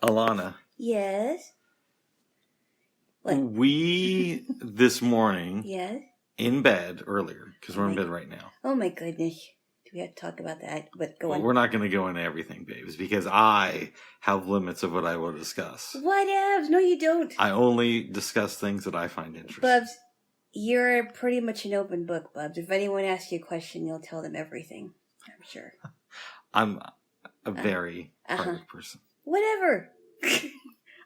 Alana. Yes. What? We, this morning, Yes. in bed earlier, because we're in bed right now. Oh my goodness. Do we have to talk about that? But go on. We're not going to go into everything, babes, because I have limits of what I will discuss. Whatevs. No, you don't. I only discuss things that I find interesting. Bubs, you're pretty much an open book, Bubs. If anyone asks you a question, you'll tell them everything. I'm sure. I'm a very private person. Whatever.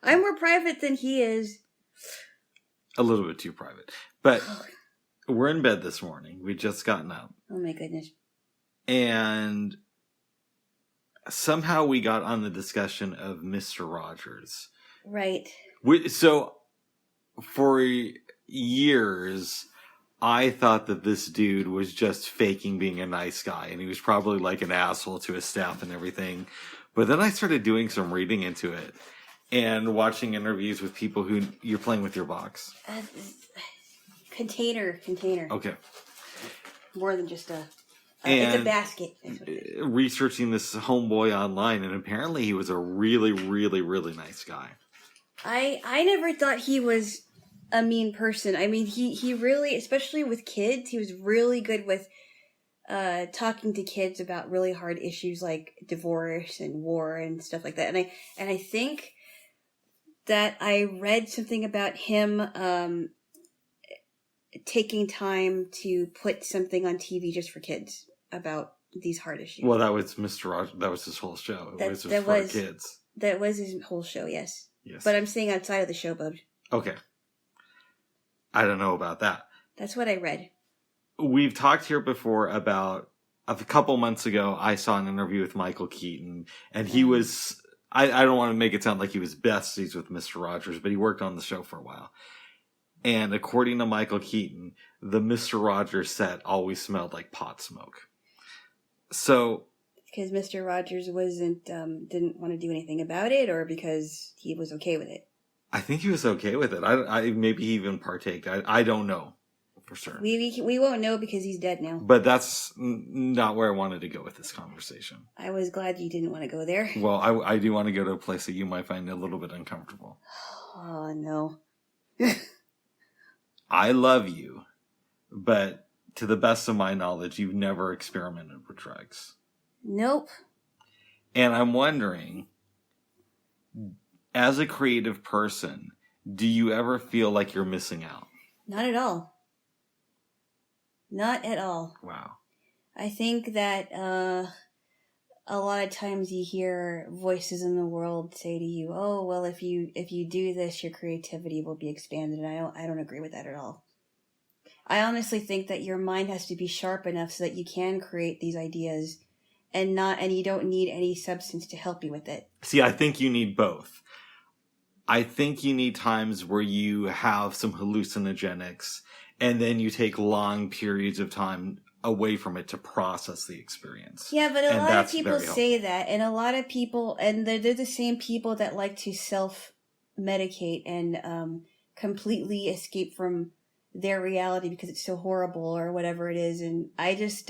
I'm more private than he is. A little bit too private. But we're in bed this morning. We just gotten up. Oh my goodness. And somehow we got on the discussion of Mr. Rogers. Right. So for years, I thought that this dude was just faking being a nice guy. And he was probably like an asshole to his staff and everything. But then I started doing some reading into it. And watching interviews with people who... You're playing with your box. Container. Okay. More than just a... it's a basket. Researching this homeboy online, and apparently he was a really, really, really nice guy. I never thought he was a mean person. I mean, he really, especially with kids, he was really good with talking to kids about really hard issues like divorce and war and stuff like that. And I think that I read something about him taking time to put something on TV just for kids about these hard issues. Well, that was Mr. Rogers. That was his whole show. It was for kids. That was his whole show, yes. Yes. But I'm saying outside of the show, Bub. Okay. I don't know about that. That's what I read. We've talked here before about a couple months ago, I saw an interview with Michael Keaton, and he was, I don't want to make it sound like he was besties with Mr. Rogers, but he worked on the show for a while. And according to Michael Keaton, the Mr. Rogers set always smelled like pot smoke. So... Because Mr. Rogers didn't want to do anything about it, or because he was okay with it? I think he was okay with it. I maybe he even partaked. I don't know for sure. We won't know because he's dead now. But that's not where I wanted to go with this conversation. I was glad you didn't want to go there. Well, I do want to go to a place that you might find a little bit uncomfortable. Oh, no. I love you, but to the best of my knowledge, you've never experimented with drugs. Nope. And I'm wondering, as a creative person, do you ever feel like you're missing out? Not at all. Not at all. Wow. I think that a lot of times you hear voices in the world say to you, "Oh, well, if you do this, your creativity will be expanded." And I don't agree with that at all. I honestly think that your mind has to be sharp enough so that you can create these ideas. And you don't need any substance to help you with it. See, I think you need both. I think you need times where you have some hallucinogenics, and then you take long periods of time away from it to process the experience. Yeah, but a lot of people say that, and a lot of people, and they're the same people that like to self-medicate and completely escape from their reality because it's so horrible or whatever it is. And I just...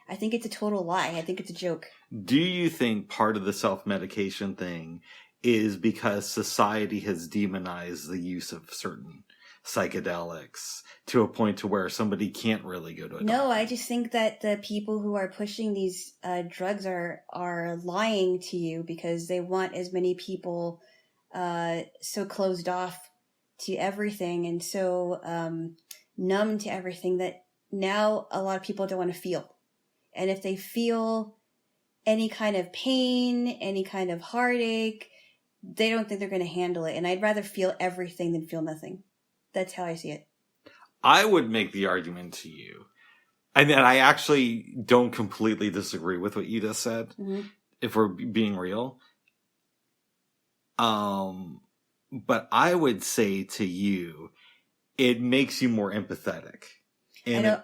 I think it's a total lie. I think it's a joke. Do you think part of the self-medication thing is because society has demonized the use of certain psychedelics to a point to where somebody can't really go to a doctor? No, I just think that the people who are pushing these drugs are lying to you because they want as many people so closed off to everything and so numb to everything that now a lot of people don't want to feel. And if they feel any kind of pain, any kind of heartache, they don't think they're going to handle it. And I'd rather feel everything than feel nothing. That's how I see it. I would make the argument to you, and I actually don't completely disagree with what you just said, if we're being real. But I would say to you, it makes you more empathetic. And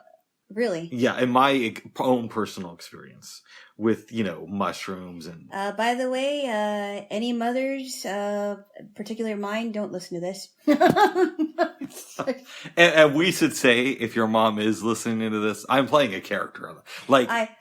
Really? Yeah, in my own personal experience with, mushrooms and... By the way, any mothers, particularly mine, don't listen to this. and we should say, if your mom is listening to this, I'm playing a character.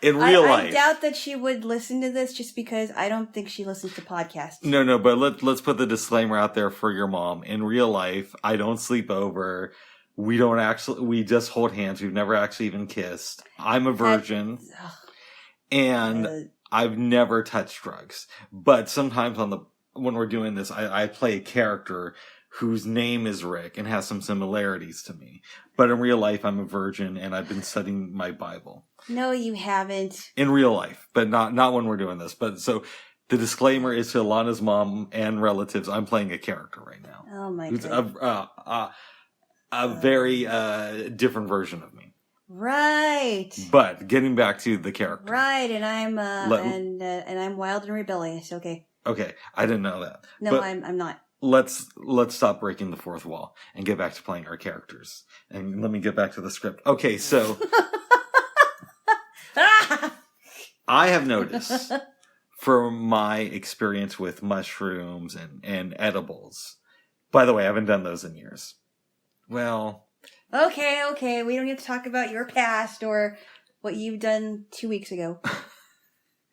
In real life. I doubt that she would listen to this just because I don't think she listens to podcasts. No, but let's put the disclaimer out there for your mom. In real life, I don't sleep over. We just hold hands. We've never actually even kissed. I'm a virgin. And I've never touched drugs. But sometimes when we're doing this, I play a character whose name is Rick and has some similarities to me. But in real life, I'm a virgin and I've been studying my Bible. No, you haven't. In real life, but not when we're doing this. But so the disclaimer is to Alana's mom and relatives, I'm playing a character right now. Oh my god. A very different version of me. Right. But getting back to the character. Right, and I'm and I'm wild and rebellious. Okay. Okay, I didn't know that. No, but I'm not. Let's stop breaking the fourth wall and get back to playing our characters. And let me get back to the script. Okay, so I have noticed from my experience with mushrooms and edibles. By the way, I haven't done those in years. Well, Okay. We don't need to talk about your past or what you've done 2 weeks ago.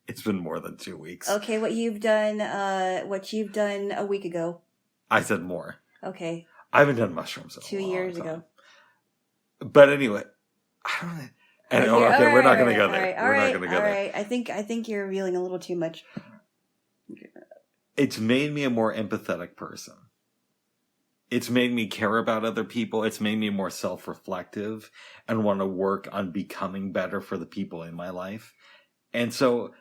It's been more than 2 weeks. Okay, what you've done a week ago. I said more. Okay. I haven't done mushrooms in 2 years ago. But anyway, I don't know. And, we're not going to go there. We're not going to go there. I think you're revealing a little too much. It's made me a more empathetic person. It's made me care about other people. It's made me more self-reflective and want to work on becoming better for the people in my life. And so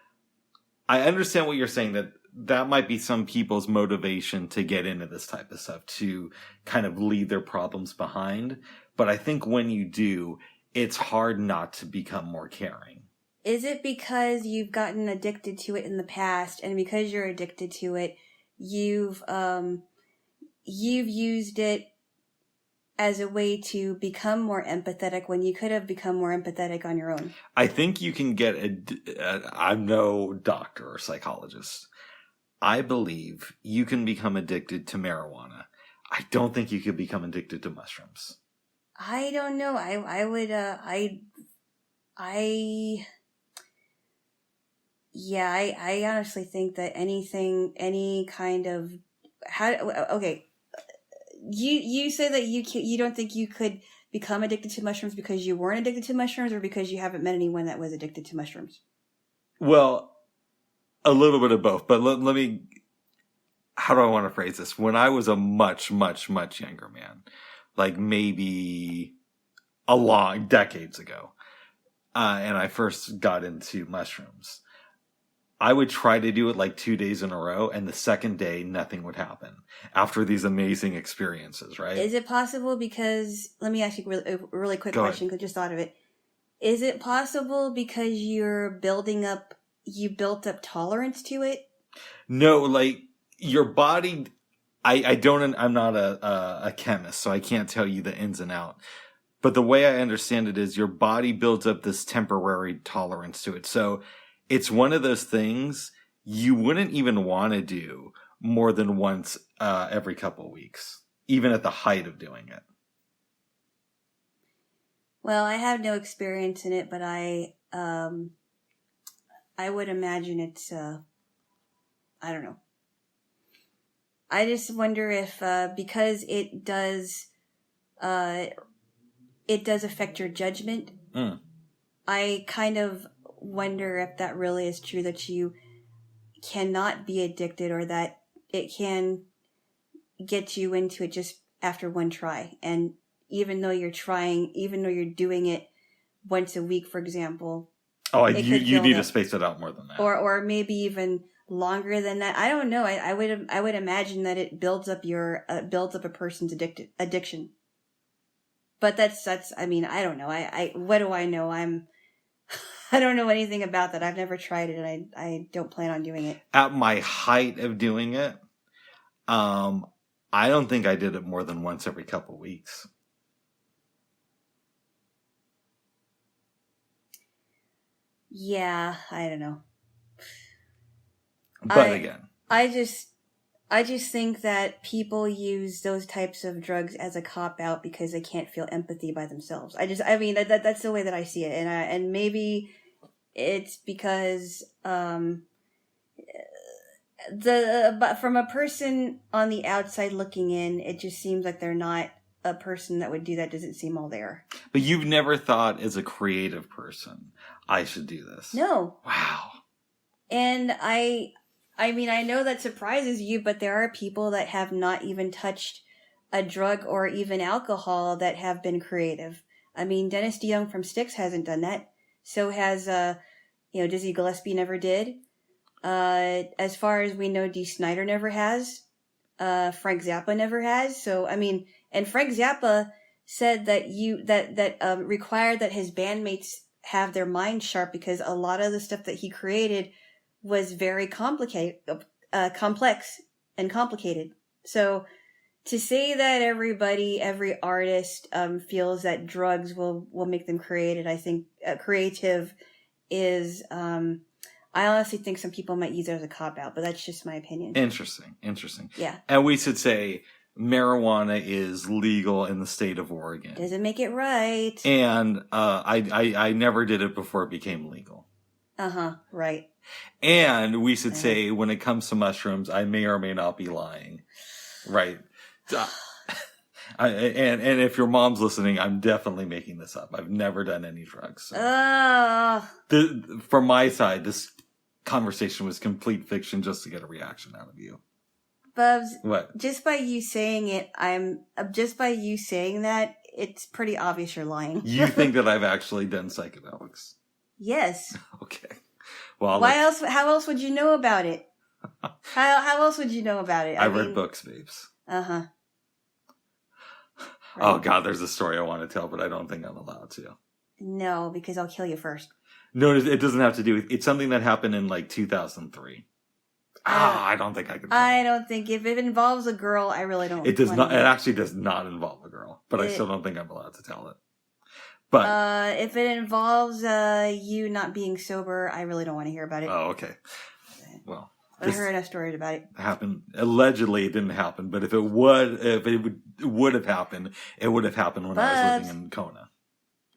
I understand what you're saying, that might be some people's motivation to get into this type of stuff, to kind of leave their problems behind. But I think when you do, it's hard not to become more caring. Is it because you've gotten addicted to it in the past, and because you're addicted to it, you've used it as a way to become more empathetic when you could have become more empathetic on your own? I think you can get I'm no doctor or psychologist. I believe you can become addicted to marijuana. I don't think you could become addicted to mushrooms. I don't know. I honestly think that any kind of, you say that you don't think you could become addicted to mushrooms because you weren't addicted to mushrooms, or because you haven't met anyone that was addicted to mushrooms? Well, a little bit of both, but let me, how do I want to phrase this? When I was a much, much, much younger man, like maybe decades ago, and I first got into mushrooms, I would try to do it like 2 days in a row, and the second day, nothing would happen after these amazing experiences, right? Is it possible because, let me ask you a really quick question, because I just thought of it. Is it possible because you built up tolerance to it? No, like your body, I'm not a chemist, so I can't tell you the ins and outs. But the way I understand it is your body builds up this temporary tolerance to it. So it's one of those things you wouldn't even want to do more than once every couple of weeks, even at the height of doing it. Well, I have no experience in it, but I would imagine it's, I don't know. I just wonder if, because it does affect your judgment. I kind of wonder if that really is true, that you cannot be addicted, or that it can get you into it just after one try. And even though you're doing it once a week, for example. Oh, you need to space it out more than that. Or maybe even longer than that. I don't know. I would imagine that it builds up a person's addiction. But that's, I mean, I don't know. What do I know? I don't know anything about that. I've never tried it, and I don't plan on doing it. At my height of doing it, I don't think I did it more than once every couple of weeks. Yeah, I don't know. But again, I just think that people use those types of drugs as a cop out because they can't feel empathy by themselves. I mean that's the way that I see it, and maybe it's because but from a person on the outside looking in, it just seems like they're not a person that would do that. Doesn't seem all there. but you've never thought as a creative person, I should do this. No. Wow. And I mean, I know that surprises you, but there are people that have not even touched a drug or even alcohol that have been creative. I mean, Dennis DeYoung from Styx hasn't done that. So has, Dizzy Gillespie never did. As far as we know, Dee Snider never has. Frank Zappa never has. So, I mean, and Frank Zappa said that required that his bandmates have their mind sharp because a lot of the stuff that he created was very complex and complicated. So to say that every artist feels that drugs will make them creative, I think creative is. I honestly think some people might use it as a cop out, but that's just my opinion. Interesting. Yeah. And we should say marijuana is legal in the state of Oregon. Doesn't make it right. And I never did it before it became legal. Right. And we should say when it comes to mushrooms, I may or may not be lying. Right. And if your mom's listening, I'm definitely making this up. I've never done any drugs. So. From my side, this conversation was complete fiction just to get a reaction out of you. Bubs, what? Just by you saying it, it's pretty obvious you're lying. You think that I've actually done psychedelics? Yes. Okay. Well, why else? How else would you know about it? How else would you know about it? I read books, babes. Right. Oh God, there's a story I want to tell, but I don't think I'm allowed to. No, because I'll kill you first. No, it doesn't have to do with. It's something that happened in like 2003. I don't think I can. I don't think if it involves a girl, I really don't. It does not. It actually does not involve a girl, but I still don't think I'm allowed to tell it. But if it involves you not being sober, I really don't want to hear about it. Oh, okay. Well, I heard enough stories about it. Happened. Allegedly, it didn't happen, but if it would have happened, it would have happened when I was living in Kona.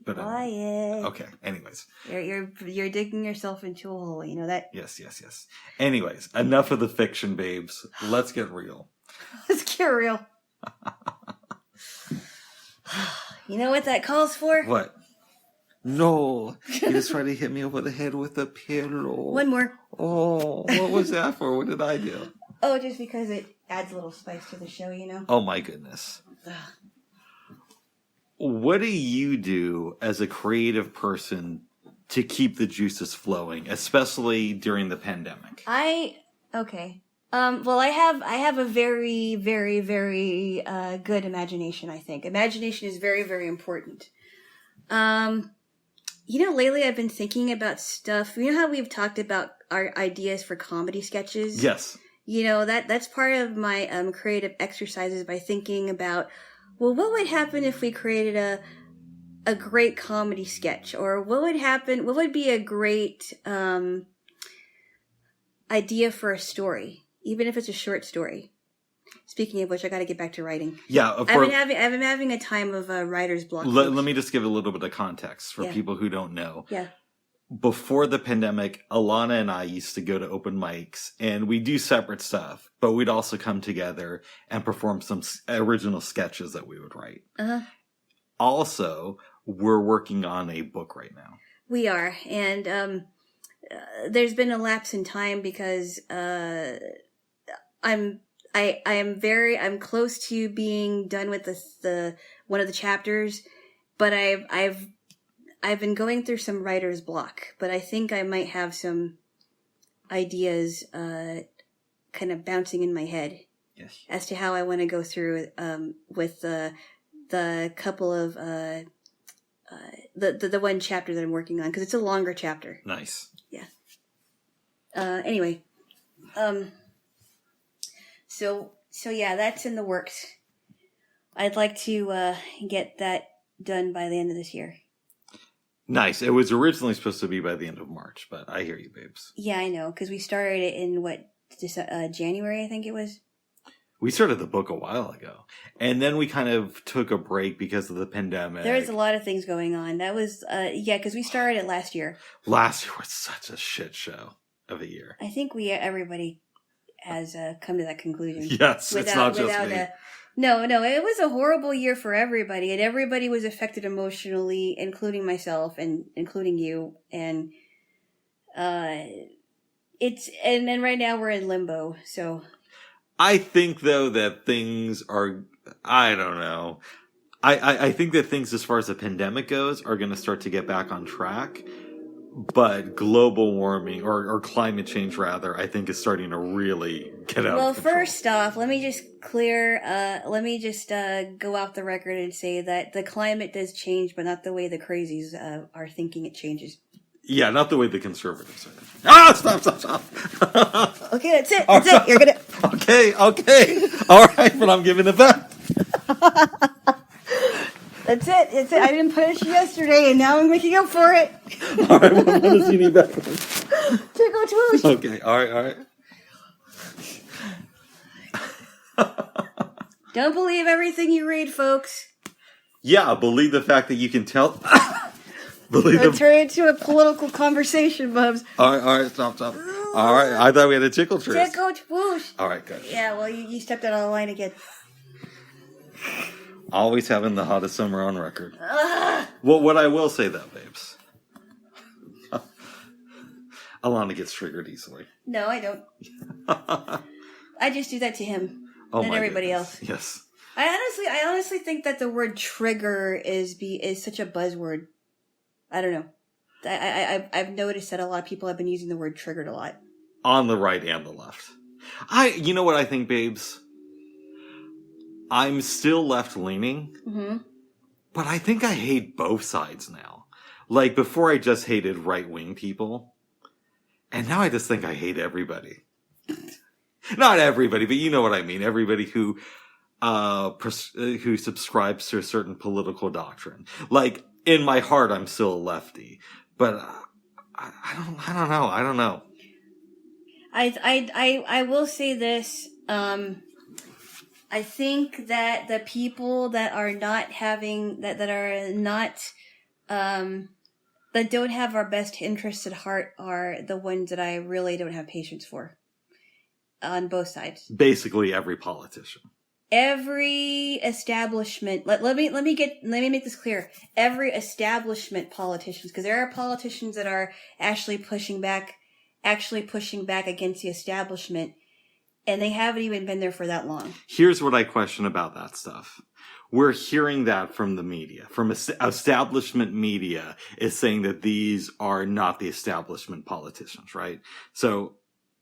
But quiet. Okay. Anyways, you're digging yourself into a hole. You know that. Yes. Anyways, enough of the fiction, babes. Let's get real. Let's get real. You know what that calls for? What? No, you just tried to hit me over the head with a pillow. One more. Oh, what was that for? What did I do? Oh, just because it adds a little spice to the show, you know? Oh, my goodness. What do you do as a creative person to keep the juices flowing, especially during the pandemic? Okay. Well, I have a very, very, very good imagination, I think. Imagination is very, very important. Lately I've been thinking about stuff. You know how we've talked about our ideas for comedy sketches? Yes. That's part of my creative exercises by thinking about, well, what would happen if we created a great comedy sketch? Or what would be a great idea for a story, even if it's a short story? Speaking of which, I got to get back to writing. Yeah, I've been having a time of writer's block. Let me just give a little bit of context for people who don't know. Yeah. Before the pandemic, Alana and I used to go to open mics, and we do separate stuff, but we'd also come together and perform some original sketches that we would write. Also, we're working on a book right now. We are, and there's been a lapse in time because I'm close to being done with the one of the chapters, but I've been going through some writer's block, but I think I might have some ideas kind of bouncing in my head as to how I want to go through with the couple of the one chapter that I'm working on, because it's a longer chapter. Nice. Yeah. Anyway, so yeah, that's in the works. I'd like to get that done by the end of this year. Nice. It was originally supposed to be by the end of March, but I hear you, babes. Yeah, I know, because we started it in January, I think it was. We started the book a while ago, and then we kind of took a break because of the pandemic. There was a lot of things going on. That was, because we started it last year. Last year was such a shit show of a year. I think everybody has come to that conclusion. Yes, it's not just me. No, it was a horrible year for everybody, and everybody was affected emotionally, including myself and including you. And and right now we're in limbo. So I think though that things are, I don't know. I think that things as far as the pandemic goes are going to start to get back on track. But global warming or climate change rather, I think is starting to really get out of control. Well, first off, let me just go off the record and say that the climate does change, but not the way the crazies are thinking it changes. Yeah, not the way the conservatives are. Ah, stop. Okay, that's it. That's it. You're gonna. Okay. All right, but I'm giving it back. That's it. I didn't punish you yesterday, and now I'm making up for it. All right, what does you need back? Tickle twoosh. Okay, all right. Don't believe everything you read, folks. Yeah, believe the fact that you can tell. Turn it into a political conversation, Bubs. All right, stop. All right, I thought we had a tickle twoosh. Tickle twoosh. All right, good. Yeah, well, you stepped out of the line again. Always having the hottest summer on record. Well, what I will say though, babes. Alana gets triggered easily. No, I don't. I just do that to him and everybody else. Yes. I honestly think that the word trigger is such a buzzword. I don't know. I've noticed that a lot of people have been using the word triggered a lot. On the right and the left. You know what I think, babes? I'm still left leaning, but I think I hate both sides now. Like before I just hated right wing people. And now I just think I hate everybody. Not everybody, but you know what I mean. Everybody who subscribes to a certain political doctrine. Like in my heart, I'm still a lefty, but I don't know. I will say this. I think that the people that are not having that don't have our best interests at heart are the ones that I really don't have patience for. On both sides. Basically every politician. Every establishment. Let me make this clear. Every establishment politicians, because there are politicians that are actually pushing back against the establishment, and they haven't even been there for that long. Here's what I question about that stuff. We're hearing that from the media, from establishment media is saying that these are not the establishment politicians, right? So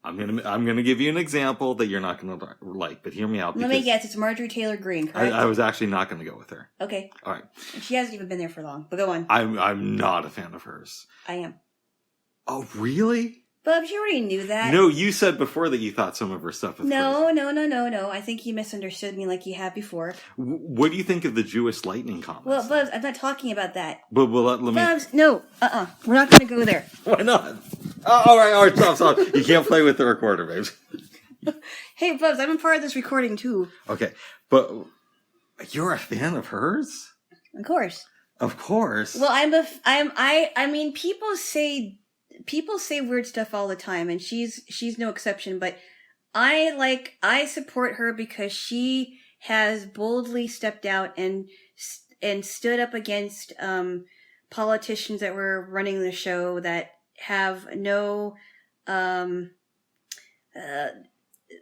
I'm gonna give you an example that you're not gonna like, but hear me out. Let me guess, it's Marjorie Taylor Greene, correct? I was actually not gonna go with her. Okay. All right. She hasn't even been there for long, but go on. I'm not a fan of hers. I am. Oh, really? Bubs, you already knew that. No, you said before that you thought some of her stuff was crazy. No. I think you misunderstood me like you have before. What do you think of the Jewish lightning comments? Well, Bubs, I'm not talking about that. But let me... Bubs, no. We're not going to go there. Why not? All right, stop. You can't play with the recorder, babes. Hey, Bubs, I'm a part of this recording, too. Okay, but you're a fan of hers? Of course. Of course. Well, I mean, people say weird stuff all the time, and she's no exception, but I support her because she has boldly stepped out and stood up against politicians that were running the show that have no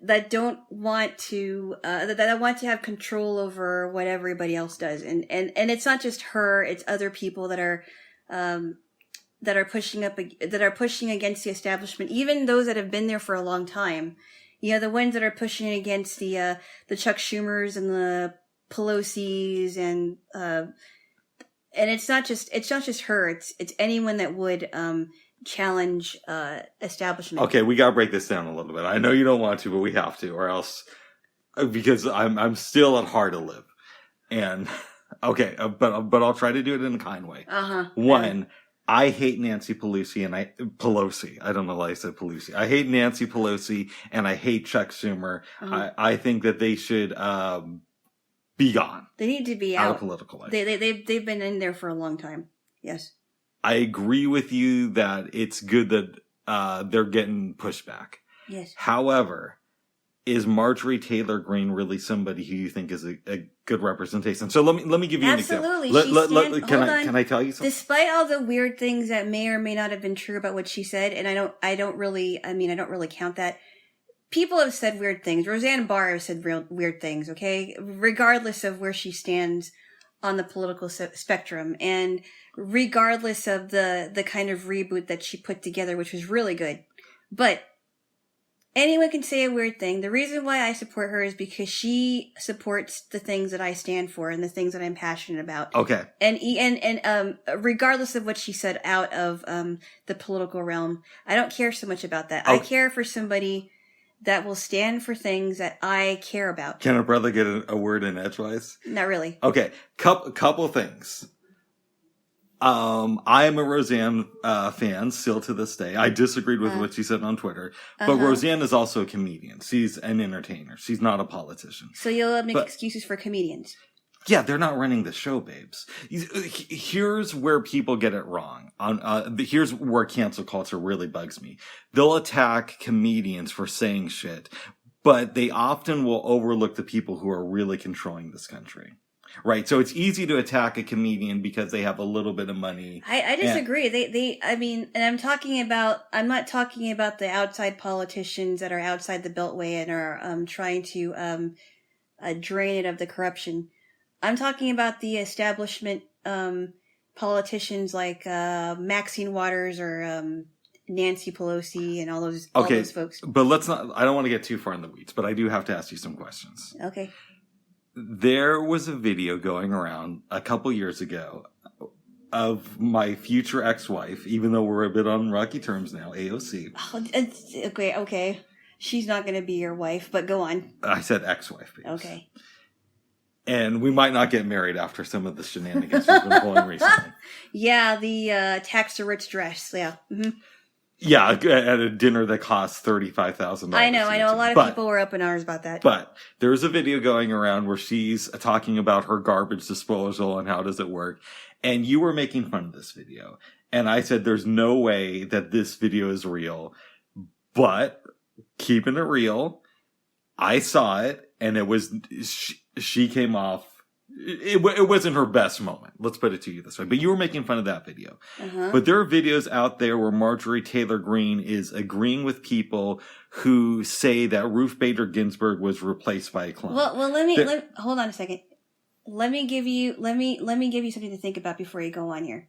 that don't want to that want to have control over what everybody else does, and it's not just her, it's other people that are pushing against the establishment, even those that have been there for a long time. You know, the ones that are pushing against the Chuck Schumers and the Pelosi's and it's not just her. It's anyone that would challenge establishment. Okay, we gotta break this down a little bit. I know you don't want to, but we have to, or else because I'm still at heart to live. And okay, but I'll try to do it in a kind way. Uh-huh. One. I hate Nancy Pelosi Pelosi. I don't know why I said Pelosi. I hate Nancy Pelosi and I hate Chuck Schumer. I think that they should be gone. They need to be out out of political life. They've been in there for a long time. Yes. I agree with you that it's good that they're getting pushed back. Yes. However, is Marjorie Taylor Greene really somebody who you think is a good representation? So let me give you Absolutely. an example. Can I tell you something? Despite all the weird things that may or may not have been true about what she said, and I don't really count that. People have said weird things. Roseanne Barr has said weird things, okay? Regardless of where she stands on the political spectrum, and regardless of the kind of reboot that she put together, which was really good. But anyone can say a weird thing. The reason why I support her is because she supports the things that I stand for and the things that I'm passionate about. Okay. And regardless of what she said out of the political realm, I don't care so much about that. I care for somebody that will stand for things that I care about. Can a brother get a word in edgewise? Not really. Okay. Couple things. I am a Roseanne fan still to this day. I disagreed with what she said on Twitter, but Roseanne is also a comedian. She's an entertainer. She's not a politician. So you'll make excuses for comedians. Yeah, they're not running the show, babes. Here's where people get it wrong. Here's where cancel culture really bugs me. They'll attack comedians for saying shit, but they often will overlook the people who are really controlling this country. Right, so it's easy to attack a comedian because they have a little bit of money. I disagree. And I'm not talking about the outside politicians that are outside the Beltway and are trying to drain it of the corruption. I'm talking about the establishment politicians like Maxine Waters or Nancy Pelosi and all those folks. But I don't want to get too far in the weeds, but I do have to ask you some questions. Okay. There was a video going around a couple years ago of my future ex-wife, even though we're a bit on rocky terms now, AOC. Oh, okay. She's not going to be your wife, but go on. I said ex-wife. Babes. Okay. And we might not get married after some of the shenanigans we've been pulling recently. Yeah, the tax the rich dress. Yeah. Mm-hmm. Yeah, at a dinner that costs $35,000. I know. A lot of people were up in arms about that. But there's a video going around where she's talking about her garbage disposal and how does it work. And you were making fun of this video. And I said, there's no way that this video is real. But keeping it real, I saw it and it was, she came off. It wasn't her best moment. Let's put it to you this way. But you were making fun of that video. But there are videos out there where Marjorie Taylor Greene is agreeing with people who say that Ruth Bader Ginsburg was replaced by a clone. Well, hold on a second. Let me give you something to think about before you go on here.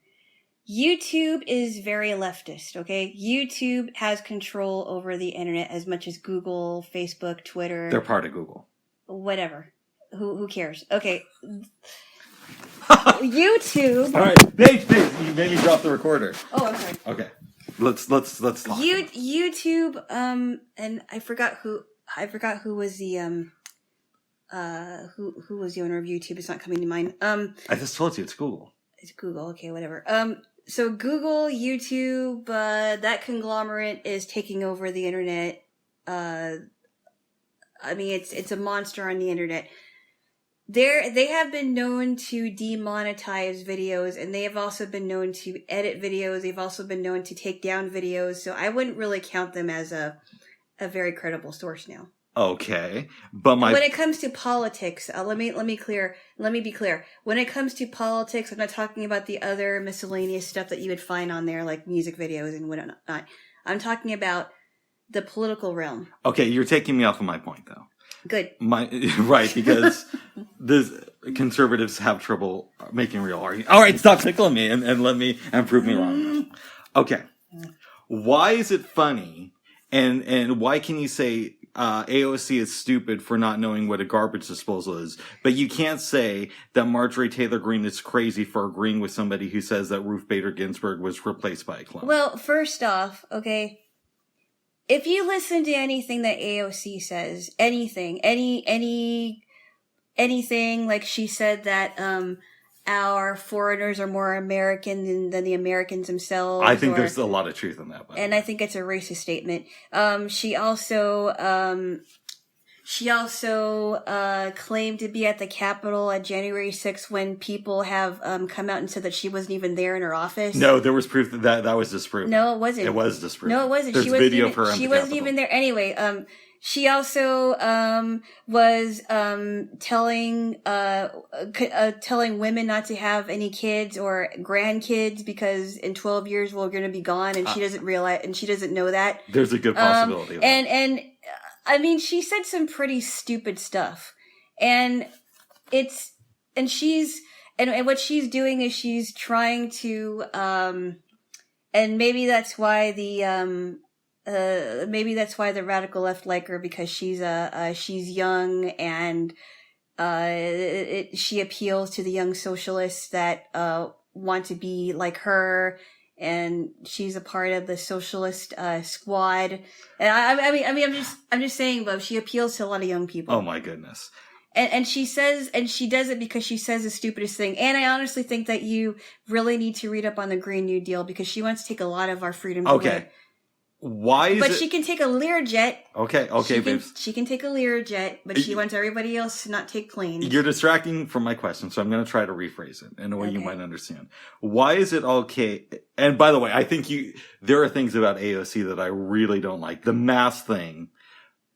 YouTube is very leftist, okay? YouTube has control over the internet as much as Google, Facebook, Twitter. They're part of Google. Whatever. Who cares? Okay. YouTube. All right, Paige, you made me drop the recorder. Oh, I'm sorry. Okay, let's talk. YouTube. And I forgot who was the who was the owner of YouTube. It's not coming to mind. I just told you it's Google. It's Google. Okay, whatever. So Google, YouTube, that conglomerate is taking over the internet. I mean, it's a monster on the internet. They have been known to demonetize videos, and they have also been known to edit videos. They've also been known to take down videos. So I wouldn't really count them as a very credible source now. Okay, but when it comes to politics, let me be clear. When it comes to politics, I'm not talking about the other miscellaneous stuff that you would find on there, like music videos and whatnot. I'm talking about the political realm. Okay, you're taking me off of my point, though. Good. Right, because the conservatives have trouble making real arguments. All right, stop tickling me and prove me wrong. Okay, why is it funny, and why can you say AOC is stupid for not knowing what a garbage disposal is, but you can't say that Marjorie Taylor Greene is crazy for agreeing with somebody who says that Ruth Bader Ginsburg was replaced by a clone? Well, first off, okay. If you listen to anything that AOC says, anything, like she said that, our foreigners are more American than the Americans themselves. I think there's a lot of truth in that. And I think it's a racist statement. She also claimed to be at the Capitol at January 6th when people have come out and said that she wasn't even there in her office. No, there was proof that was disproven. No, it wasn't. It was disproven. No, it wasn't. There's video of her. She wasn't even there. Anyway, she also was telling women not to have any kids or grandkids because in 12 years we're going to be gone, and she doesn't realize, and she doesn't know that. There's a good possibility. And I mean, she said some pretty stupid stuff, and what she's doing is she's trying to, and maybe that's why the radical left like her, because she's young and she appeals to the young socialists that want to be like her, and she's a part of the socialist squad. And I'm just saying, Bob, she appeals to a lot of young people. Oh my goodness. And she says, and she does it because she says the stupidest thing. And I honestly think that you really need to read up on the Green New Deal, because she wants to take a lot of our freedoms away. Why is but she can take a Learjet. Okay, babes. She can take a Learjet, but she wants everybody else to not take planes. You're distracting from my question, so I'm going to try to rephrase it in a way you might understand. Why is it okay? And by the way, I think there are things about AOC that I really don't like. The mask thing,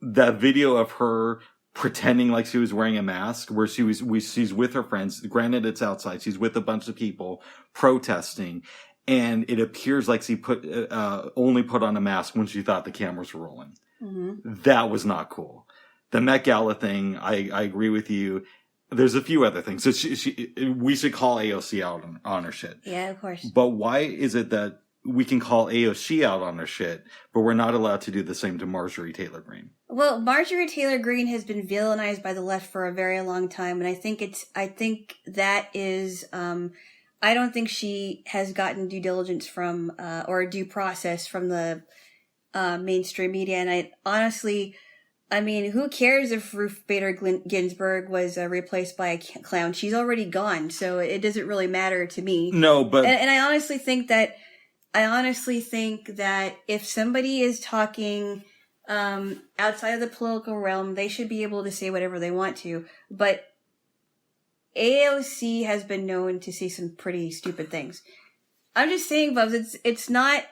that video of her pretending like she was wearing a mask, where she's with her friends. Granted, it's outside. She's with a bunch of people protesting. And it appears like she only put on a mask when she thought the cameras were rolling. Mm-hmm. That was not cool. The Met Gala thing, I agree with you. There's a few other things. So we should call AOC out on her shit. Yeah, of course. But why is it that we can call AOC out on her shit, but we're not allowed to do the same to Marjorie Taylor Greene? Well, Marjorie Taylor Greene has been villainized by the left for a very long time, and I think that is. I don't think she has gotten due diligence from, or due process from the mainstream media. And I mean, who cares if Ruth Bader Ginsburg was replaced by a clown? She's already gone, so it doesn't really matter to me. No, but and I honestly think that if somebody is talking outside of the political realm, they should be able to say whatever they want to. But AOC has been known to say some pretty stupid things. I'm just saying, Bubs, it's not,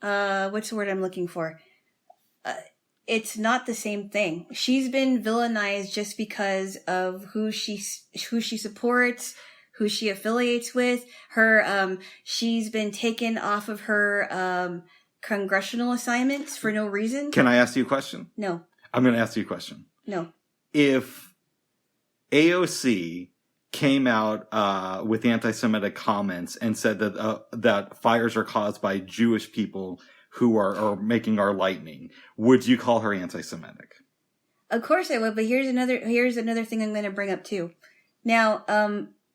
what's the word I'm looking for? It's not the same thing. She's been villainized just because of who she supports, who she affiliates with. She's been taken off of her, congressional assignments for no reason. Can I ask you a question? No. I'm going to ask you a question. No. If AOC came out with anti-Semitic comments and said that fires are caused by Jewish people who are making our lightning, would you call her anti-Semitic? Of course I would, but here's another thing I'm going to bring up too. Now,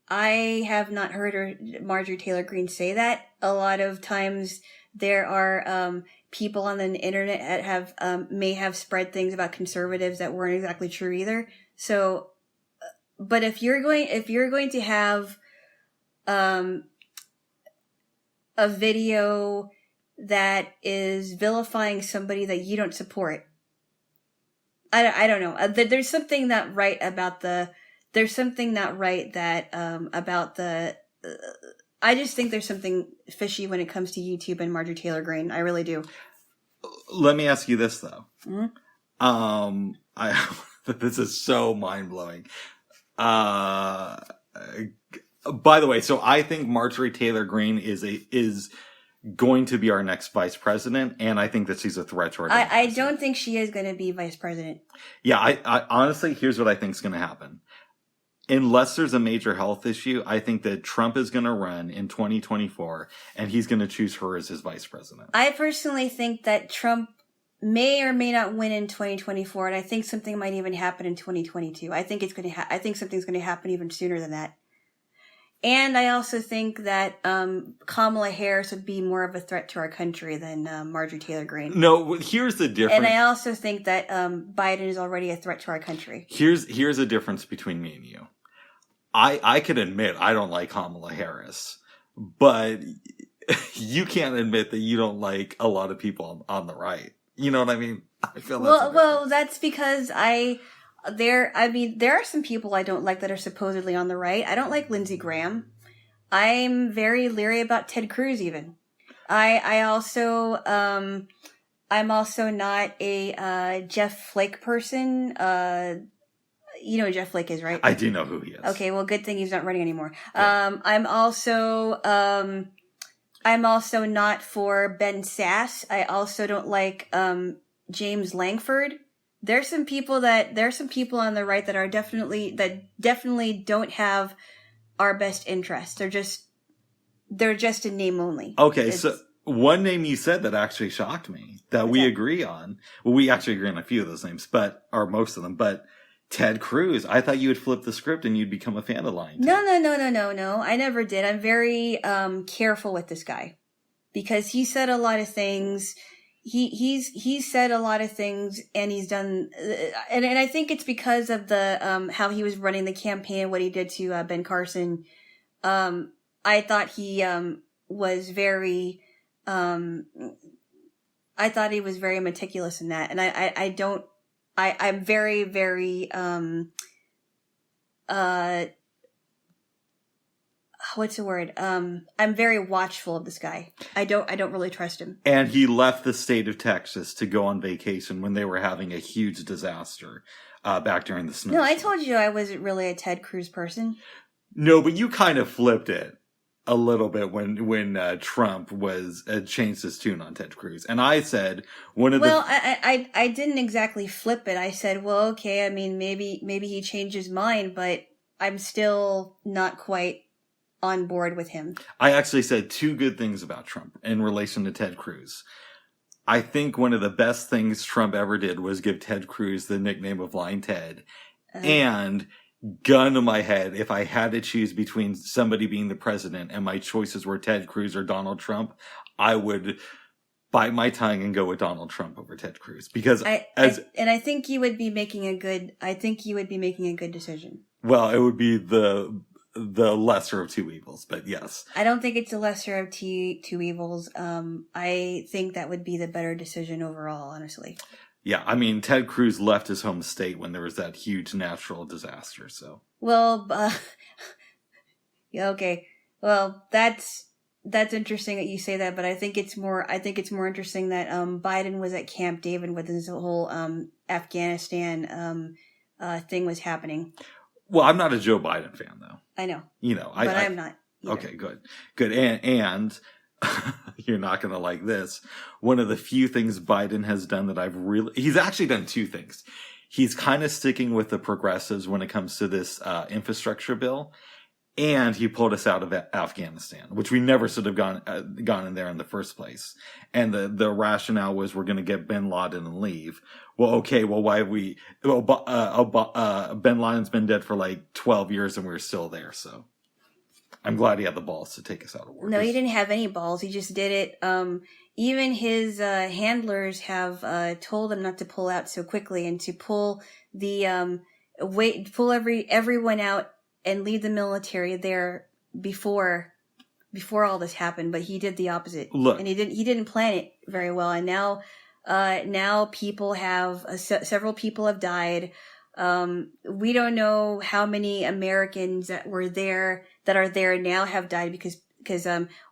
I have not heard Marjorie Taylor Greene say that. A lot of times there are people on the internet that may have spread things about conservatives that weren't exactly true either. So. But if you're going to have a video that is vilifying somebody that you don't support, I don't know. There's something not right about I just think there's something fishy when it comes to YouTube and Marjorie Taylor Greene. I really do. Let me ask you this though. Mm-hmm. This is so mind blowing. By the way, so I think Marjorie Taylor Greene is going to be our next vice president, and I think that she's a threat to our democracy. I don't think she is going to be vice president. Yeah, I honestly, here's what I think is going to happen. Unless there's a major health issue, I think that Trump is going to run in 2024, and he's going to choose her as his vice president. I personally think that Trump may or may not win in 2024, and I think something might even happen in 2022. I think I think something's going to happen even sooner than that. And I also think that Kamala Harris would be more of a threat to our country than Marjorie Taylor Greene. No, here's the difference. And I also think that Biden is already a threat to our country. Here's a difference between me and you. I can admit I don't like Kamala Harris, but you can't admit that you don't like a lot of people on the right. You know what I mean? I feel Well, that's because there are some people I don't like that are supposedly on the right. I don't like Lindsey Graham. I'm very leery about Ted Cruz even. I also I'm also not a Jeff Flake person. You know who Jeff Flake is, right? I do know who he is. Okay, well, good thing he's not running anymore. I'm also not for Ben Sass. I also don't like James Langford. There's some people on the right that definitely don't have our best interests. They're just a name only. Okay, so one name you said that actually shocked me that we agree on. Well, we actually agree on a few of those names, or most of them, but Ted Cruz. I thought you would flip the script and you'd become a fan of Lion. No. I never did. I'm very careful with this guy because he said a lot of things. He's said a lot of things, and he's done, and I think it's because of the how he was running the campaign, what he did to Ben Carson. I thought he was very, I thought he was very meticulous in that, and I'm very, very, what's the word? I'm very watchful of this guy. I don't really trust him. And he left the state of Texas to go on vacation when they were having a huge disaster back during the snow. No, I told you I wasn't really a Ted Cruz person. No, but you kind of flipped it a little bit when Trump was changed his tune on Ted Cruz, and I said I didn't exactly flip it. I said, well, okay, I mean, maybe he changed his mind, but I'm still not quite on board with him. I actually said two good things about Trump in relation to Ted Cruz. I think one of the best things Trump ever did was give Ted Cruz the nickname of Lying Ted, and gun to my head, if I had to choose between somebody being the president and my choices were Ted Cruz or Donald Trump, I would bite my tongue and go with Donald Trump over Ted Cruz because I think you would be making a good decision. Well, it would be the lesser of two evils, but yes. I don't think it's the lesser of two evils. I think that would be the better decision overall, honestly. Yeah, I mean, Ted Cruz left his home state when there was that huge natural disaster, so. Well, yeah, okay. Well, that's interesting that you say that, but I think it's more interesting that Biden was at Camp David when this whole Afghanistan thing was happening. Well, I'm not a Joe Biden fan, though. I know. But I'm not either. Okay, good. And you're not going to like this. One of the few things Biden has done that he's actually done two things. He's kind of sticking with the progressives when it comes to this infrastructure bill. And he pulled us out of Afghanistan, which we never should have gone in there in the first place. And the rationale was we're going to get bin Laden and leave. Well, okay, well, why have we... Well, bin Laden's been dead for like 12 years and we're still there, so... I'm glad he had the balls to take us out of war. No, he didn't have any balls. He just did it. Even his handlers have told him not to pull out so quickly and to pull everyone out and leave the military there before all this happened. But he did the opposite. Look, and he didn't plan it very well. And now people have several people have died. We don't know how many Americans that are there now have died because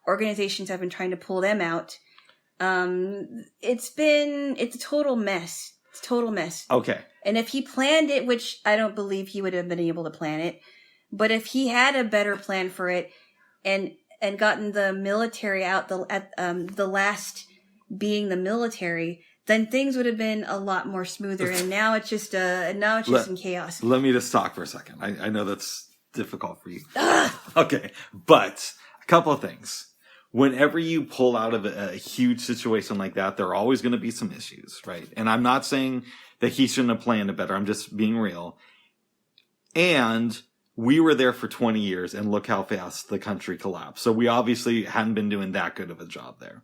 organizations have been trying to pull them out. It's a total mess. It's a total mess. Okay. And if he planned it, which I don't believe he would have been able to plan it, but if he had a better plan for it and gotten the military out, the last being the military, then things would have been a lot more smoother. And now it's just in chaos. Let me just talk for a second. I know that's difficult for you. Okay, but a couple of things. Whenever you pull out of a huge situation like that, there are always going to be some issues, right? And I'm not saying that he shouldn't have planned it better. I'm just being real. And we were there for 20 years, and look how fast the country collapsed. So we obviously hadn't been doing that good of a job there.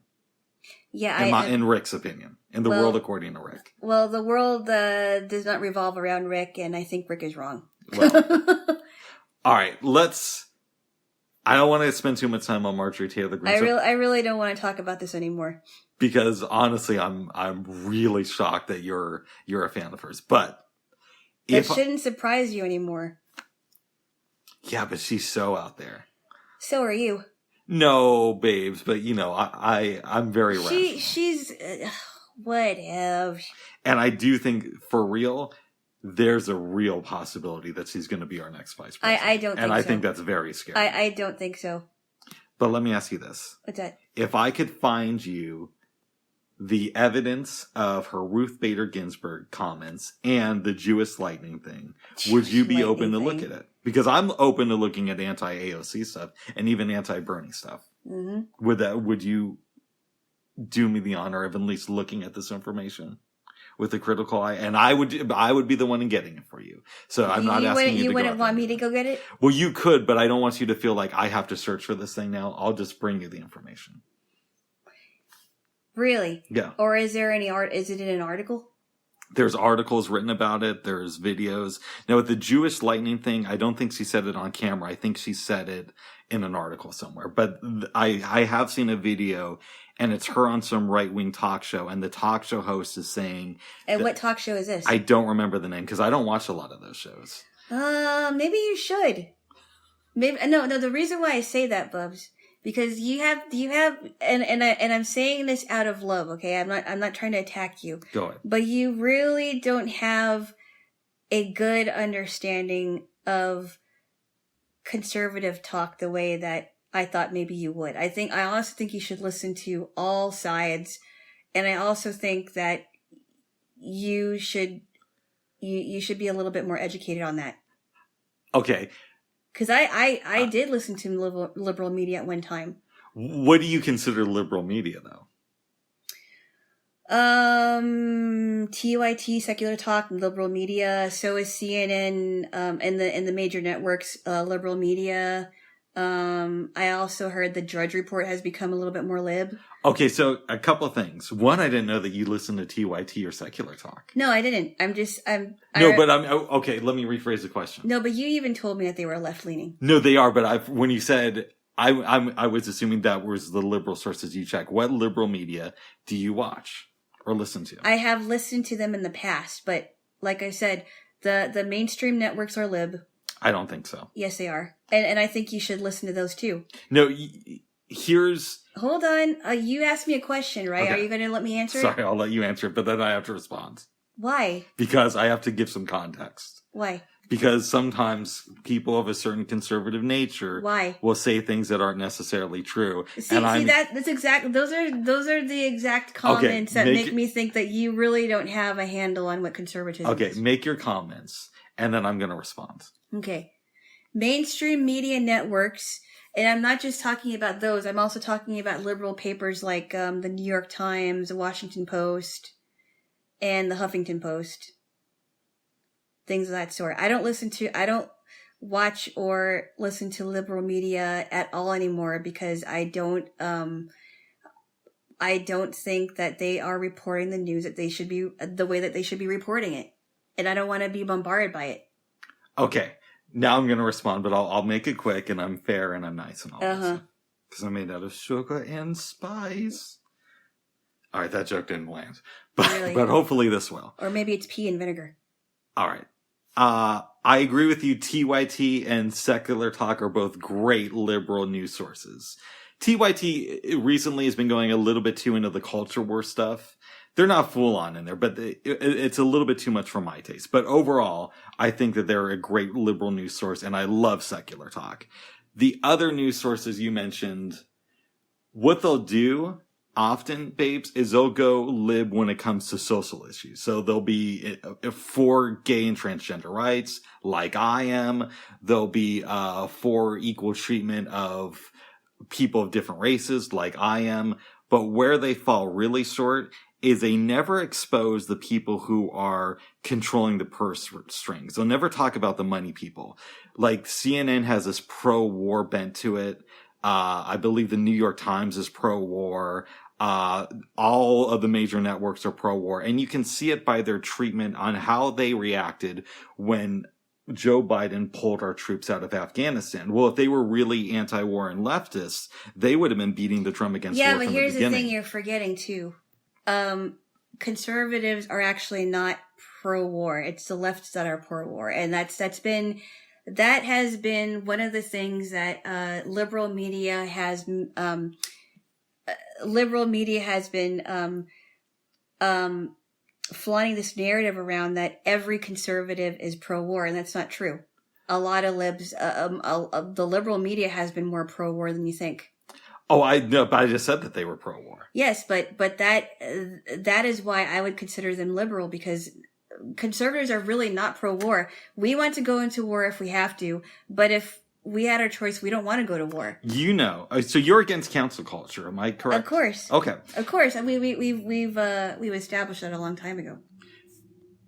Yeah, in Rick's opinion, in the world according to Rick. Well, the world does not revolve around Rick, and I think Rick is wrong. Well, All right, I don't want to spend too much time on Marjorie Taylor Greene. I really don't want to talk about this anymore. Because honestly, I'm really shocked that you're a fan of hers. But That shouldn't surprise you anymore. Yeah, but she's so out there. So are you. No, babes, but I'm very rational. She's whatever. And I do think, for real, there's a real possibility that she's going to be our next vice president. I don't think so. And I think that's very scary. I don't think so. But let me ask you this. What's that? If I could find you the evidence of her Ruth Bader Ginsburg comments and the Jewish lightning thing, would you be open to look at it? Because I'm open to looking at anti-AOC stuff and even anti-Bernie stuff. Mm-hmm. Would you do me the honor of at least looking at this information with a critical eye? And I would be the one in getting it for you. So I'm not asking you to wouldn't want me to go get it? Well, you could, but I don't want you to feel like I have to search for this thing now. I'll just bring you the information. Really? Yeah. Or is there any is it in an article? There's articles written about it. There's videos. Now, with the Jewish lightning thing, I don't think she said it on camera. I think she said it in an article somewhere. But I have seen a video, and it's her on some right-wing talk show, and the talk show host is saying... And what talk show is this? I don't remember the name, because I don't watch a lot of those shows. Maybe you should. Maybe no. The reason why I say that, Bubs, because you have, and I'm saying this out of love, okay? I'm not trying to attack you. Go ahead. But you really don't have a good understanding of conservative talk the way that I thought maybe you would. I also think you should listen to all sides, and I also think that you should be a little bit more educated on that. Okay. Because I did listen to liberal media at one time. What do you consider liberal media, though? TYT, secular talk, liberal media. So is CNN. In the major networks, liberal media. I also heard the Drudge Report has become a little bit more lib. Okay, so a couple of things. One, I didn't know that you listened to TYT or secular talk. No, I didn't. Okay, let me rephrase the question. No, but you even told me that they were left leaning. No, they are, but when you said, I was assuming that was the liberal sources you check. What liberal media do you watch or listen to? I have listened to them in the past, but like I said, the mainstream networks are lib. I don't think so. Yes, they are. And I think you should listen to those too. No, here's... Hold on. You asked me a question, right? Okay. Are you going to let me answer it? Sorry, I'll let you answer it, but then I have to respond. Why? Because I have to give some context. Why? Because sometimes people of a certain conservative nature will say things that aren't necessarily true. That's exact. Those are the exact comments that make me think that you really don't have a handle on what conservatism is. Okay, make your comments, and then I'm going to respond. Okay. Mainstream media networks, and I'm not just talking about those, I'm also talking about liberal papers like the New York Times, the Washington Post, and the Huffington Post. Things of that sort. I don't watch or listen to liberal media at all anymore because I don't think that they are reporting the news that they should be, the way that they should be reporting it. And I don't want to be bombarded by it. Okay. Now I'm going to respond, but I'll make it quick, and I'm fair, and I'm nice, and all this. Because I'm made out of sugar and spice. All right, that joke didn't land. But hopefully this will. Or maybe it's pea and vinegar. All right. I agree with you. TYT and Secular Talk are both great liberal news sources. TYT recently has been going a little bit too into the culture war stuff. They're not full on in there, but it's a little bit too much for my taste. But overall, I think that they're a great liberal news source, and I love Secular Talk. The other news sources you mentioned, what they'll do often, babes, is they'll go lib when it comes to social issues. So they'll be for gay and transgender rights, like I am. They'll be for equal treatment of people of different races, like I am. But where they fall really short is they never expose the people who are controlling the purse strings. They'll never talk about the money people. Like CNN has this pro-war bent to it. I believe the New York Times is pro-war. All of the major networks are pro-war. And you can see it by their treatment on how they reacted when Joe Biden pulled our troops out of Afghanistan. Well, if they were really anti-war and leftists, they would have been beating the drum against war from the beginning. Yeah, but here's the thing you're forgetting, too. Conservatives are actually not pro-war. It's the lefts that are pro-war. And that has been one of the things that liberal media has been flaunting this narrative around that every conservative is pro-war, and that's not true. A lot of libs, the liberal media has been more pro-war than you think. Oh, I know, but I just said that they were pro-war. Yes, but that is why I would consider them liberal, because conservatives are really not pro-war. We want to go into war if we have to, but if we had our choice, we don't want to go to war. So you're against cancel culture, am I correct? Of course. Okay. Of course. I mean, we've established that a long time ago.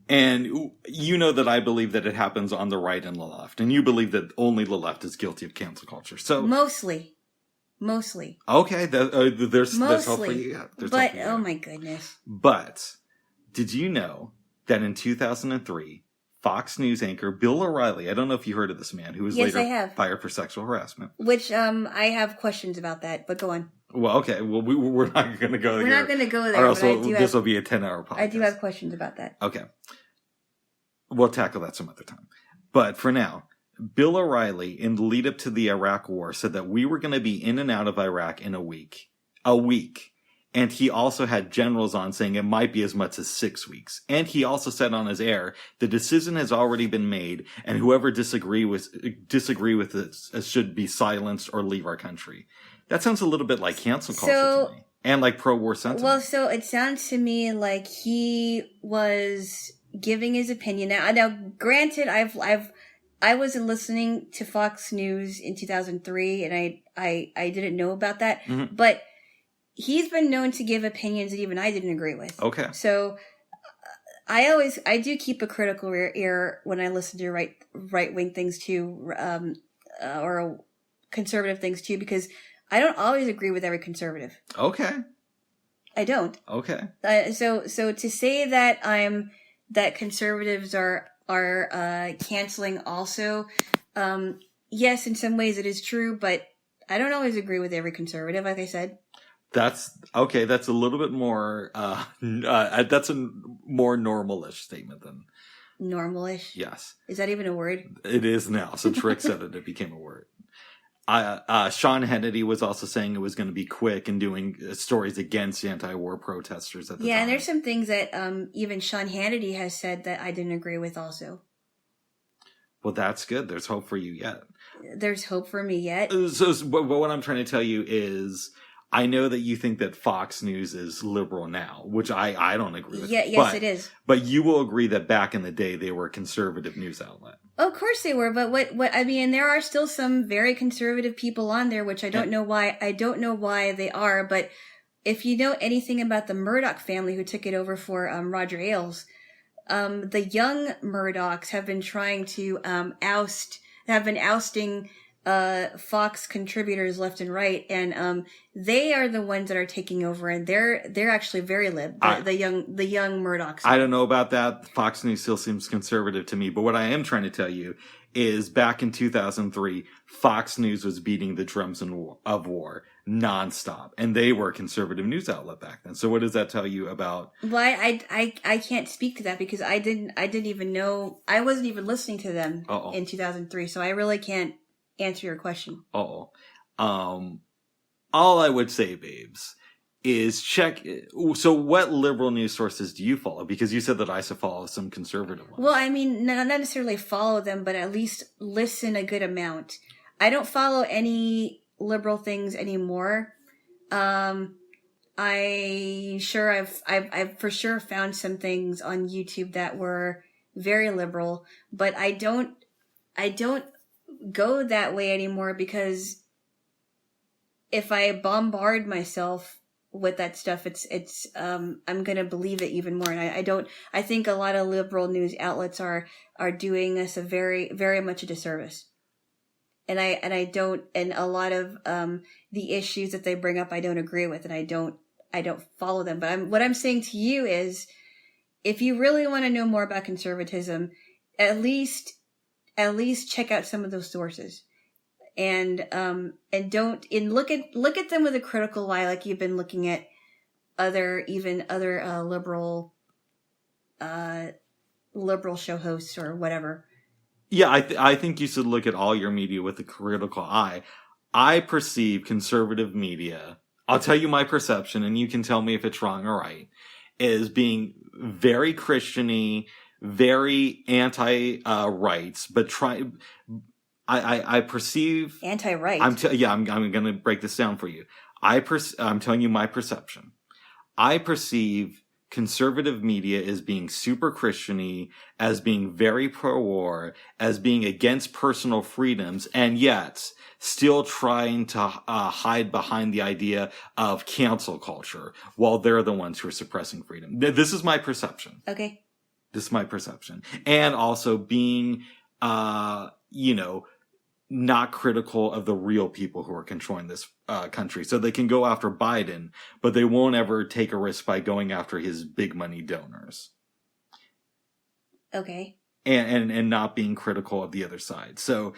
And you know that I believe that it happens on the right and the left, and you believe that only the left is guilty of cancel culture. So mostly. Okay, there's hope for you. But oh my goodness. But did you know that in 2003, Fox News anchor Bill O'Reilly, I don't know if you heard of this man, who was later fired for sexual harassment. Which I have questions about that, but go on. Well, okay. Well, we're not going to go there. We're not going to go there. Or else this will be a 10-hour podcast. I do have questions about that. Okay. We'll tackle that some other time. But for now, Bill O'Reilly, in the lead up to the Iraq war, said that we were going to be in and out of Iraq in a week. And he also had generals on saying it might be as much as 6 weeks. And he also said on his air, the decision has already been made, and whoever disagree with it should be silenced or leave our country. That sounds a little bit like cancel culture to me. And like pro-war sentiment. Well, so it sounds to me like he was giving his opinion. Now granted, I wasn't listening to Fox News in 2003, and I didn't know about that. Mm-hmm. But he's been known to give opinions that even I didn't agree with. Okay. So I do keep a critical ear when I listen to right wing things too, or conservative things too, because I don't always agree with every conservative. Okay. I don't. Okay. So to say that conservatives are canceling also, yes, in some ways it is true, but I don't always agree with every conservative, like I said. That's okay. That's a little bit more, that's a more normal-ish statement than. Normal-ish? Yes. Is that even a word? It is now. Since Rick said it, it became a word. Sean Hannity was also saying it was going to be quick and doing stories against anti-war protesters at the time. Yeah, and there's some things that even Sean Hannity has said that I didn't agree with also. Well, that's good. There's hope for you yet. There's hope for me yet. So what I'm trying to tell you is, I know that you think that Fox News is liberal now, which I don't agree with. Yeah, yes, it is. But you will agree that back in the day they were a conservative news outlet. Of course they were, but what I mean, there are still some very conservative people on there, which I don't know why. I don't know why they are, but if you know anything about the Murdoch family who took it over for Roger Ailes, the young Murdochs have been trying to ousting Fox contributors left and right, and they are the ones that are taking over, and they're actually very lib. The young Murdochs. I don't know about that. Fox News still seems conservative to me, but what I am trying to tell you is back in 2003, Fox News was beating the drums of war nonstop, and they were a conservative news outlet back then. So what does that tell you about? Well, I can't speak to that because I didn't even know. I wasn't even listening to them in 2003, so I really can't answer your question. All I would say, babes, is check. So what liberal news sources do you follow? Because you said that I should follow some conservative ones. Well, I mean, not necessarily follow them, but at least listen a good amount. I don't follow any liberal things anymore. I've for sure found some things on YouTube that were very liberal, but I don't go that way anymore because if I bombard myself with that stuff, I'm going to believe it even more. And I think a lot of liberal news outlets are doing us a very, very much a disservice. And a lot of, the issues that they bring up, I don't agree with, and I don't follow them. But what I'm saying to you is, if you really want to know more about conservatism, at least at least check out some of those sources. And look at them with a critical eye, like you've been looking at other liberal show hosts or whatever. Yeah, I think you should look at all your media with a critical eye. I perceive conservative media, I'll tell you my perception, and you can tell me if it's wrong or right, is being very Christian-y, very anti-rights, but I perceive... Anti-right? I'm going to break this down for you. I'm telling you my perception. I perceive conservative media as being super Christian-y, as being very pro-war, as being against personal freedoms, and yet still trying to hide behind the idea of cancel culture while they're the ones who are suppressing freedom. This is my perception. Okay. This is my perception. And also being, not critical of the real people who are controlling this country. So they can go after Biden, but they won't ever take a risk by going after his big money donors. Okay. And not being critical of the other side. So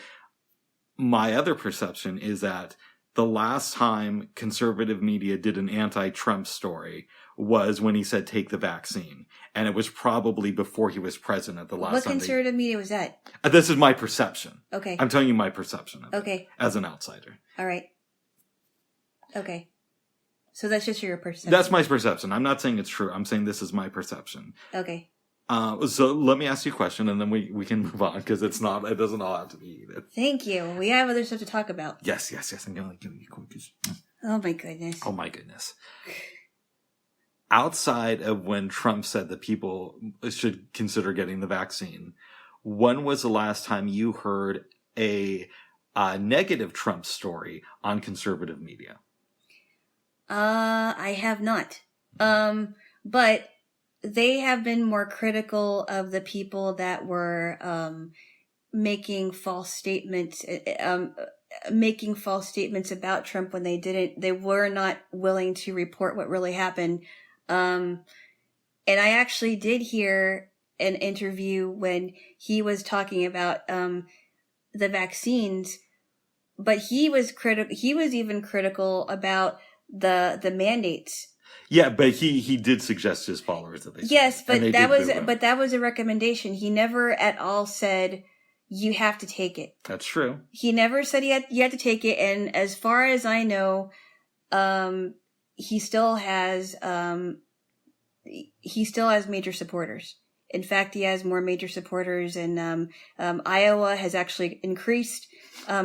my other perception is that the last time conservative media did an anti-Trump story was when he said take the vaccine. And it was probably before he was president the last time. What conservative media was that? This is my perception. Okay. I'm telling you my perception of okay. it as an outsider. All right. Okay. So that's just your perception. That's my perception. I'm not saying it's true. I'm saying this is my perception. Okay. So let me ask you a question and then we can move on because it doesn't all have to be it. Thank you. We have other stuff to talk about. Yes. I'm going to give you quick. Oh my goodness. Oh my goodness. Outside of when Trump said that people should consider getting the vaccine, when was the last time you heard a negative Trump story on conservative media? I have not. But they have been more critical of the people that were making false statements about Trump when they were not willing to report what really happened. And I actually did hear an interview when he was talking about the vaccines, but he was even critical about the mandates. Yeah, but he did suggest to his followers that they yes, but that was a recommendation. He never at all said you have to take it. That's true. He never said you had to take it, and as far as I know, he still has major supporters. In fact, he has more major supporters, and Iowa has actually increased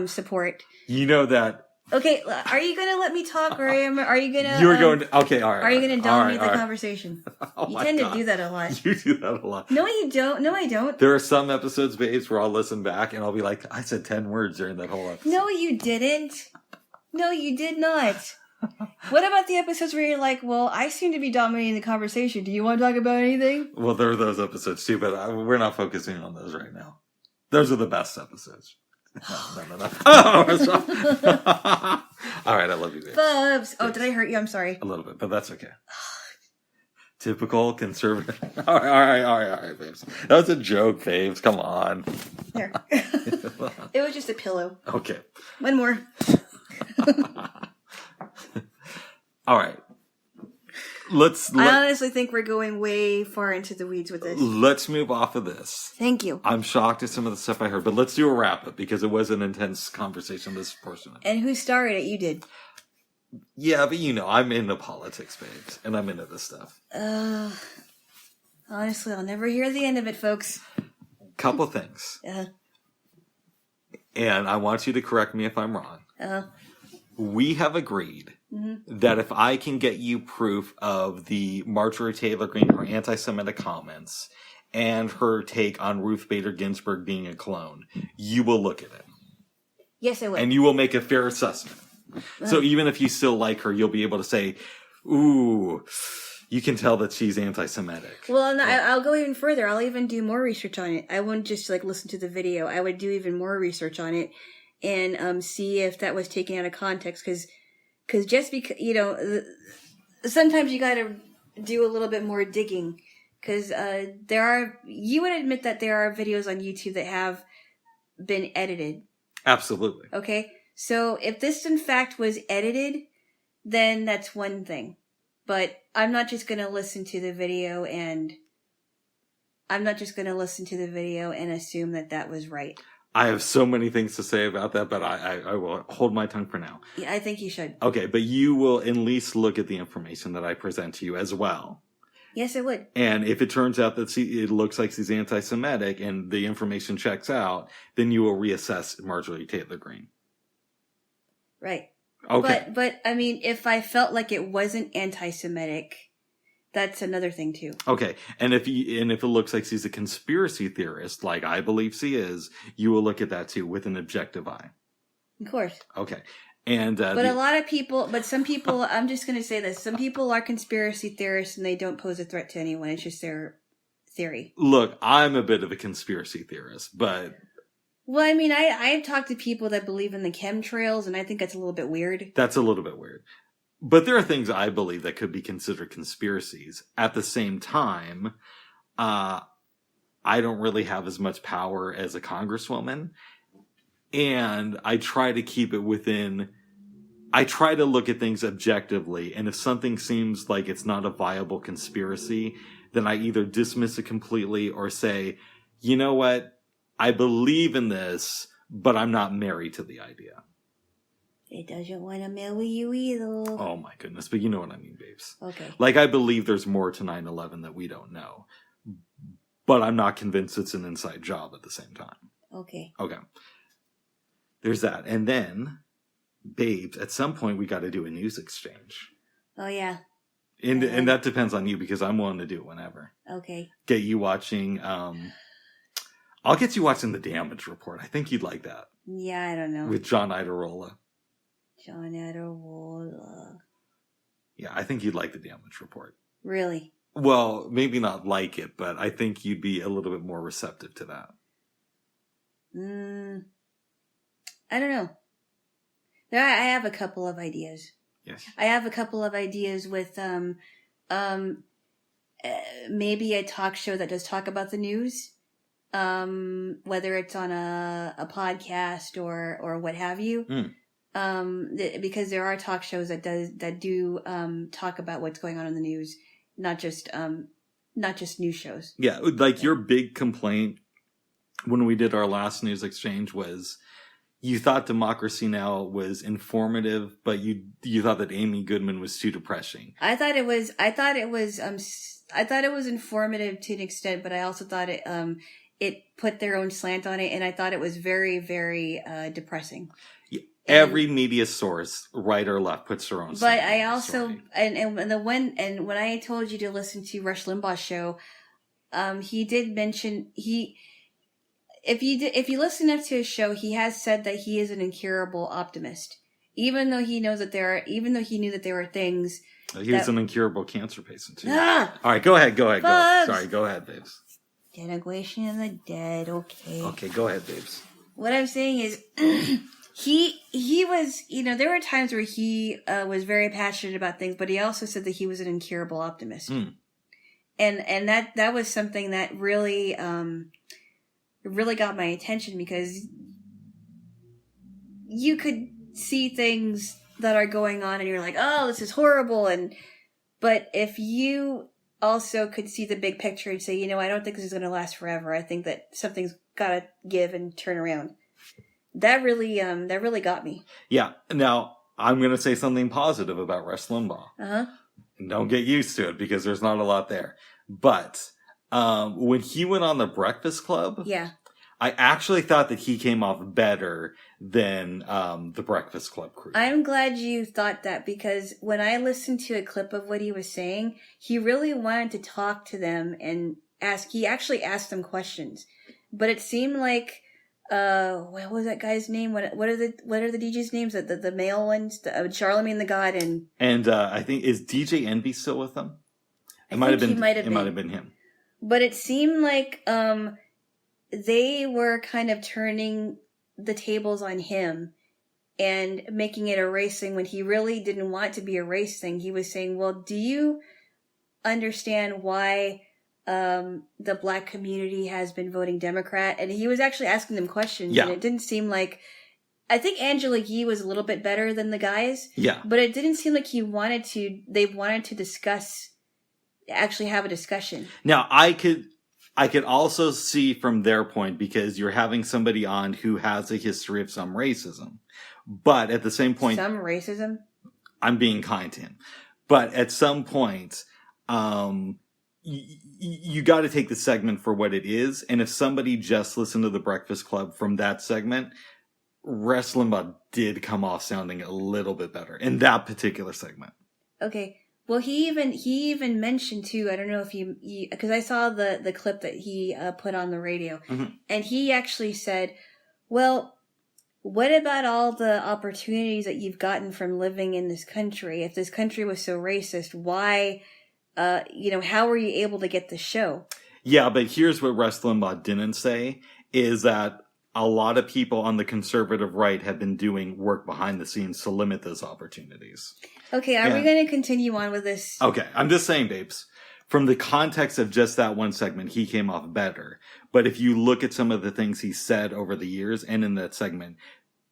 support. You know that. Okay, are you going to let me talk, or are you going to... You were going to... Okay, all right. Are you going to dominate the conversation? Oh you tend to do that a lot. You do that a lot. No, you don't. No, I don't. There are some episodes, babes, where I'll listen back and I'll be like, I said 10 words during that whole episode. No, you didn't. No, you did not. What about the episodes where you're like, well, I seem to be dominating the conversation. Do you want to talk about anything? Well, there are those episodes too, but we're not focusing on those right now. Those are the best episodes. No. Oh, all right, I love you, babe. Bubs. Oh, did I hurt you? I'm sorry. A little bit, but that's okay. Typical conservative. All right, babes. That was a joke, babes. Come on. There. It was just a pillow. Okay. One more. All right. I honestly think we're going way far into the weeds with this. Let's move off of this. Thank you. I'm shocked at some of the stuff I heard, but let's do a wrap up because it was an intense conversation this portion. And who started it? You did. Yeah, but I'm into politics, babes, and I'm into this stuff. Honestly, I'll never hear the end of it, folks. Couple things. And I want you to correct me if I'm wrong. We have agreed that if I can get you proof of the Marjorie Taylor Greene, her anti-Semitic comments, and her take on Ruth Bader Ginsburg being a clone, you will look at it. Yes, I will. And you will make a fair assessment. So even if you still like her, you'll be able to say, ooh, you can tell that she's anti-Semitic. Well, no, I'll go even further. I'll even do more research on it. I wouldn't just listen to the video. I would do even more research on it and see if that was taken out of context. Because just because, sometimes you got to do a little bit more digging. Because you would admit that there are videos on YouTube that have been edited. Absolutely. Okay? So if this in fact was edited, then that's one thing. But I'm not just going to listen to the video and assume that that was right. I have so many things to say about that, but I will hold my tongue for now. Yeah, I think you should. Okay, but you will at least look at the information that I present to you as well. Yes, I would. And if it turns out that it looks like she's anti-Semitic and the information checks out, then you will reassess Marjorie Taylor Greene. Right. Okay. But I mean, if I felt like it wasn't anti-Semitic, that's another thing too. Okay. And if it looks like she's a conspiracy theorist, like I believe she is, you will look at that too with an objective eye. Of course. Okay. And some people, I'm just going to say this. Some people are conspiracy theorists and they don't pose a threat to anyone. It's just their theory. Look, I'm a bit of a conspiracy theorist, but... Well, I mean, I've talked to people that believe in the chemtrails, and I think that's a little bit weird. That's a little bit weird. But there are things I believe that could be considered conspiracies. At the same time, I don't really have as much power as a congresswoman. And I try to keep it within... I try to look at things objectively. And if something seems like it's not a viable conspiracy, then I either dismiss it completely or say, you know what? I believe in this, but I'm not married to the idea. It doesn't want to marry you either. Oh my goodness, but you know what I mean, babes. Okay. Like, I believe there's more to 9/11 that we don't know. But I'm not convinced it's an inside job at the same time. Okay. Okay. There's that. And then, babes, at some point we got to do a news exchange. Oh, yeah. And that depends on you because I'm willing to do it whenever. Okay. Get you watching... I'll get you watching The Damage Report. I think you'd like that. Yeah, I don't know. With John Idarola. John Idarola. Yeah, I think you'd like The Damage Report. Really? Well, maybe not like it, but I think you'd be a little bit more receptive to that. I don't know. I have a couple of ideas. Yes. I have a couple of ideas with maybe a talk show that does talk about the news. Whether it's on a podcast or what have you. Because there are talk shows that do talk about what's going on in the news, not just news shows. Yeah, like your big complaint when we did our last news exchange was you thought Democracy Now! Was informative, but you thought that Amy Goodman was too depressing. I thought it was informative to an extent, but I also thought it put their own slant on it, and I thought it was very, very depressing. Yeah, every media source, right or left, puts their own slant. But I also when I told you to listen to Rush Limbaugh's show, he did mention if you listen up to his show, he has said that he is an incurable optimist, even though he knew that there were things. He was an incurable cancer patient too. Ah! All right, go ahead. Go. Bugs! Go ahead, babes. Denigration of the dead. Okay. Okay, go ahead, babes. What I'm saying is, he was, there were times where he was very passionate about things, but he also said that he was an incurable optimist. And that was something that really got my attention because you could see things that are going on and you're like, oh, this is horrible. But if you also could see the big picture and say, I don't think this is going to last forever. I think that something's got to give and turn around. That really got me. Yeah. Now, I'm going to say something positive about Rush Limbaugh. Uh-huh. Don't get used to it because there's not a lot there. But when he went on The Breakfast Club, yeah, I actually thought that he came off better than The Breakfast Club crew. I'm glad you thought that because when I listened to a clip of what he was saying, he really wanted to talk to them and he actually asked them questions. But it seemed like, what was that guy's name? What are the DJs' names? The male ones? Charlemagne the God and I think, is DJ Envy still with them? It might have been him. But it seemed like they were kind of turning the tables on him and making it a race thing when he really didn't want it to be a race thing. He was saying, well, do you understand why the black community has been voting Democrat, and he was actually asking them questions, Yeah. and it didn't seem like. I think Angela Yee was a little bit better than the guys. Yeah. But it didn't seem like they wanted to actually have a discussion. Now, I could also see from their point, because you're having somebody on who has a history of some racism. But at the same point... Some racism? I'm being kind to him. But at some point, you got to take the segment for what it is. And if somebody just listened to The Breakfast Club from that segment... Rush Limbaugh did come off sounding a little bit better in that particular segment. Okay. Well, he even mentioned too. I don't know if you because I saw the clip that he put on the radio, and he actually said, "Well, what about all the opportunities that you've gotten from living in this country? If this country was so racist, why, how were you able to get the show?" Yeah, but here's what Rush Limbaugh didn't say is that a lot of people on the conservative right have been doing work behind the scenes to limit those opportunities. Okay, are we going to continue on with this? Okay, I'm just saying, babes, from the context of just that one segment, he came off better. But if you look at some of the things he said over the years and in that segment,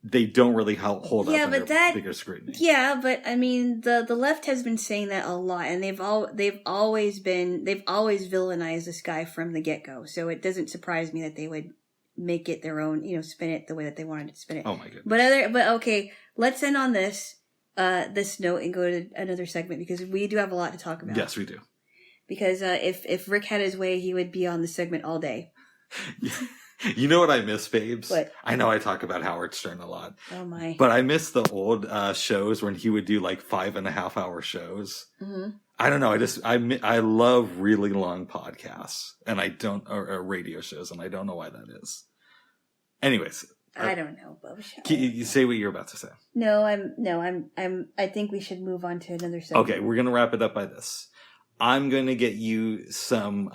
they don't really hold up under bigger scrutiny. Yeah, but I mean, the left has been saying that a lot, and they've always villainized this guy from the get-go. So it doesn't surprise me that they would make it their own, spin it the way that they wanted to spin it. Oh my goodness. But okay, let's end on this note and go to another segment, because we do have a lot to talk about. Yes, we do. Because if Rick had his way, he would be on the segment all day. You know what I miss, babes? What? I know I talk about Howard Stern a lot. Oh my. But I miss the old shows when he would do like 5.5-hour shows. Mm-hmm. I don't know. I love really long podcasts, and or radio shows, and I don't know why that is. Anyways. I don't know, Bubba. You say what you're about to say. I think we should move on to another segment. Okay, we're going to wrap it up by this. I'm going to get you some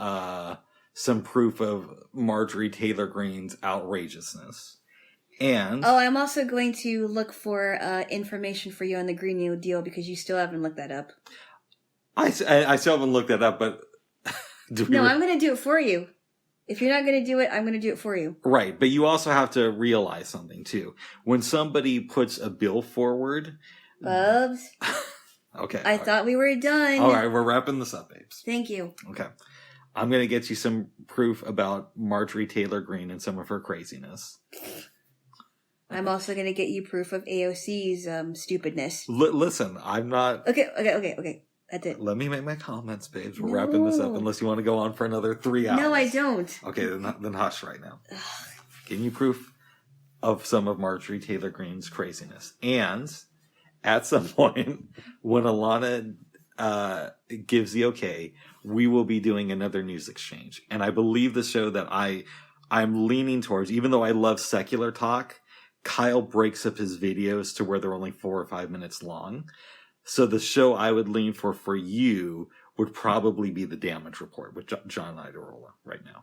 proof of Marjorie Taylor Greene's outrageousness. And I'm also going to look for information for you on the Green New Deal, because you still haven't looked that up. I still haven't looked that up, but... I'm going to do it for you. If you're not going to do it, I'm going to do it for you. Right, but you also have to realize something, too. When somebody puts a bill forward... Bubs. Okay. I thought we were done. All right, we're wrapping this up, babes. Thank you. Okay. I'm going to get you some proof about Marjorie Taylor Greene and some of her craziness. I'm also going to get you proof of AOC's stupidness. Listen, I'm not... Okay. That's it. Let me make my comments, babes. We're wrapping this up, unless you want to go on for another 3 hours. No, I don't. Okay, then hush right now. Give you proof of some of Marjorie Taylor Greene's craziness. And at some point, when Alana gives the okay, we will be doing another news exchange. And I believe the show that I'm leaning towards, even though I love secular talk, Kyle breaks up his videos to where they're only 4 or 5 minutes long. So the show I would lean for you would probably be The Damage Report with John Iadarola right now.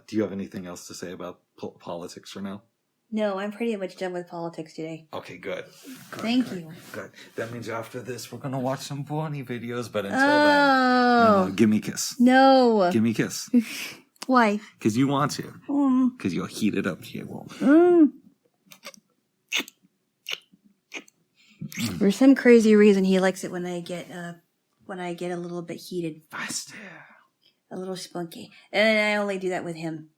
Do you have anything else to say about politics for now? No, I'm pretty much done with politics today. Okay, good. Thank you. Good. That means after this, we're going to watch some Bonnie videos, but until then, give me a kiss. No. Give me a kiss. Why? Because you want to. Because you'll heat it up here. For some crazy reason, he likes it when I get a little bit heated. Faster. A little spunky. And I only do that with him.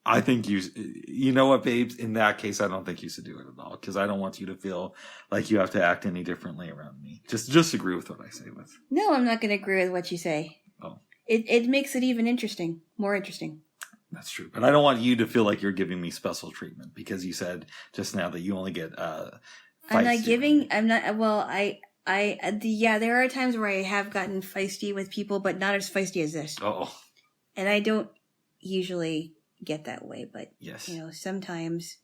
I think you know what, babes? In that case, I don't think you should do it at all, because I don't want you to feel like you have to act any differently around me. Just agree with what I say with. No, I'm not going to agree with what you say. Oh. It makes it even more interesting. That's true. But I don't want you to feel like you're giving me special treatment, because you said just now that you only get I'm not giving. I'm not. Well, there are times where I have gotten feisty with people, but not as feisty as this. Oh. And I don't usually get that way, but yes, sometimes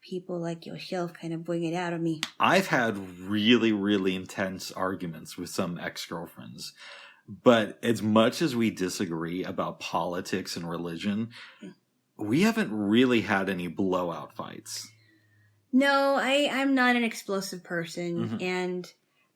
people like yourself kind of bring it out of me. I've had really, really intense arguments with some ex-girlfriends, but as much as we disagree about politics and religion, we haven't really had any blowout fights. No, I'm not an explosive person, and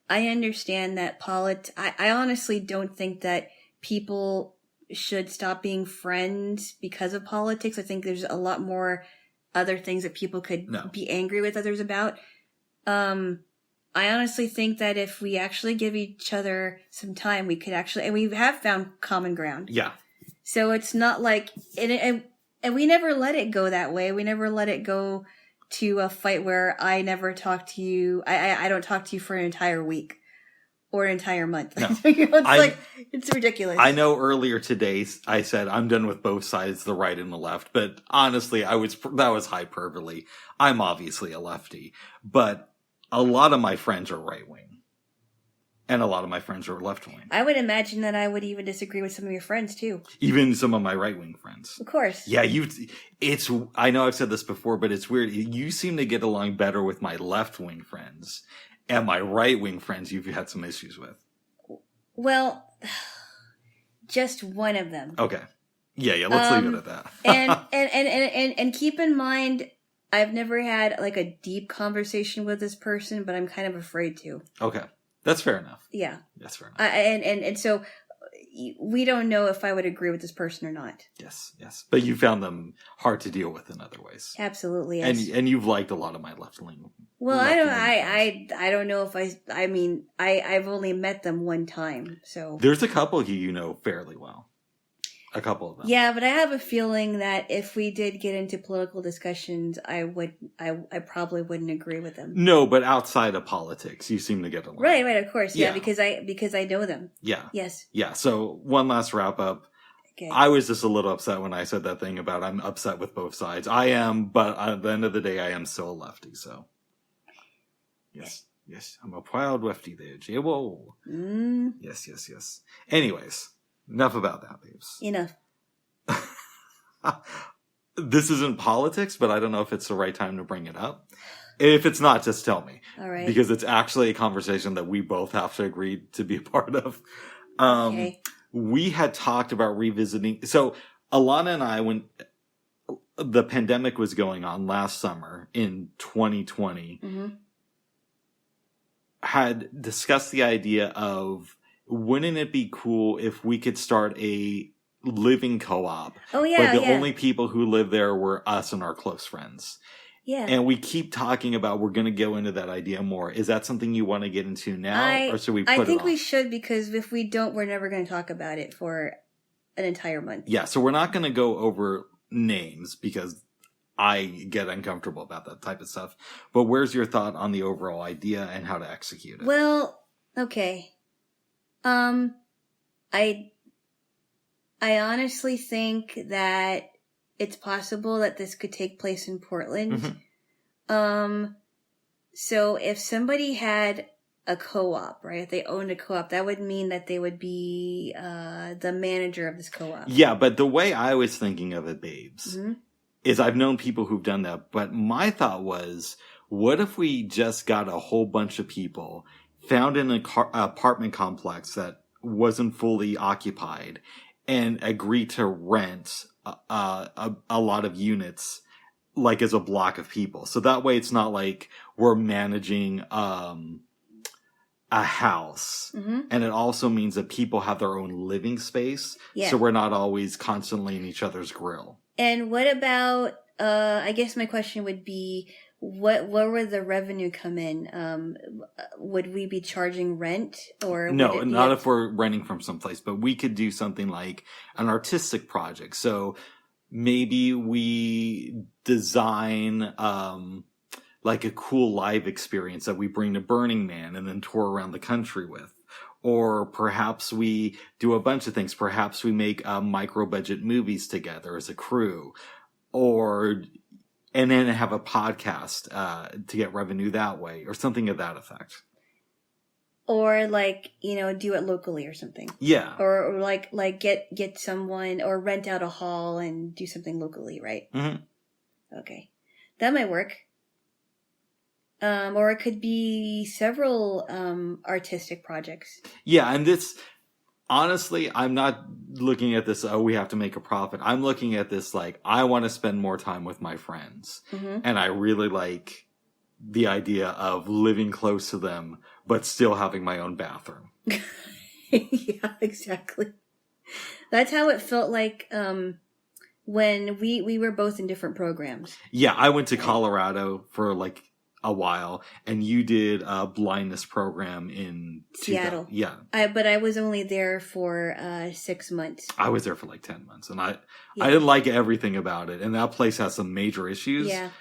I understand that I honestly don't think that people should stop being friends because of politics. I think there's a lot more other things that people could be angry with others about. I honestly think that if we actually give each other some time, we could actually, and we have found common ground. Yeah. So it's not like, and we never let it go that way. We never let it go to a fight where I never talk to you. I don't talk to you for an entire week or an entire month. No. It's ridiculous. I know earlier today I said I'm done with both sides, the right and the left, but honestly, that was hyperbole. I'm obviously a lefty, but a lot of my friends are right wing. And a lot of my friends are left wing. I would imagine that I would even disagree with some of your friends too. Even some of my right wing friends. Of course. Yeah, I know I've said this before, but it's weird. You seem to get along better with my left wing friends. And my right wing friends you've had some issues with. Well, just one of them. Okay. Yeah, let's leave it at that. and keep in mind, I've never had like a deep conversation with this person, but I'm kind of afraid to. Okay. That's fair enough. Yeah. That's fair enough. And so we don't know if I would agree with this person or not. Yes. But you found them hard to deal with in other ways. Absolutely. Yes. And you've liked a lot of my left wing. Well, I don't know if I've only met them one time, so. There's a couple you know fairly well. A couple of them. Yeah, but I have a feeling that if we did get into political discussions, I probably wouldn't agree with them. No, but outside of politics, you seem to get along. Right, of course. Yeah, because I know them. Yeah. Yes. Yeah, so one last wrap up. Okay. I was just a little upset when I said that thing about I'm upset with both sides. I am, but at the end of the day, I am still a lefty, so. Yes, I'm a proud lefty there, Jaylo. Yes. Anyways. Enough about that, babes. Enough. This isn't politics, but I don't know if it's the right time to bring it up. If it's not, just tell me. All right. Because it's actually a conversation that we both have to agree to be a part of. Okay. We had talked about revisiting. So Alana and I, when the pandemic was going on last summer in 2020, had discussed the idea of, wouldn't it be cool if we could start a living co-op? Oh, yeah. But the only people who lived there were us and our close friends. Yeah. And we keep talking about we're going to go into that idea more. Is that something you want to get into now? Or should we put it off? I think we should, because if we don't, we're never going to talk about it for an entire month. Yeah, so we're not going to go over names because I get uncomfortable about that type of stuff. But where's your thought on the overall idea and how to execute it? Well, okay. I honestly think that it's possible that this could take place in Portland. So if somebody had a co-op, right? If they owned a co-op, that would mean that they would be, the manager of this co-op. Yeah, but the way I was thinking of it, babes, is I've known people who've done that, but my thought was, what if we just got a whole bunch of people, found an apartment complex that wasn't fully occupied, and agreed to rent a lot of units, like as a block of people. So that way it's not like we're managing a house. And it also means that people have their own living space. Yeah. So we're not always constantly in each other's grill. And what about, I guess my question would be, where would the revenue come in? Would we be charging rent, or no? Not if we're renting from someplace, but we could do something like an artistic project. So maybe we design like a cool live experience that we bring to Burning Man and then tour around the country with. Or perhaps we do a bunch of things. Perhaps we make micro budget movies together as a crew, and then have a podcast to get revenue that way, or something of that effect. Or like, do it locally or something. Yeah. Or like get someone, or rent out a hall and do something locally, right? Okay. That might work. Or it could be several artistic projects. Yeah, and this, honestly, I'm not looking at this, we have to make a profit. I'm looking at this like, I want to spend more time with my friends. And I really like the idea of living close to them, but still having my own bathroom. Yeah, exactly. That's how it felt like when we were both in different programs. Yeah, I went to Colorado for like a while, and you did a blindness program in Seattle. Yeah. But I was only there for 6 months. I was there for like 10 months, and I didn't like everything about it, and that place has some major issues. Yeah.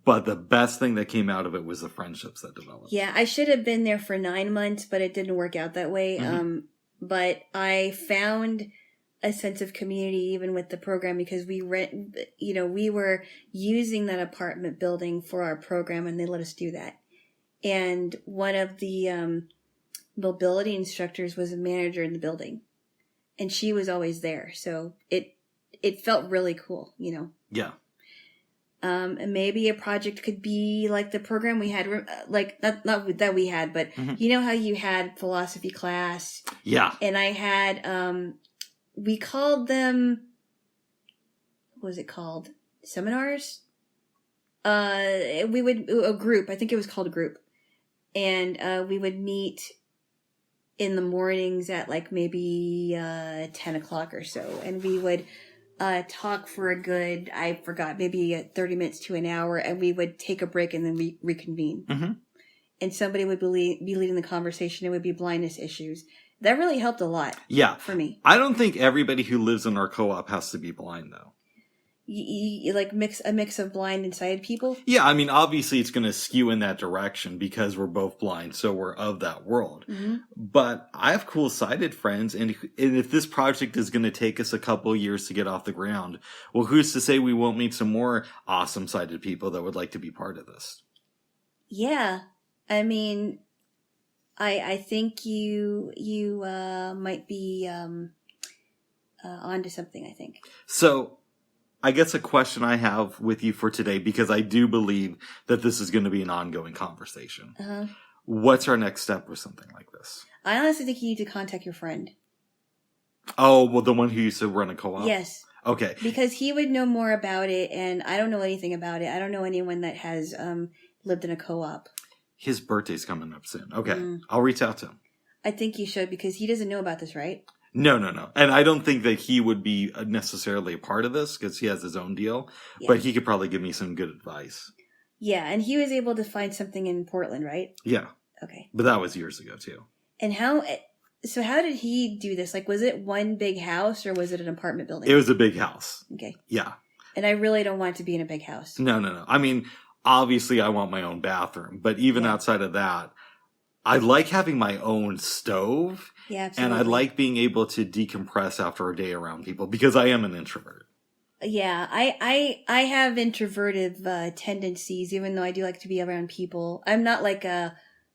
But the best thing that came out of it was the friendships that developed. Yeah, I should have been there for 9 months, but it didn't work out that way. Mm-hmm. But I found a sense of community even with the program because we were using that apartment building for our program, and they let us do that. And one of the mobility instructors was a manager in the building, and she was always there. So it felt really cool, Yeah. And maybe a project could be like the program we had, like not that we had, but Mm-hmm. you know how you had philosophy class. Yeah. And I had, we called them, what was it called? Seminars? A group, I think it was called a group. And we would meet in the mornings at like maybe 10 o'clock or so. And we would talk for a good, I forgot, maybe 30 minutes to an hour. And we would take a break and then reconvene. Mm-hmm. And somebody would be leading the conversation. It would be blindness issues. That really helped a lot. Yeah. For me. I don't think everybody who lives in our co-op has to be blind, though. You like a mix of blind and sighted people? Yeah, I mean, obviously it's going to skew in that direction because we're both blind, so we're of that world. Mm-hmm. But I have cool sighted friends, and if this project is going to take us a couple of years to get off the ground, well, who's to say we won't meet some more awesome sighted people that would like to be part of this? Yeah. I mean, I think you might be onto something, I think. So, I guess a question I have with you for today, because I do believe that this is going to be an ongoing conversation. Uh-huh. What's our next step with something like this? I honestly think you need to contact your friend. Oh, well, the one who used to run a co-op? Yes. Okay. Because he would know more about it, and I don't know anything about it. I don't know anyone that has lived in a co-op. His birthday's coming up soon. Okay. I'll reach out to him. I think you should, because he doesn't know about this, right? No. And I don't think that he would be necessarily a part of this because he has his own deal. Yeah. But he could probably give me some good advice. Yeah, and he was able to find something in Portland, right? Yeah. Okay. But that was years ago, too. And how did he do this? Like, was it one big house or was it an apartment building? It was a big house. Okay. Yeah. And I really don't want to be in a big house. No. I mean, obviously I want my own bathroom. But even outside of that, I like having my own stove. Yeah, absolutely. And I like being able to decompress after a day around people because I am an introvert. Yeah, I have introverted tendencies, even though I do like to be around people. I'm not like an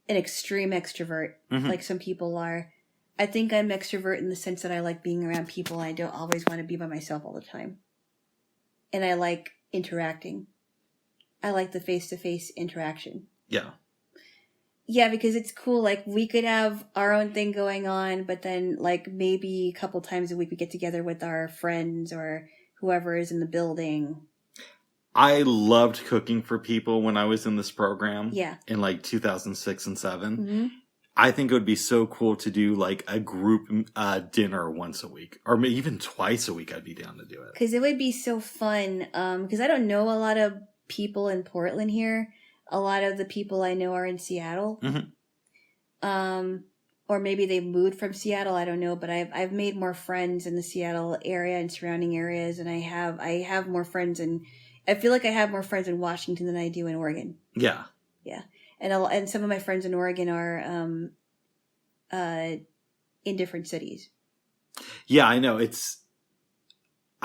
extreme extrovert like some people are. I think I'm extrovert in the sense that I like being around people. I don't always want to be by myself all the time. And I like interacting. I like the face-to-face interaction. Yeah. Yeah, because it's cool. Like, we could have our own thing going on, but then, like, maybe a couple times a week we get together with our friends or whoever is in the building. I loved cooking for people when I was in this program. Yeah. In, like, 2006 and 2007. Mm-hmm. I think it would be so cool to do, like, a group dinner once a week. Or maybe even twice a week I'd be down to do it. Because it would be so fun. Because I don't know a lot of people in Portland here. A lot of the people I know are in Seattle. Mm-hmm. Or maybe they moved from Seattle. I don't know, but I've made more friends in the Seattle area and surrounding areas, and I have more friends I feel like I have more friends in Washington than I do in Oregon. Yeah. Yeah, and some of my friends in Oregon are in different cities. Yeah, I know.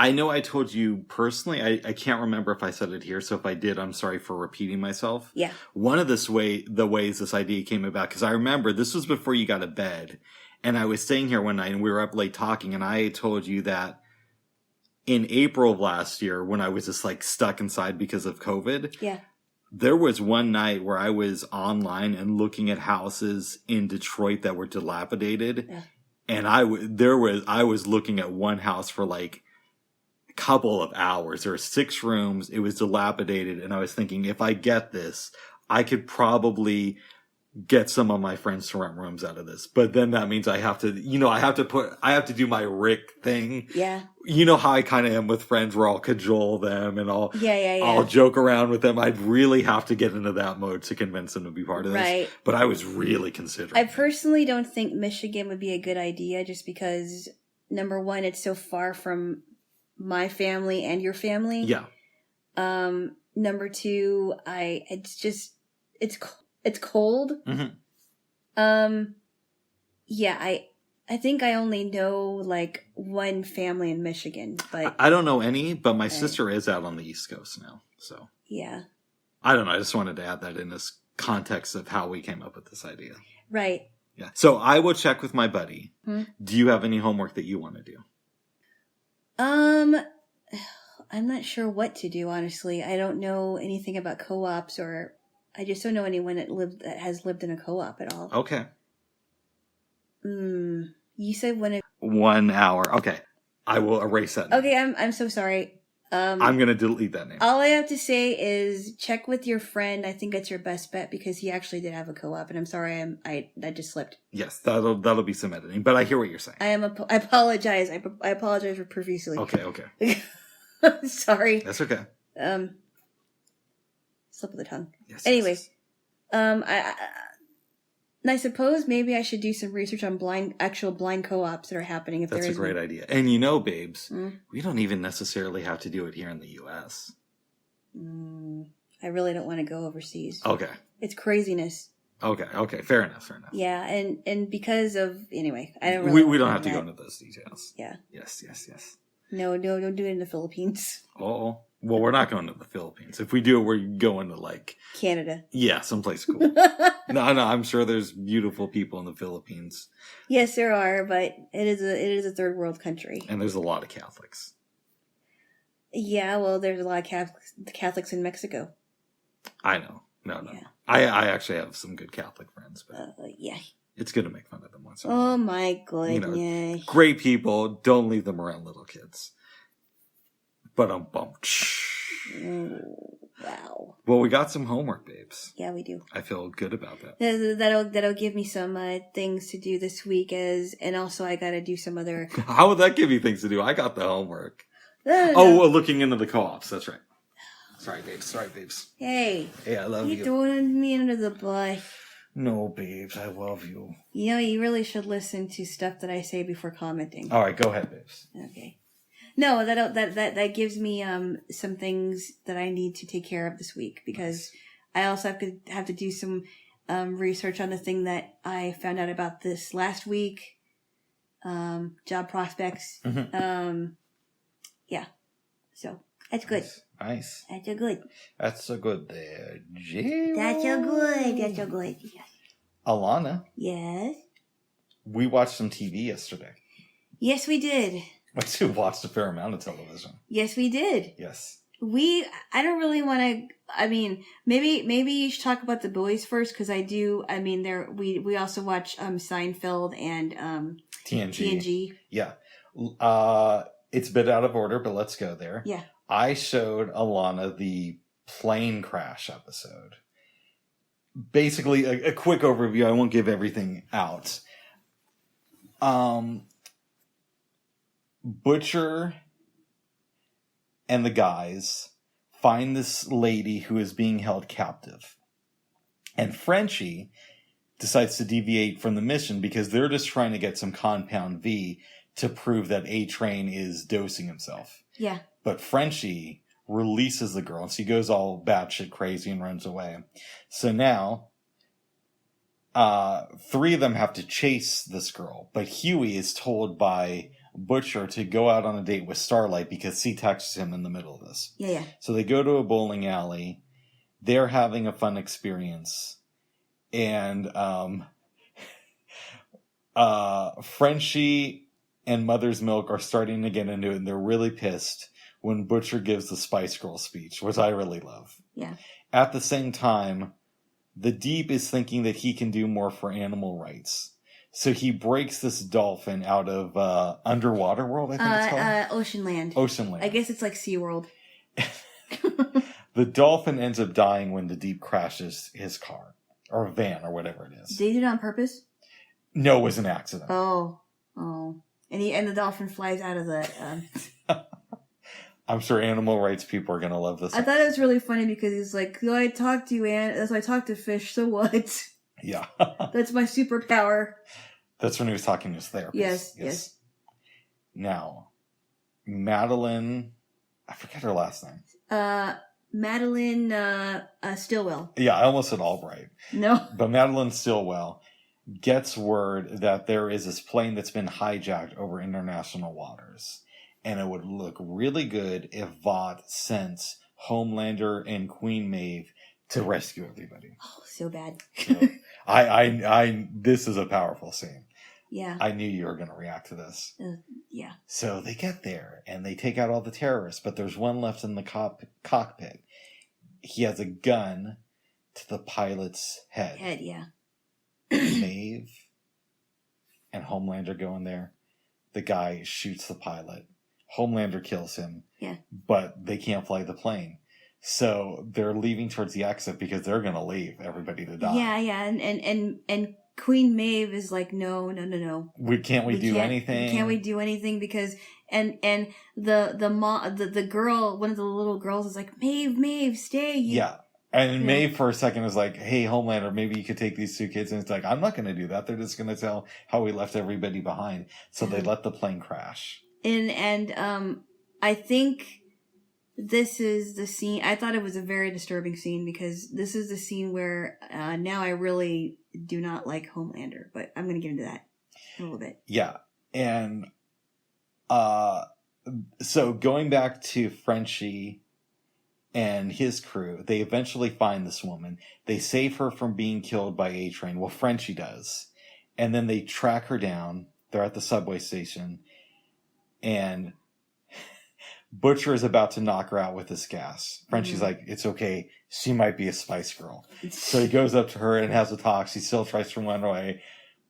I know I told you personally, I can't remember if I said it here, so if I did, I'm sorry for repeating myself. Yeah. One of the ways this idea came about, because I remember this was before you got to bed, and I was staying here one night, and we were up late talking, and I told you that in April of last year, when I was just like stuck inside because of COVID, yeah, there was one night where I was online and looking at houses in Detroit that were dilapidated, yeah. and I was looking at one house for like couple of hours. There were 6 rooms. It was dilapidated. And I was thinking, if I get this, I could probably get some of my friends to rent rooms out of this. But then that means I have to, I have to do my Rick thing. Yeah. You know how I kind of am with friends where I'll cajole them and Yeah. I'll joke around with them. I'd really have to get into that mode to convince them to be part of this. Right. But I was really considering. I personally don't think Michigan would be a good idea just because, number one, it's so far from my family and your family. Yeah. Number two, it's cold. Mm-hmm. Yeah, I think I only know like one family in Michigan, but I don't know any, but my sister is out on the East Coast now. So yeah. I don't know. I just wanted to add that in this context of how we came up with this idea. Right. Yeah. So I will check with my buddy. Hmm? Do you have any homework that you want to do? I'm not sure what to do, honestly. I don't know anything about co-ops, or I just don't know anyone that has lived in a co-op at all. Okay. You said 1 hour. Okay. I will erase that name. Okay, I'm so sorry. I'm going to delete that name. All I have to say is check with your friend. I think that's your best bet because he actually did have a co-op, and I'm sorry I just slipped. Yes, that'll be some editing, but I hear what you're saying. I apologize. I apologize profusely. Okay. Sorry. That's okay. Slip of the tongue. Yes. Anyway, yes. I suppose maybe I should do some research on actual blind co-ops that are happening. If That's there a is great one. idea. And babes, we don't even necessarily have to do it here in the U.S. I really don't want to go overseas. Okay. It's craziness. Okay. Fair enough. Yeah, and because of anyway, I don't. We don't have to go into those details. Yeah. Yes. No, don't do it in the Philippines. Oh, well, we're not going to the Philippines. If we do, we're going to like Canada. Yeah, someplace cool. No, I'm sure there's beautiful people in the Philippines. Yes, there are, but it is a third world country, and there's a lot of Catholics. Yeah, well, there's a lot of Catholics in Mexico. I know. No. Yeah. I actually have some good Catholic friends, but yeah. It's good to make fun of them once in a while. Oh my goodness. Great people. Don't leave them around little kids. But wow. Well, we got some homework, babes. Yeah, we do. I feel good about that. That'll give me some things to do this week, and also I got to do some other. How would that give you things to do? I got the homework. Looking into the co-ops. That's right. Sorry, babes. Hey, I love you. You throwing me under the bus. No, babes, I love you. You really should listen to stuff that I say before commenting. All right, go ahead, babes. Okay. No, that gives me some things that I need to take care of this week because I also have to do some research on the thing that I found out about this last week. Job prospects. Mm-hmm. Yeah. So that's good. Nice. That's so good. That's so good there, Jaylo. That's so good. Yes. Alana. Yes. We watched some TV yesterday. Yes, we did. We too watched a fair amount of television. Yes, we did. Yes. I don't really want to. I mean, maybe you should talk about The Boys first because I do. I mean, we also watch Seinfeld and TNG. Yeah. It's a bit out of order, but let's go there. Yeah. I showed Alana the plane crash episode. Basically, a quick overview. I won't give everything out. Butcher and the guys find this lady who is being held captive. And Frenchie decides to deviate from the mission because they're just trying to get some compound V to prove that A-Train is dosing himself. Yeah. But Frenchie releases the girl, and she goes all batshit crazy and runs away. So now, 3 of them have to chase this girl. But Huey is told by Butcher to go out on a date with Starlight because she texts him in the middle of this. Yeah. So they go to a bowling alley. They're having a fun experience. And Frenchie and Mother's Milk are starting to get into it, and they're really pissed when Butcher gives the Spice Girl speech, which I really love. Yeah. At the same time, the Deep is thinking that he can do more for animal rights. So he breaks this dolphin out of Underwater World, I think it's called? Oceanland. Oceanland. I guess it's like SeaWorld. The dolphin ends up dying when the Deep crashes his car. or a van or whatever it is. Did he do it on purpose? No, it was an accident. Oh. And the dolphin flies out of the... I'm sure animal rights people are going to love this. I thought it was really funny because he's like, I talk to you, as I talk to fish, so what? Yeah. That's my superpower. That's when he was talking to his therapist. Yes. Now, Madeline, I forget her last name. Madeline Stillwell. Yeah, I almost said Albright. No. But Madeline Stillwell gets word that there is this plane that's been hijacked over international waters. And it would look really good if Vought sent Homelander and Queen Maeve to rescue everybody. Oh, so bad. So, I this is a powerful scene. Yeah. I knew you were going to react to this. Yeah. So they get there and they take out all the terrorists, but there's one left in the cockpit. He has a gun to the pilot's head. Yeah. Maeve and Homelander go in there. The guy shoots the pilot. Homelander kills him. Yeah. But they can't fly the plane. So they're leaving towards the exit because they're going to leave everybody to die. Yeah. And Queen Maeve is like, no. Can't we do anything? Can't we do anything? Because and the girl, one of the little girls, is like, Maeve, stay. Yeah. And Maeve for a second is like, hey, Homelander, maybe you could take these two kids. And it's like, I'm not going to do that. They're just going to tell how we left everybody behind. So they let the plane crash. And I think this is the scene. I thought it was a very disturbing scene because this is the scene where now I really do not like Homelander. But I'm going to get into that in a little bit. Yeah. And so going back to Frenchie and his crew, they eventually find this woman. They save her from being killed by A-Train. Well, Frenchie does. And then they track her down. They're at the subway station. And Butcher is about to knock her out with this gas. Frenchie's like, it's okay. She might be a Spice Girl. So he goes up to her and has a talk. She still tries to run away.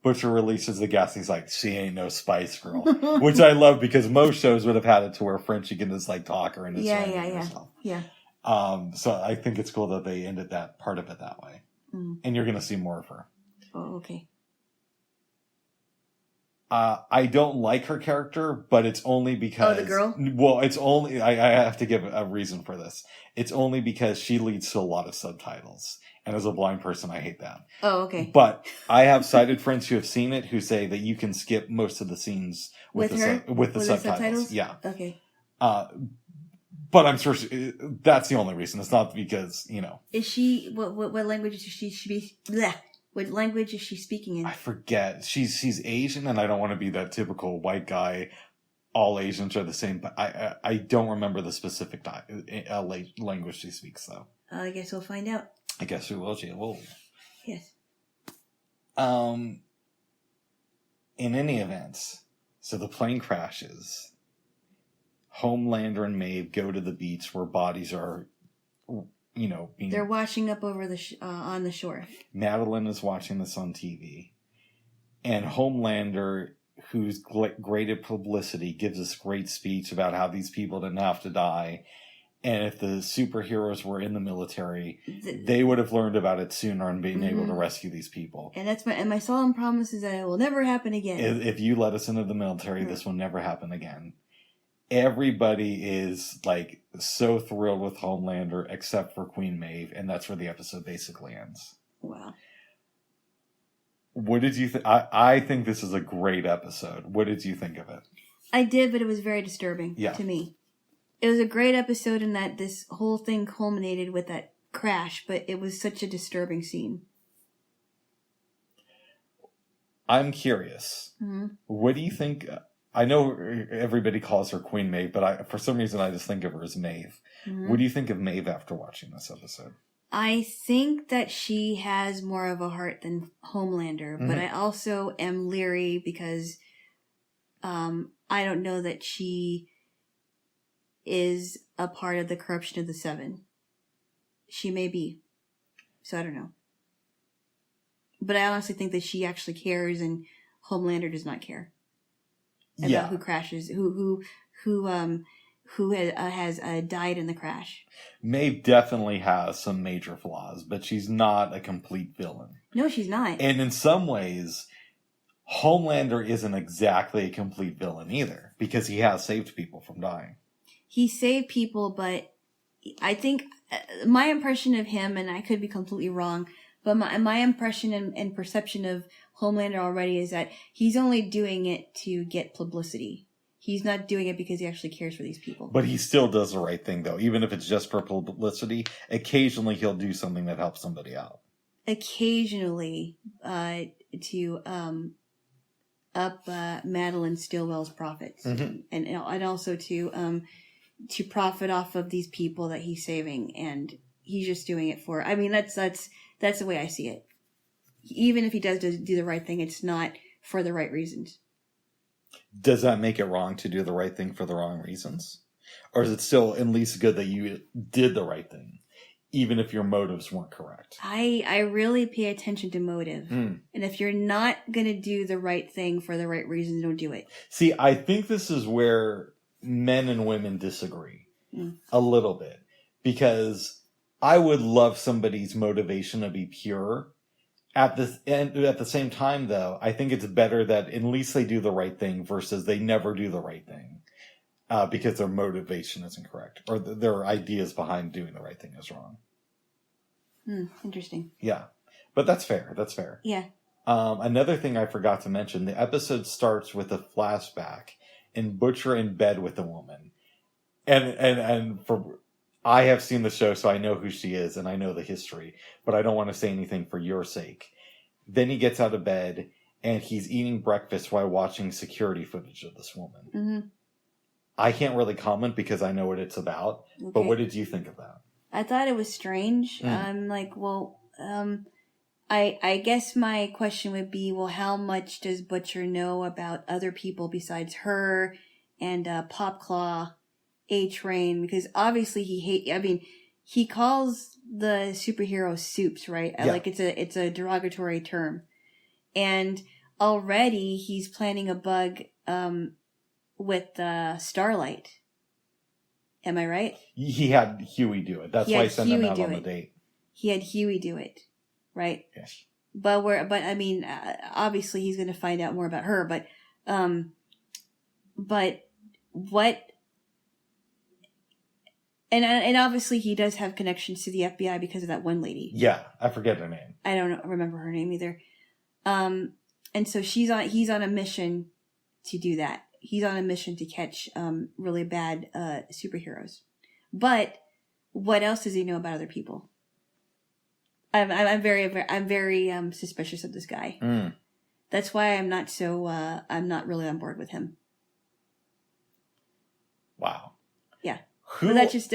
Butcher releases the gas. He's like, she ain't no Spice Girl. Which I love because most shows would have had it to where Frenchie can just like talk her into surrendering herself. Yeah. So I think it's cool that they ended that part of it that way. And you're going to see more of her. Oh, okay. I don't like her character, but it's only because... Oh, the girl? Well, it's only... I have to give a reason for this. It's only because she leads to a lot of subtitles. And as a blind person, I hate that. Oh, okay. But I have sighted friends who have seen it who say that you can skip most of the scenes with the subtitles. Yeah. Okay. But I'm sure that's the only reason. It's not because, Is she... What language is she... What language is she speaking in? I forget. She's Asian, and I don't want to be that typical white guy. All Asians are the same, but I don't remember the specific language she speaks, though. I guess we'll find out. I guess we will, Jaylo. Yes. In any event, so the plane crashes. Homelander and Maeve go to the beach where bodies are, they're washing up over on the shore. Madeline is watching this on TV. And Homelander, who's great at publicity, gives this great speech about how these people didn't have to die. And if the superheroes were in the military, they would have learned about it sooner and been able to rescue these people. And my solemn promise is that it will never happen again. If you let us into the military, this will never happen again. Everybody is like so thrilled with Homelander except for Queen Maeve, and that's where the episode basically ends. Wow. What did you think? I think this is a great episode. What did you think of it? I did, but it was very disturbing to me. It was a great episode in that this whole thing culminated with that crash, but it was such a disturbing scene. I'm curious. What do you think? I know everybody calls her Queen Maeve, but for some reason I just think of her as Maeve. What do you think of Maeve after watching this episode? I think that she has more of a heart than Homelander, but I also am leery because I don't know that she is a part of the corruption of the Seven. She may be. So I don't know. But I honestly think that she actually cares and Homelander does not care about who crashes, who who has died in the crash. Maeve definitely has some major flaws, but she's not a complete villain. No, she's not. And in some ways, Homelander isn't exactly a complete villain either, because he has saved people from dying. He saved people, but I think my impression of him, and I could be completely wrong, but my impression and perception of Homelander already is that he's only doing it to get publicity. He's not doing it because he actually cares for these people. But he still does the right thing, though. Even if it's just for publicity, occasionally he'll do something that helps somebody out. Occasionally, to up Madeline Stillwell's profits, and also to profit off of these people that he's saving, and he's just doing it for. I mean, that's the way I see it. Even if he does do the right thing, it's not for the right reasons. Does that make it wrong to do the right thing for the wrong reasons? Or is it still at least good that you did the right thing, even if your motives weren't correct? I really pay attention to motive. And if you're not going to do the right thing for the right reasons, don't do it. See, I think this is where men and women disagree a little bit. Because I would love somebody's motivation to be pure. At the same time, though, I think it's better that at least they do the right thing versus they never do the right thing because their motivation isn't correct or their ideas behind doing the right thing is wrong. Interesting. Yeah, but that's fair. That's fair. Yeah. Another thing I forgot to mention: the episode starts with a flashback and Butcher in bed with a woman, and for. I have seen the show, so I know who she is, and I know the history, but I don't want to say anything for your sake. Then he gets out of bed, and he's eating breakfast while watching security footage of this woman. Mm-hmm. I can't really comment because I know what it's about, but what did you think of that? I thought it was strange. I'm like, well, I guess my question would be, well, how much does Butcher know about other people besides her and Popclaw? A-Train, because obviously he calls the superhero soups, right? Yeah. Like it's a derogatory term. And already he's planning a bug with Starlight. Am I right? He had Huey do it. That's why he sent him out on the date. He had Huey do it, right? Yes. But I mean, obviously he's going to find out more about her, but what? And obviously he does have connections to the FBI because of that one lady. Yeah, I forget her name. I don't remember her name either. And so he's on a mission to do that. He's on a mission to catch really bad superheroes. But what else does he know about other people? I'm very suspicious of this guy. That's why I'm not really on board with him. Wow. Yeah. Well, that's just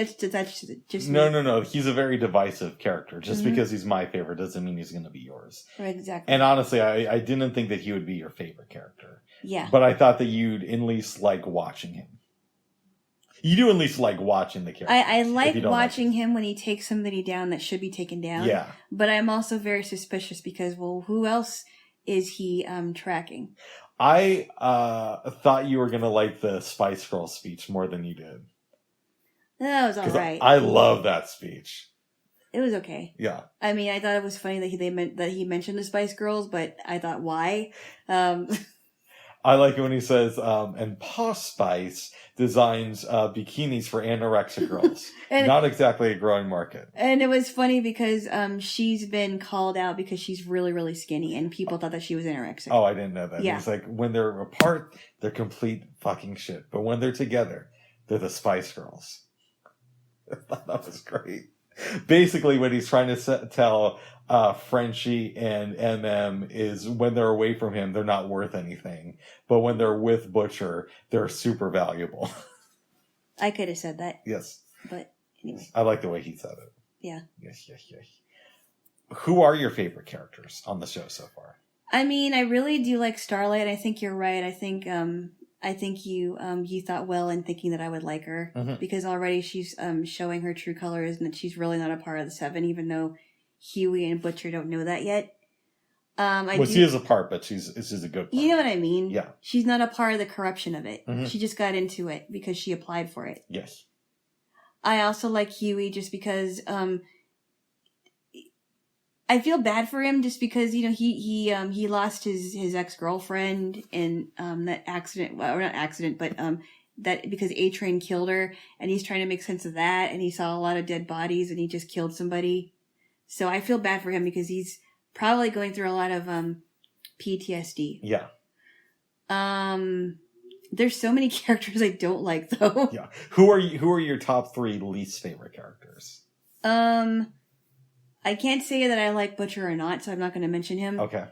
No. He's a very divisive character. Just because he's my favorite doesn't mean he's going to be yours. Exactly. And honestly, I didn't think that he would be your favorite character. Yeah. But I thought that you'd at least like watching him. You do at least like watching the character. I like watching him when he takes somebody down that should be taken down. Yeah. But I'm also very suspicious because, well, who else is he tracking? I thought you were going to like the Spice Girls speech more than you did. That was all right. I love that speech. It was okay. Yeah. I mean, I thought it was funny that he mentioned the Spice Girls, but I thought, why? I like it when he says, and Pa Spice designs bikinis for anorexic girls. Not exactly a growing market. And it was funny because she's been called out because she's really, really skinny, and people thought that she was anorexic. Oh, I didn't know that. Yeah. It's like, when they're apart, they're complete fucking shit. But when they're together, they're the Spice Girls. I thought that was great. Basically, what he's trying to tell Frenchie and MM is when they're away from him, they're not worth anything. But when they're with Butcher, they're super valuable. I could have said that. Yes. But anyway. I like the way he said it. Yeah. Yes. Who are your favorite characters on the show so far? I mean, I really do like Starlight. I think you're right. I think you thought well in thinking that I would like her because already she's showing her true colors and that she's really not a part of the Seven, even though Huey and Butcher don't know that yet. She is a part, but she's a good part. You know what I mean? Yeah. She's not a part of the corruption of it. Mm-hmm. She just got into it because she applied for it. Yes. I also like Huey just because I feel bad for him just because he lost his ex-girlfriend in that accident, well, or not accident, but that because A-Train killed her, and he's trying to make sense of that, and he saw a lot of dead bodies and he just killed somebody. So I feel bad for him because he's probably going through a lot of PTSD. Yeah. There's so many characters I don't like though. Yeah. Who are your top 3 least favorite characters? I can't say that I like Butcher or not, so I'm not going to mention him. Okay.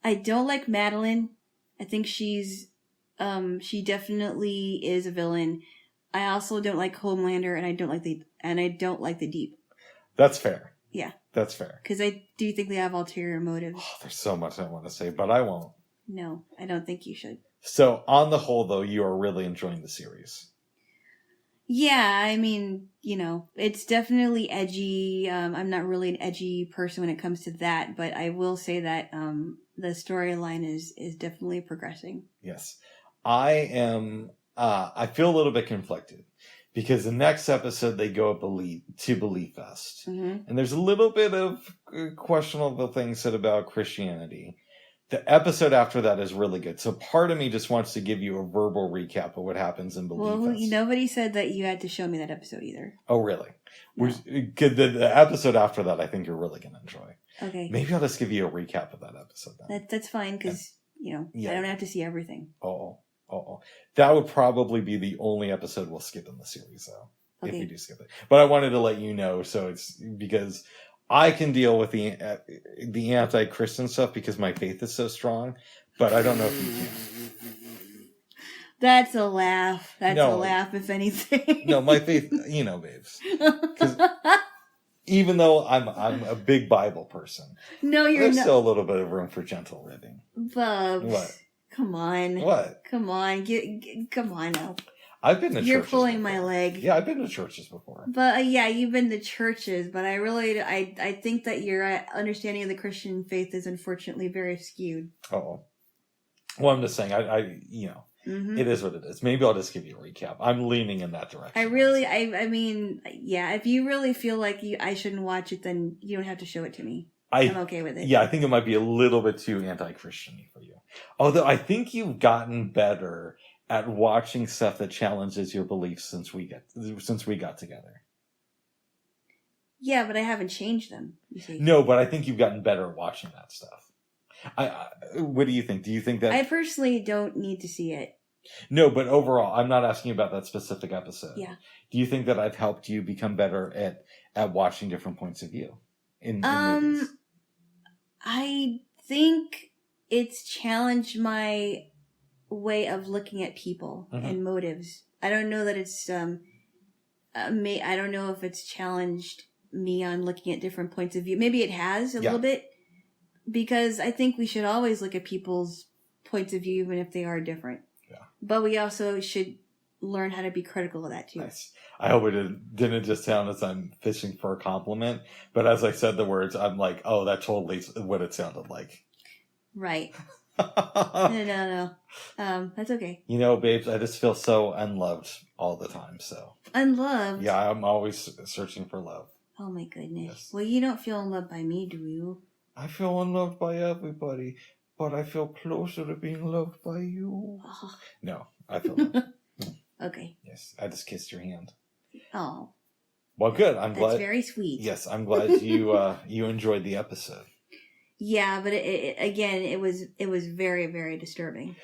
I don't like Madeline. I think she definitely is a villain. I also don't like Homelander, and I don't like the Deep. That's fair. Yeah. That's fair. Because I do think they have ulterior motives. Oh, there's so much I want to say, but I won't. No, I don't think you should. So, on the whole, though, you are really enjoying the series. Yeah, I mean, it's definitely edgy. I'm not really an edgy person when it comes to that, but I will say that the storyline is definitely progressing. Yes. I am, I feel a little bit conflicted because the next episode they go to Belief Fest. Mm-hmm. And there's a little bit of questionable things said about Christianity. The episode after that is really good. So part of me just wants to give you a verbal recap of what happens in Belief Fest. Well, nobody said that you had to show me that episode either. Oh, really? No. The episode after that, I think you're really going to enjoy. Okay. Maybe I'll just give you a recap of that episode then. That's fine because, I don't have to see everything. Oh. That would probably be the only episode we'll skip in the series, though. Okay. If we do skip it. But I wanted to let you know, so it's because I can deal with the anti-Christian stuff because my faith is so strong, but I don't know if you can. That's a laugh. A laugh, if anything. No, my faith, babes. Because even though I'm a big Bible person, no, you're there's not. Still a little bit of room for gentle living. Bubs. What? Come on. What? Come on. Come on now. I've been to churches. You're pulling before. my leg. Yeah, I've been to churches before. But yeah, you've been to churches, but I think that your understanding of the Christian faith is unfortunately very skewed. Oh. Well, I'm just saying, Mm-hmm. It is what it is. Maybe I'll just give you a recap. I'm leaning in that direction. I mean, yeah, if you really feel like I shouldn't watch it, then you don't have to show it to me. I'm okay with it. Yeah, I think it might be a little bit too anti-Christian-y for you. Although I think you've gotten better at watching stuff that challenges your beliefs since we got together. Yeah, but I haven't changed them, you see. No, but I think you've gotten better at watching that stuff. What do you think? Do you think that... I personally don't need to see it. No, but overall, I'm not asking about that specific episode. Yeah. Do you think that I've helped you become better at watching different points of view in movies? I think it's challenged my way of looking at people and motives. I don't know that it's I don't know if it's challenged me on looking at different points of view. Maybe it has a little bit, because I think we should always look at people's points of view even if they are different. Yeah. But we also should learn how to be critical of that too. Nice. I hope it didn't just sound as I'm fishing for a compliment, but as I said the words, I'm like, oh, that totally is what it sounded like. Right. No. That's okay. Babes, I just feel so unloved all the time, so. Unloved? Yeah, I'm always searching for love. Oh my goodness. Yes. Well, you don't feel unloved by me, do you? I feel unloved by everybody, but I feel closer to being loved by you. Oh. No, I feel loved. Okay. Yes, I just kissed your hand. Oh. Well, good. I'm glad. That's very sweet. Yes, I'm glad you enjoyed the episode. Yeah, but it was very, very disturbing.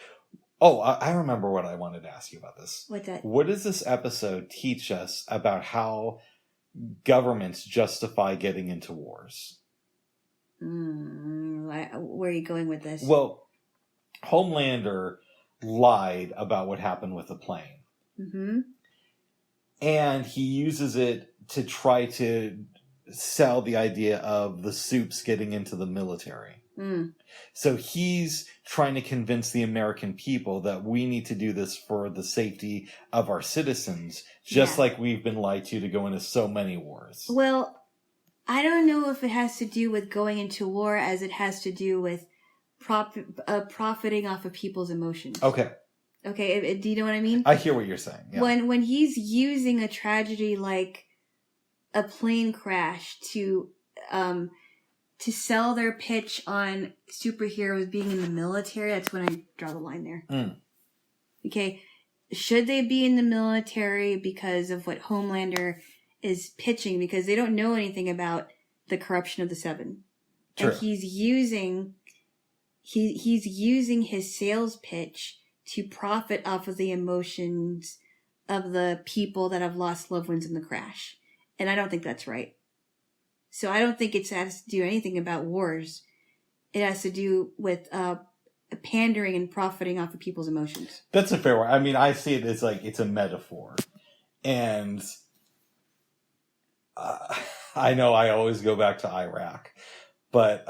Oh, I remember what I wanted to ask you about this. What's that? What does this episode teach us about how governments justify getting into wars? Where are you going with this? Well, Homelander lied about what happened with the plane. Mm-hmm. And he uses it to try to sell the idea of the soups getting into the military. So he's trying to convince the American people that we need to do this for the safety of our citizens, just like we've been lied to go into so many wars. Well, I don't know if it has to do with going into war as it has to do with profiting off of people's emotions. Okay. Okay, do you know what I mean? I hear what you're saying. Yeah. When he's using a tragedy like a plane crash to sell their pitch on superheroes being in the military, that's when I draw the line there. Okay, should they be in the military because of what Homelander is pitching? Because they don't know anything about the corruption of the Seven. True. And he's using his sales pitch to profit off of the emotions of the people that have lost loved ones in the crash. And I don't think that's right. So I don't think it has to do anything about wars. It has to do with pandering and profiting off of people's emotions. That's a fair one. I mean, I see it as like it's a metaphor. And I know I always go back to Iraq. But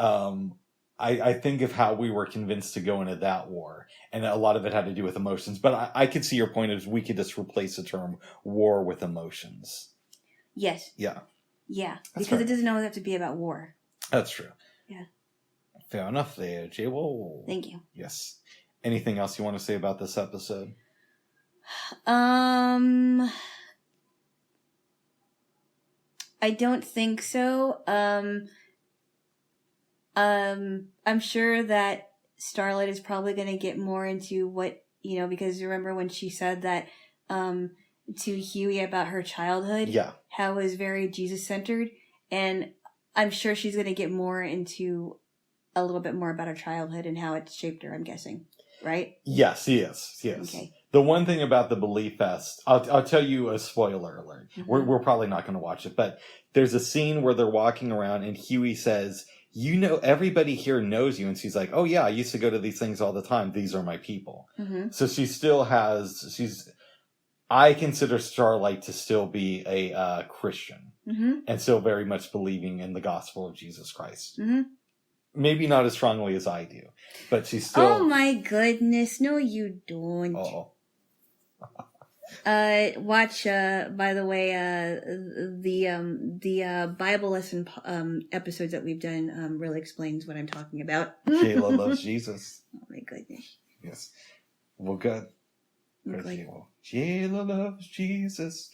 I think of how we were convinced to go into that war, and a lot of it had to do with emotions. But I could see your point is we could just replace the term war with emotions. Yes. Yeah. Yeah, That's because fair. it doesn't always have to be about war. That's true. Yeah. Fair enough there, Jaylo. Thank you. Yes. Anything else you want to say about this episode? I don't think so. I'm sure that Starlight is probably going to get more into what, because remember when she said that to Huey about her childhood? Yeah. How it was very Jesus-centered. And I'm sure she's going to get more into a little bit more about her childhood and how it shaped her, I'm guessing. Right? Yes, he is. Okay. The one thing about the Belief Fest, I'll tell you a spoiler alert. Mm-hmm. We're probably not going to watch it, but there's a scene where they're walking around and Huey says, everybody here knows you. And she's like, oh yeah, I used to go to these things all the time. These are my people. Mm-hmm. So she still I consider Starlight to still be a Christian and still very much believing in the gospel of Jesus Christ. Mm-hmm. Maybe not as strongly as I do, but she's still... Oh my goodness. No, you don't. Oh. Watch, by the way, the Bible lesson episodes that we've done really explains what I'm talking about. Jaylo loves Jesus. Oh my goodness. Yes. Well, good. Like, Jaylo loves Jesus.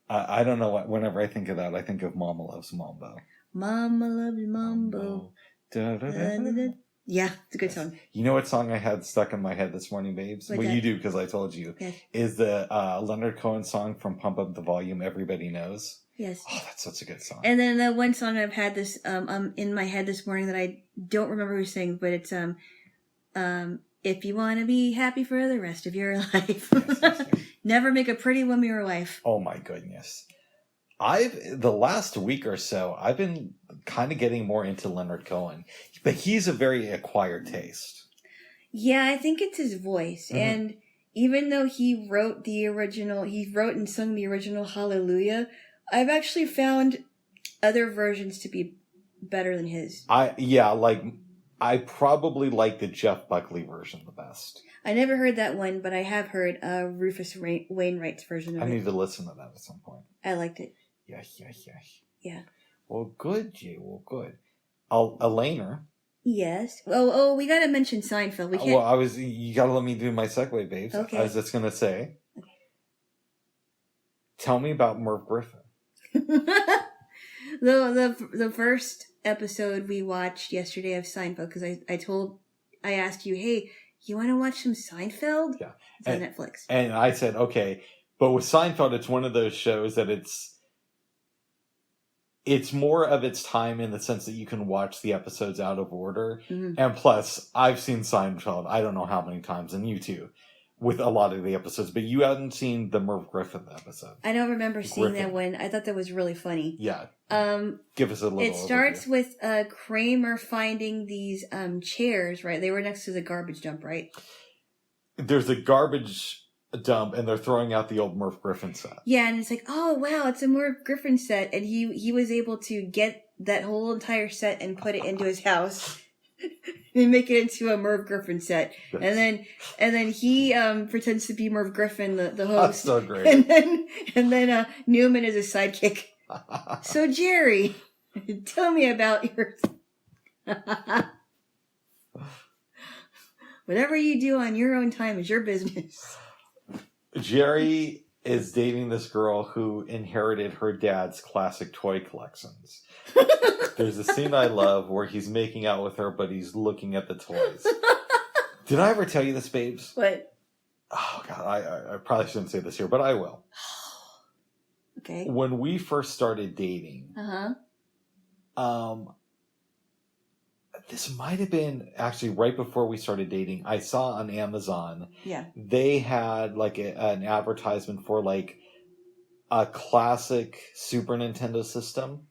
I don't know what. Whenever I think of that, I think of Mama Loves Mambo. Mama loves Mambo. Da, da, da, da. Yeah, it's a good song. You know what song I had stuck in my head this morning, babes? What's well, that? You do because I told you. Yes. Is the Leonard Cohen song from Pump Up the Volume, Everybody Knows? Yes. Oh, that's such a good song. And then the one song I've had this in my head this morning that I don't remember who sang, but it's if you want to be happy for the rest of your life, Yes. never make a pretty woman your wife. Oh my goodness. The last week or so, I've been kind of getting more into Leonard Cohen, but he's a very acquired taste. Yeah, I think it's his voice. Mm-hmm. And even though he wrote and sung the original Hallelujah, I've actually found other versions to be better than his. I probably like the Jeff Buckley version the best. I never heard that one, but I have heard Rufus Wainwright's version of it. I need to listen to that at some point. I liked it. Yeah. Well, good, Jay. Well, good. Elena. Yes. Oh, we gotta mention Seinfeld. We can't. You gotta let me do my segue, babes. Okay. I was just gonna say. Okay. Tell me about Merv Griffin. The first episode we watched yesterday of Seinfeld, because I asked you, hey, you want to watch some Seinfeld? Yeah. It's on Netflix. And I said, okay. But with Seinfeld, it's one of those shows that it's more of its time in the sense that you can watch the episodes out of order. Mm-hmm. And plus, I've seen Seinfeld, I don't know how many times, and you too, with a lot of the episodes. But you haven't seen the Merv Griffin episode. I don't remember seeing that one. I thought that was really funny. Yeah. Give us a little It starts with Kramer finding these chairs, right? They were next to the garbage dump, right? There's a garbage dump, and they're throwing out the old Merv Griffin set. Yeah, and it's like, oh wow, it's a Merv Griffin set, and he was able to get that whole entire set and put it into his house and make it into a Merv Griffin set. Yes. And then he pretends to be Merv Griffin, the host. That's so great. And then Newman is his sidekick. So Jerry, Tell me about your... Whatever you do on your own time is your business. Jerry is dating this girl who inherited her dad's classic toy collections. There's a scene I love where he's making out with her, but he's looking at the toys. Did I ever tell you this, babes? What? Oh, God, I probably shouldn't say this here, but I will. Okay. When we first started dating, this might have been actually right before we started dating. I saw on Amazon, they had like an advertisement for like a classic Super Nintendo system.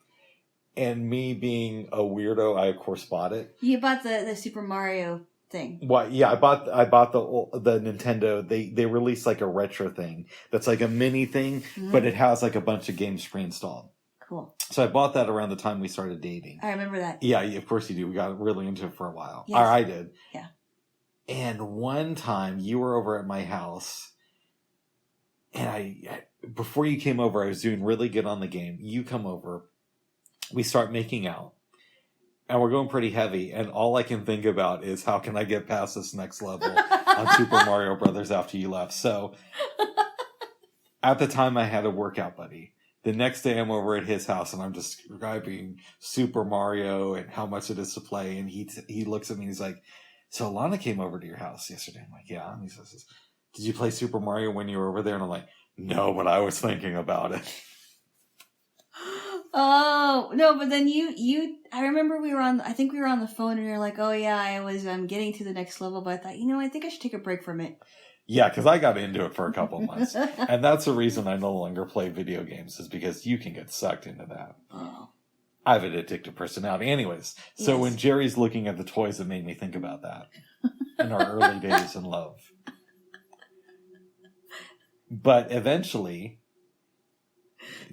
And me being a weirdo, I of course bought it. You bought the Super Mario thing. What? Yeah, I bought the Nintendo. They released like a retro thing that's like a mini thing, but it has like a bunch of games pre-installed. Cool. So I bought that around the time we started dating. I remember that. Yeah, of course you do. We got really into it for a while. Yes. Or I did. Yeah. And one time you were over at my house, and I before you came over, I was doing really good on the game. You come over. We start making out, and we're going pretty heavy, and all I can think about is how can I get past this next level on Super Mario Brothers after you left. So at the time I had a workout buddy. The next day I'm over at his house, and I'm describing Super Mario and how much it is to play, and he looks at me and he's like, so Lana came over to your house yesterday. I'm like, yeah. And he says, did you play Super Mario when you were over there? And I'm like, no, but I was thinking about it. Oh, no, but then I remember I think we were on the phone and you're like, oh yeah, I was getting to the next level, but I thought, I think I should take a break from it. Yeah, because I got into it for a couple months. And that's the reason I no longer play video games, is because you can get sucked into that. Oh. I have an addictive personality. Anyways, so when Jerry's looking at the toys, it made me think about that in our early days in love. But eventually,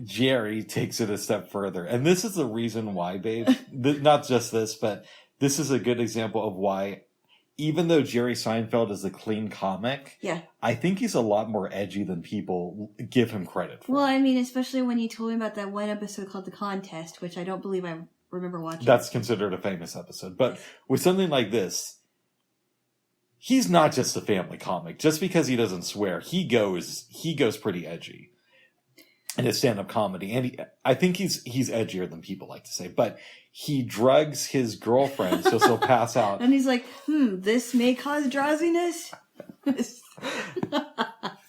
Jerry takes it a step further. And this is the reason why, babe. Not just this, but this is a good example of why, even though Jerry Seinfeld is a clean comic, I think he's a lot more edgy than people give him credit for. Well, I mean, especially when you told me about that one episode called The Contest, which I don't believe I remember watching. That's considered a famous episode. But with something like this, he's not just a family comic. Just because he doesn't swear, he goes pretty edgy in his stand-up comedy. And I think he's edgier than people like to say. But he drugs his girlfriend so she'll pass out. And he's like, this may cause drowsiness.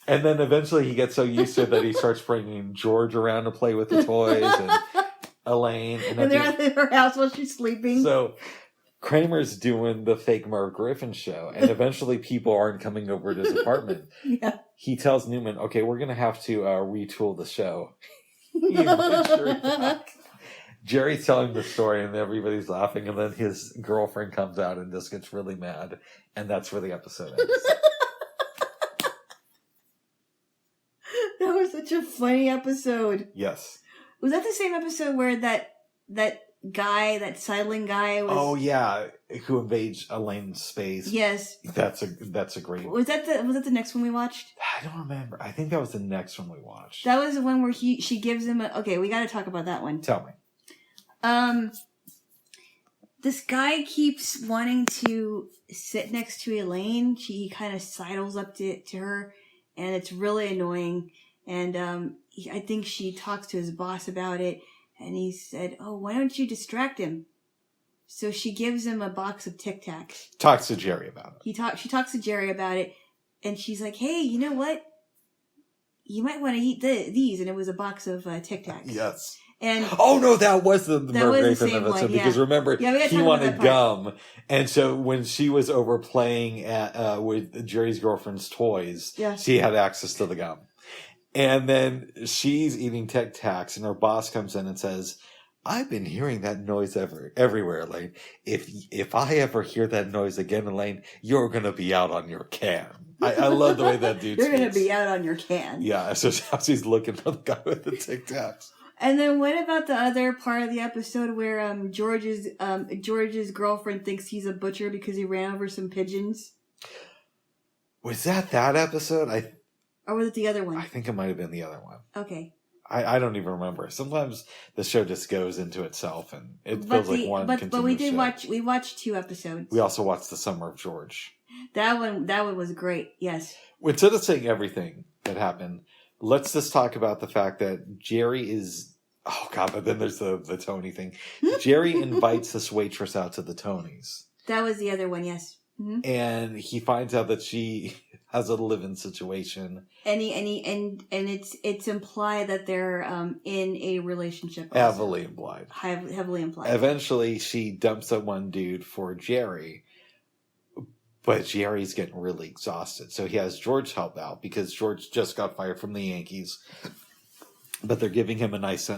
And then eventually he gets so used to it that he starts bringing George around to play with the toys and Elaine. And they're at her house while she's sleeping. So Kramer's doing the fake Merv Griffin show, and eventually people aren't coming over to his apartment. Yeah. He tells Newman, okay, we're going to have to retool the show. Jerry's telling the story, and everybody's laughing, and then his girlfriend comes out and just gets really mad, and that's where the episode ends. That was such a funny episode. Yes. Was that the same episode where that guy, that sidling guy was... Oh, yeah. Who invades Elaine's space. Yes. That's a great... Was that the next one we watched? I don't remember. I think that was the next one we watched. That was the one where she gives him okay, we gotta talk about that one. Tell me. This guy keeps wanting to sit next to Elaine. He kind of sidles up to her, and it's really annoying. And I think she talks to his boss about it, and he said, "Oh, why don't you distract him?" So she gives him a box of Tic Tacs. Talks to Jerry about it. She talks to Jerry about it, and she's like, "Hey, you know what? You might want to eat these." And it was a box of Tic Tacs. Yes. And oh no, that was the Merv Griffin episode, because remember he wanted gum, and so when she was over playing at with Jerry's girlfriend's toys, she had access to the gum, and then she's eating Tic Tacs, and her boss comes in and says, "I've been hearing that noise everywhere, Elaine. If I ever hear that noise again, Elaine, you're gonna be out on your can." I love the way that dude. You're gonna be out on your can. Yeah, so she's looking for the guy with the Tic Tacs. And then what about the other part of the episode where George's girlfriend thinks he's a butcher because he ran over some pigeons? Was that episode? Or was it the other one? I think it might have been the other one. Okay. I don't even remember. Sometimes the show just goes into itself, and it feels like one continuous But we did show. we watched 2 episodes. We also watched The Summer of George. That one was great. Yes. Instead of saying everything that happened, let's just talk about the fact that Jerry is. Oh God! But then there's the Tony thing. Jerry invites this waitress out to the Tonys. That was the other one. Yes. Mm-hmm. And he finds out that she has a live-in situation. And it's implied that they're in a relationship. Also. Heavily implied. Heavily implied. Eventually, she dumps that one dude for Jerry, but Jerry's getting really exhausted, so he has George help out because George just got fired from the Yankees, but they're giving him a nice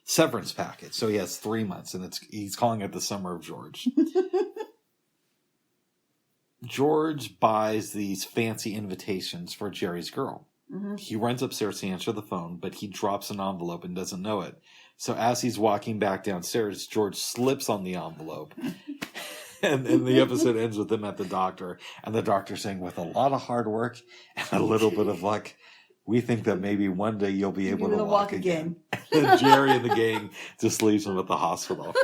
severance package, so he has 3 months, and he's calling it the Summer of George. George buys these fancy invitations for Jerry's girl. Mm-hmm. He runs upstairs to answer the phone, but he drops an envelope and doesn't know it. So as he's walking back downstairs, George slips on the envelope. and the episode ends with him at the doctor. And the doctor saying, with a lot of hard work and a little bit of luck, we think that maybe one day you'll be able to walk again. And Jerry and the gang just leaves him at the hospital.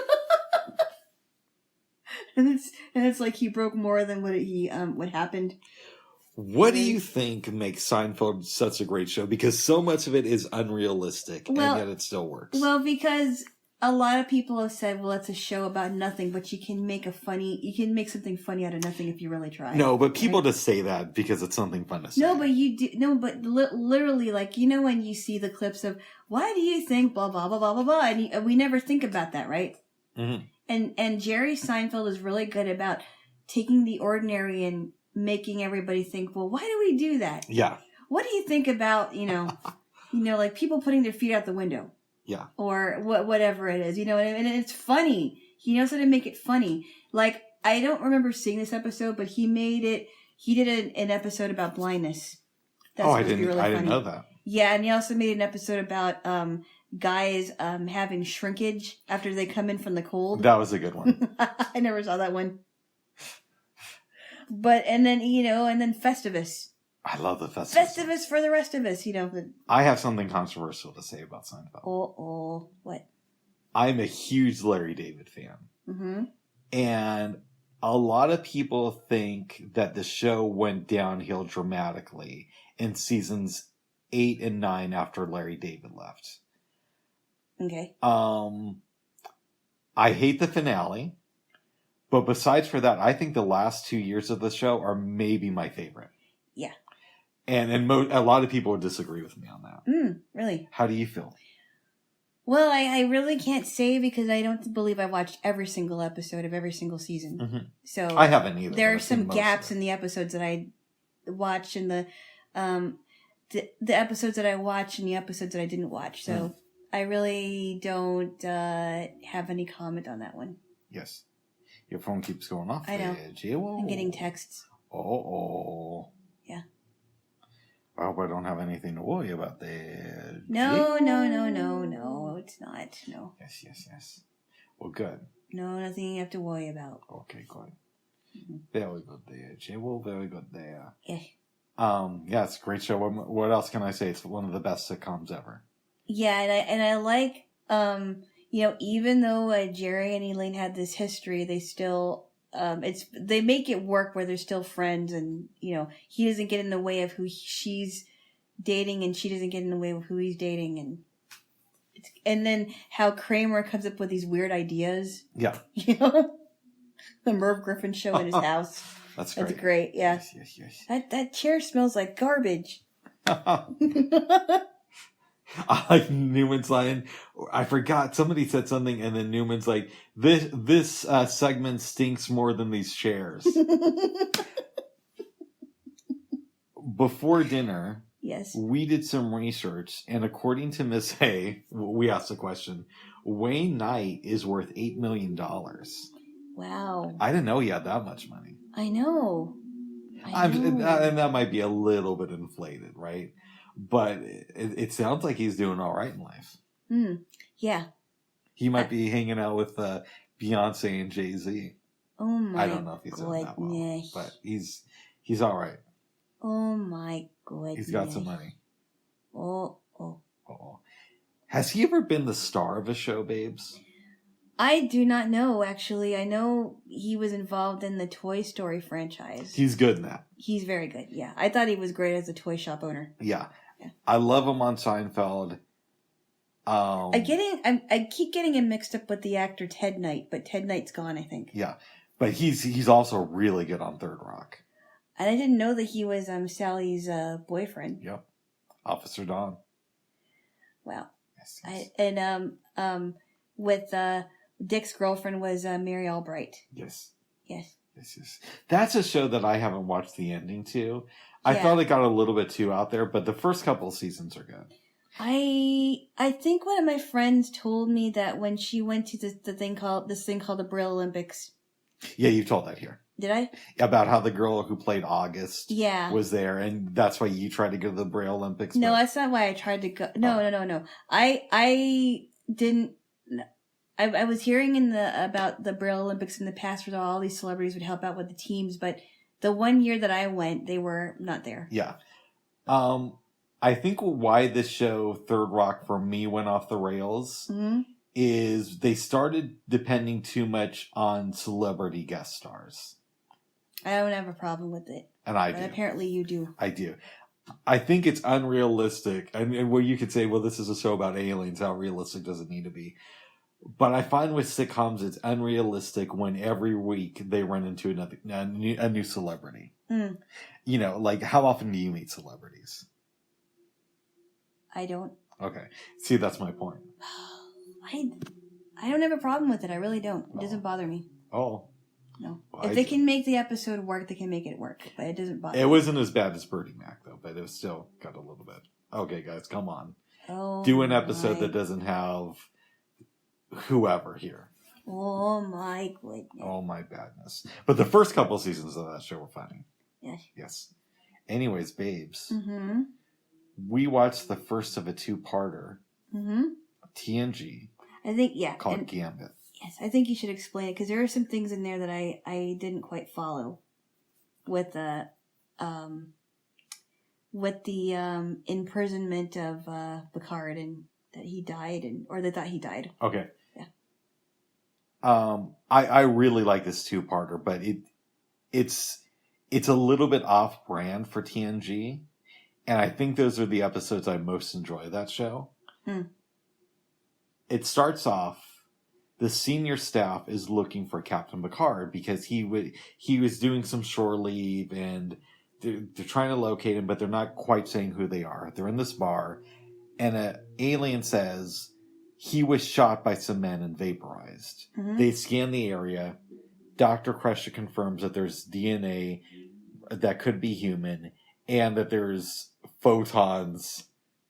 And it's like he broke more than what happened. What do you think makes Seinfeld such a great show? Because so much of it is unrealistic, and yet it still works. Well, because a lot of people have said, well, it's a show about nothing, but you can make something funny out of nothing if you really try. No, but people just say that because it's something fun to say. No, but you do. No, but literally, like, you know, when you see the clips of, why do you think blah, blah, blah, blah, blah, blah, and we never think about that, right? Mm-hmm. And Jerry Seinfeld is really good about taking the ordinary and making everybody think, well, why do we do that? Yeah. What do you think about, like people putting their feet out the window? Yeah. Or whatever it is, and it's funny. He knows how to make it funny. Like, I don't remember seeing this episode, but he did an episode about blindness. That's I didn't know that. Yeah, and he also made an episode about guys having shrinkage after they come in from the cold. That was a good one. I never saw that one. But and then Festivus. I love the Festivus. Festivus for the rest of us, I have something controversial to say about Seinfeld. What? I'm a huge Larry David fan. Mm-hmm. And a lot of people think that the show went downhill dramatically in seasons 8 and 9 after Larry David left. Okay. I hate the finale, but besides for that, I think the last 2 years of the show are maybe my favorite. Yeah. And a lot of people would disagree with me on that. Really? How do you feel? Well, I really can't say because I don't believe I watched every single episode of every single season. Mm-hmm. So I haven't either. There are some gaps in the episodes that I watched and the episodes that I watched and the episodes that I didn't watch. So I really don't have any comment on that one. Yes. Your phone keeps going off. I know. I'm getting texts. Oh. Yeah. I hope I don't have anything to worry about there. No. It's not. No. Yes. Well, good. No, nothing you have to worry about. Okay, good. Mm-hmm. Very good there, Jay. Well, very good there. Yeah. Yeah, it's a great show. What else can I say? It's one of the best sitcoms ever. Yeah, and I like, even though Jerry and Elaine had this history, they still, they make it work where they're still friends, and he doesn't get in the way of who she's dating, and she doesn't get in the way of who he's dating, and then how Kramer comes up with these weird ideas. Yeah. The Merv Griffin show in his house. That's great. That's great. Yeah. Yes. That chair smells like garbage. I like Newman's line. I forgot somebody said something, and then Newman's like, "This segment stinks more than these chairs." Before dinner, yes, we did some research, and according to Miss Hay, we asked the question: Wayne Knight is worth $8 million. Wow! I didn't know he had that much money. I know. And that might be a little bit inflated, right? But it sounds like he's doing all right in life. Yeah. He might be hanging out with Beyonce and Jay-Z. Oh my! I don't know if he's doing that well, but he's all right. Oh my goodness! He's got some money. Oh. Has he ever been the star of a show, babes? I do not know, actually. I know he was involved in the Toy Story franchise. He's good in that. He's very good, yeah. I thought he was great as a toy shop owner. Yeah. Yeah. I love him on Seinfeld. I keep getting him mixed up with the actor Ted Knight, but Ted Knight's gone, I think. Yeah. But he's also really good on Third Rock. And I didn't know that he was Sally's boyfriend. Yep. Officer Don. Wow. Yes. With Dick's girlfriend was Mary Albright. Yes. Yes. Yes. That's a show that I haven't watched the ending to. I thought it got a little bit too out there, but the first couple of seasons are good. I think one of my friends told me that when she went to this thing called the Brill Olympics. Yeah, you've told that here. Did I? About how the girl who played August was there, and that's why you tried to go to the Braille Olympics. No, that's not why I tried to go. No. I didn't. I was hearing about the Braille Olympics in the past where all these celebrities would help out with the teams, but the one year that I went, they were not there. Yeah. I think why this show, Third Rock, for me went off the rails is they started depending too much on celebrity guest stars. I don't have a problem with it. And I but do. Apparently you do. I do. I think it's unrealistic. And where you could say, well, this is a show about aliens. How realistic does it need to be? But I find with sitcoms, it's unrealistic when every week they run into a new celebrity. Mm. You know, like how often do you meet celebrities? I don't. Okay. See, that's my point. I don't have a problem with it. I really don't. It doesn't bother me. Oh. No. Well, if they can make the episode work, they can make it work. But it doesn't bother me. It wasn't as bad as Birdie Mac, though, but it was still got a little bit. Okay, guys, come on. Oh, do an episode that doesn't have whoever here. Oh, my goodness. Oh, my badness. But the first couple seasons of that show were funny. Yes. Yes. Anyways, babes. Mm-hmm. We watched the first of a two-parter. Mm-hmm. TNG. I think, yeah. Called Gambit. Yes, I think you should explain it because there are some things in there that I didn't quite follow with the imprisonment of Picard and that he died or they thought he died. Okay. Yeah. I really like this two-parter, but it's a little bit off-brand for TNG, and I think those are the episodes I most enjoy that show. Mm. It starts off. The senior staff is looking for Captain Picard because he was doing some shore leave and they're trying to locate him, but they're not quite saying who they are. They're in this bar, and an alien says he was shot by some men and vaporized. Mm-hmm. They scan the area. Dr. Crusher confirms that there's DNA that could be human and that there's photons.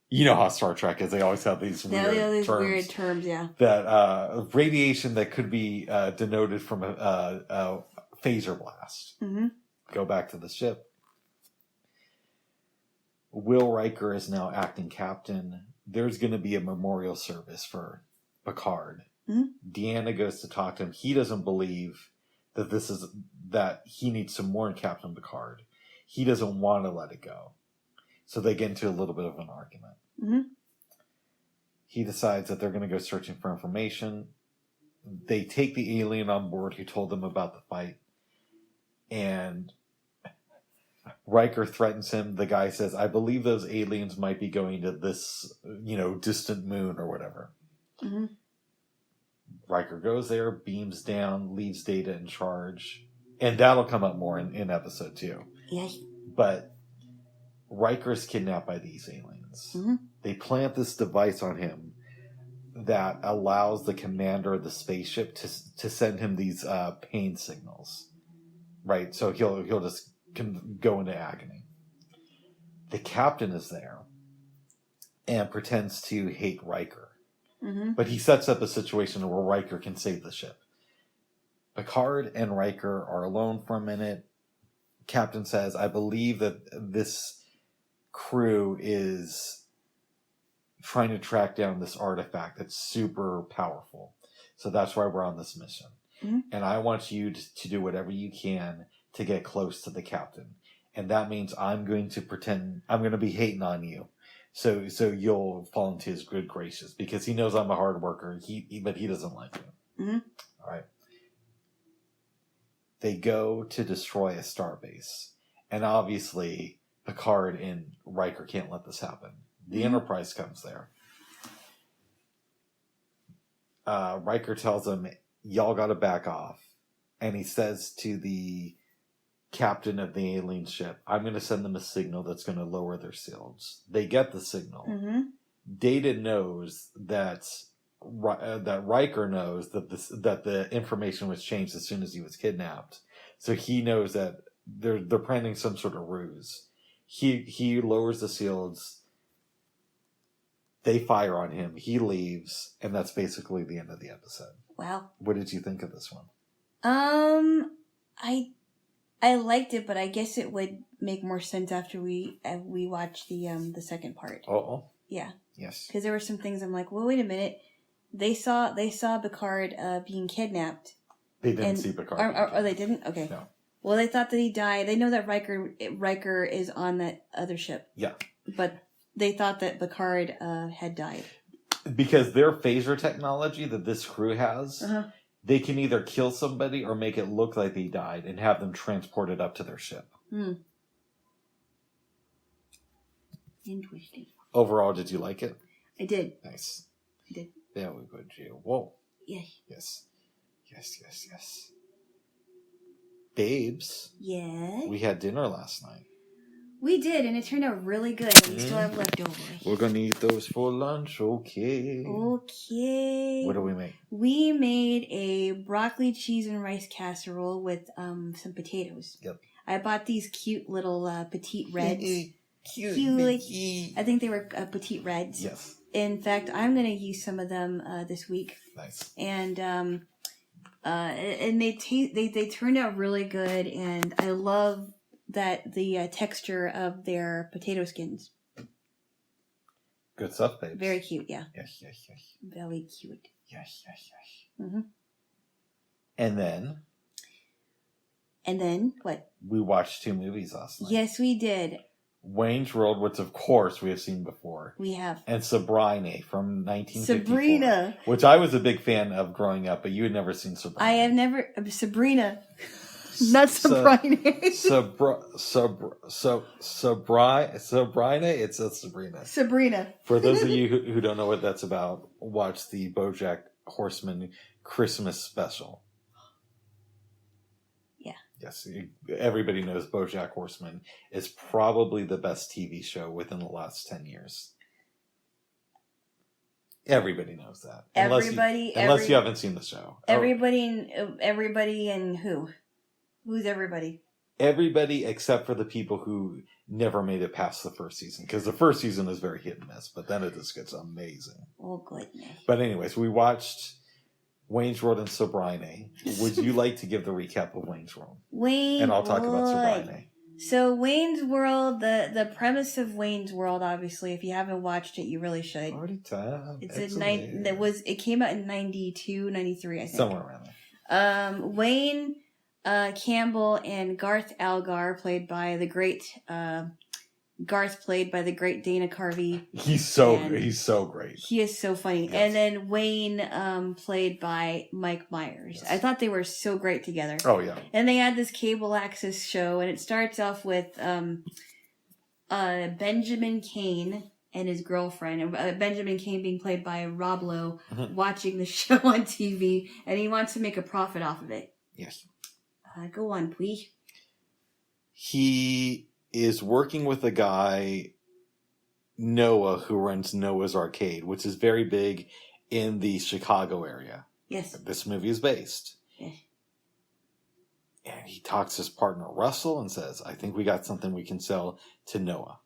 You know how Star Trek is. They always have these weird terms, yeah. That radiation that could be denoted from a phaser blast. Mm-hmm. Go back to the ship. Will Riker is now acting captain. There's going to be a memorial service for Picard. Mm-hmm. Deanna goes to talk to him. He doesn't believe that he needs to mourn Captain Picard. He doesn't want to let it go. So they get into a little bit of an argument. Mm-hmm. He decides that they're going to go searching for information. They take the alien on board who told them about the fight. And Riker threatens him. The guy says, I believe those aliens might be going to this, distant moon or whatever. Mm-hmm. Riker goes there, beams down, leaves Data in charge. And that'll come up more in episode 2. Yes. But Riker is kidnapped by these aliens. Mm-hmm. They plant this device on him that allows the commander of the spaceship to send him these pain signals. Right? So he'll just go into agony. The captain is there and pretends to hate Riker. Mm-hmm. But he sets up a situation where Riker can save the ship. Picard and Riker are alone for a minute. Captain says, I believe that this crew is trying to track down this artifact that's super powerful. So that's why we're on this mission. Mm-hmm. And I want you to do whatever you can to get close to the captain. And that means I'm going to pretend I'm going to be hating on you So you'll fall into his good graces because he knows I'm a hard worker. But he doesn't like me. Mm-hmm. All right. They go to destroy a starbase, and obviously Picard and Riker can't let this happen. The Enterprise comes there. Riker tells him, "Y'all got to back off," and he says to the captain of the alien ship, "I'm going to send them a signal that's going to lower their shields." They get the signal. Mm-hmm. Data knows that Riker knows that the information was changed as soon as he was kidnapped, so he knows that they're planning some sort of ruse. He lowers the shields. They fire on him. He leaves, and that's basically the end of the episode. Wow. What did you think of this one? I liked it, but I guess it would make more sense after we watch the second part. Oh. Yeah. Yes. Because there were some things I'm like, well, wait a minute. They saw Picard being kidnapped. They didn't see Picard. Or they didn't? Okay. No. Well, they thought that he died. They know that Riker is on that other ship. Yeah. But they thought that Picard had died. Because their phaser technology that this crew has, they can either kill somebody or make it look like they died and have them transported up to their ship. Interesting. Overall, did you like it? I did. Nice. I did. There we go, Jill. Whoa. Yes. Yes. Babes. Yeah. We had dinner last night. We did, and it turned out really good. And we still have leftovers. We're going to eat those for lunch, okay. Okay. What do we make? We made a broccoli, cheese, and rice casserole with some potatoes. Yep. I bought these cute little petite reds. Cute. I think they were petite reds. Yes. In fact, I'm going to use some of them this week. Nice. And they turned out really good, and I love that the texture of their potato skins. Good stuff, babes. Very cute, yeah. Yes. Very cute. Yes. Mm-hmm. And then what? we watched 2 movies last night. Yes, we did. Wayne's World, which of course we have seen before. We have. And Sabrina from 1954. Sabrina. Which I was a big fan of growing up, but you had never seen Sabrina. I have never... Sabrina. Not Sabrina. Sabrina? It's a Sabrina. Sabrina. For those of you who don't know what that's about, watch the BoJack Horseman Christmas special. Yes, everybody knows BoJack Horseman is probably the best TV show within the last 10 years. Everybody knows that. Unless you haven't seen the show. Everybody and who? Who's everybody? Everybody except for the people who never made it past the first season. Because the first season is very hit and miss, but then it just gets amazing. Oh, goodness. But anyways, we watched Wayne's World and Sabrina. Would you like to give the recap of Wayne's World? And I'll talk about Sabrina. So Wayne's World, the premise of Wayne's World, obviously, if you haven't watched it, you really should. Already time. It came out in 92, 93, I think. Somewhere around there. Wayne Campbell and Garth Algar, played by the great Dana Carvey. He's so great. He is so funny. Yes. And then Wayne, played by Mike Myers. Yes. I thought they were so great together. Oh, yeah. And they had this cable access show, and it starts off with Benjamin Kane and his girlfriend, and Benjamin Kane being played by Rob Lowe, watching the show on TV, and he wants to make a profit off of it. Yes. Go on, please. He is working with a guy, Noah, who runs Noah's Arcade, which is very big in the Chicago area. Yes. This movie is based. Yes. And he talks to his partner, Russell, and says, I think we got something we can sell to Noah.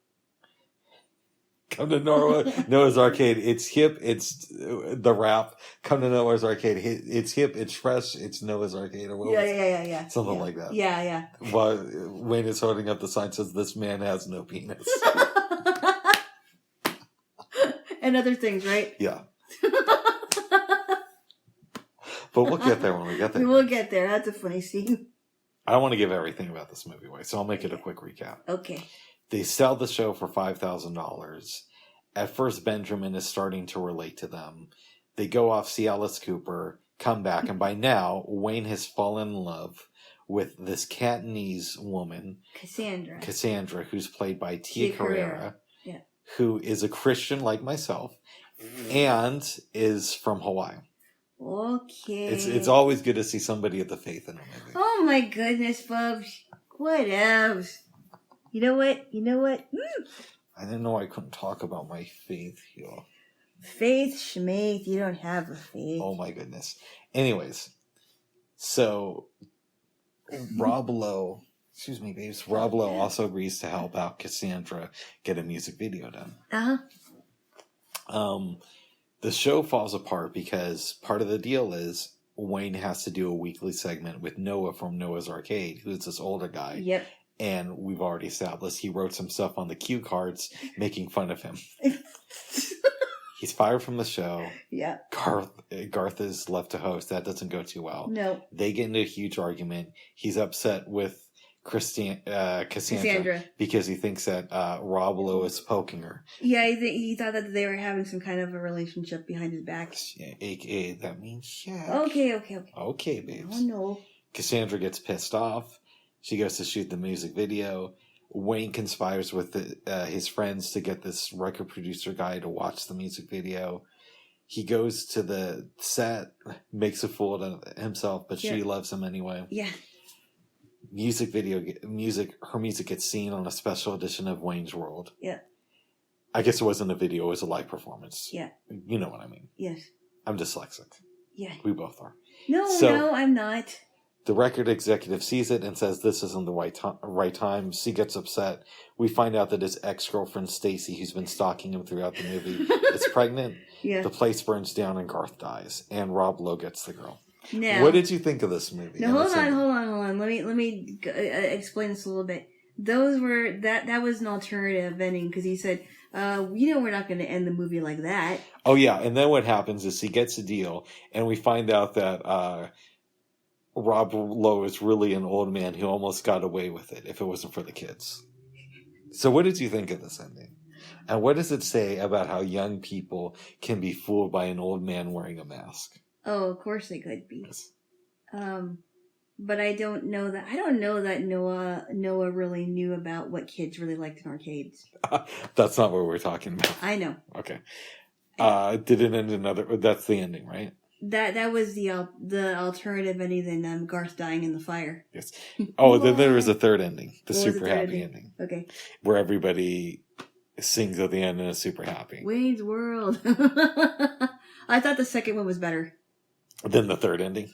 Come to Noah's Arcade. It's hip. It's the rap. Come to Noah's Arcade. It's hip. It's fresh. It's Noah's Arcade. Or Yeah. Something like that. Yeah. While Wayne is holding up the sign, says, "This man has no penis." And other things, right? Yeah. But we'll get there when we get there. We will get there. That's a funny scene. I don't want to give everything about this movie away, so I'll make it a quick recap. Okay. They sell the show for $5,000, At first, Benjamin is starting to relate to them. They go off, see Alice Cooper, come back, and by now, Wayne has fallen in love with this Cantonese woman, Cassandra, who's played by Tia Carrere, who is a Christian like myself, and is from Hawaii. Okay. It's always good to see somebody of the faith in a movie. Oh my goodness, Bubs. What else? You know what? I didn't know I couldn't talk about my faith here. Faith, schmaith, you don't have a faith. Oh my goodness. Anyways, so Rob Lowe, excuse me, babes, Rob Lowe also agrees to help out Cassandra get a music video done. The show falls apart because part of the deal is Wayne has to do a weekly segment with Noah from Noah's Arcade, who's this older guy. Yep. And we've already established he wrote some stuff on the cue cards making fun of him. He's fired from the show. Yeah. Garth is left to host. That doesn't go too well. They get into a huge argument. He's upset with Cassandra because he thinks that Rob Lowe is poking her. Yeah, he thought that they were having some kind of a relationship behind his back. AKA, that means yeah. Okay. Okay, babes. Oh, no. Cassandra gets pissed off. She goes to shoot the music video. Wayne conspires with his friends to get this record producer guy to watch the music video. He goes to the set, makes a fool of himself, but she loves him anyway. Yeah. Her music gets seen on a special edition of Wayne's World. Yeah. I guess it wasn't a video, it was a live performance. Yeah. You know what I mean. Yes. I'm dyslexic. Yeah. We both are. No, I'm not. The record executive sees it and says this isn't the right time. She gets upset. We find out that his ex-girlfriend Stacy, who's been stalking him throughout the movie, is pregnant. Yeah. The place burns down and Garth dies. And Rob Lowe gets the girl. Now, what did you think of this movie? No, hold on. Let me explain this a little bit. That was an alternative ending because he said, we're not going to end the movie like that. Oh yeah, and then what happens is he gets a deal, and we find out that Rob Lowe is really an old man who almost got away with it if it wasn't for the kids. So what did you think of this ending? And what does it say about how young people can be fooled by an old man wearing a mask? Oh, of course they could be. Yes. But I don't know that Noah really knew about what kids really liked in arcades. That's not what we're talking about. I know. Okay. Did it end another? That's the ending, right? That was the alternative ending than Garth dying in the fire. Yes. Oh, then there was a third ending, the super happy ending. Okay. Where everybody sings at the end and is super happy. Wayne's World. I thought the second one was better. Than the third ending.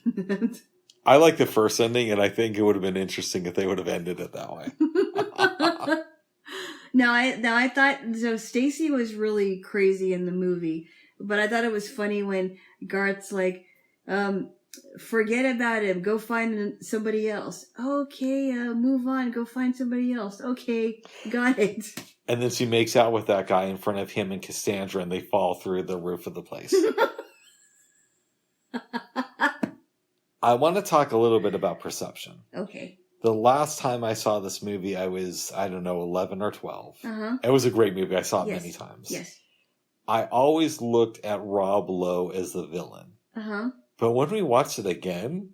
I like the first ending, and I think it would have been interesting if they would have ended it that way. Now I thought so. Stacy was really crazy in the movie, but I thought it was funny when Garth's like, "Forget about him. Go find somebody else." Okay, move on. Go find somebody else. Okay, got it. And then she makes out with that guy in front of him and Cassandra, and they fall through the roof of the place. I want to talk a little bit about perception. Okay. The last time I saw this movie, I was, 11 or 12. Uh-huh. It was a great movie. I saw it many times. Yes. I always looked at Rob Lowe as the villain. Uh-huh. But when we watched it again,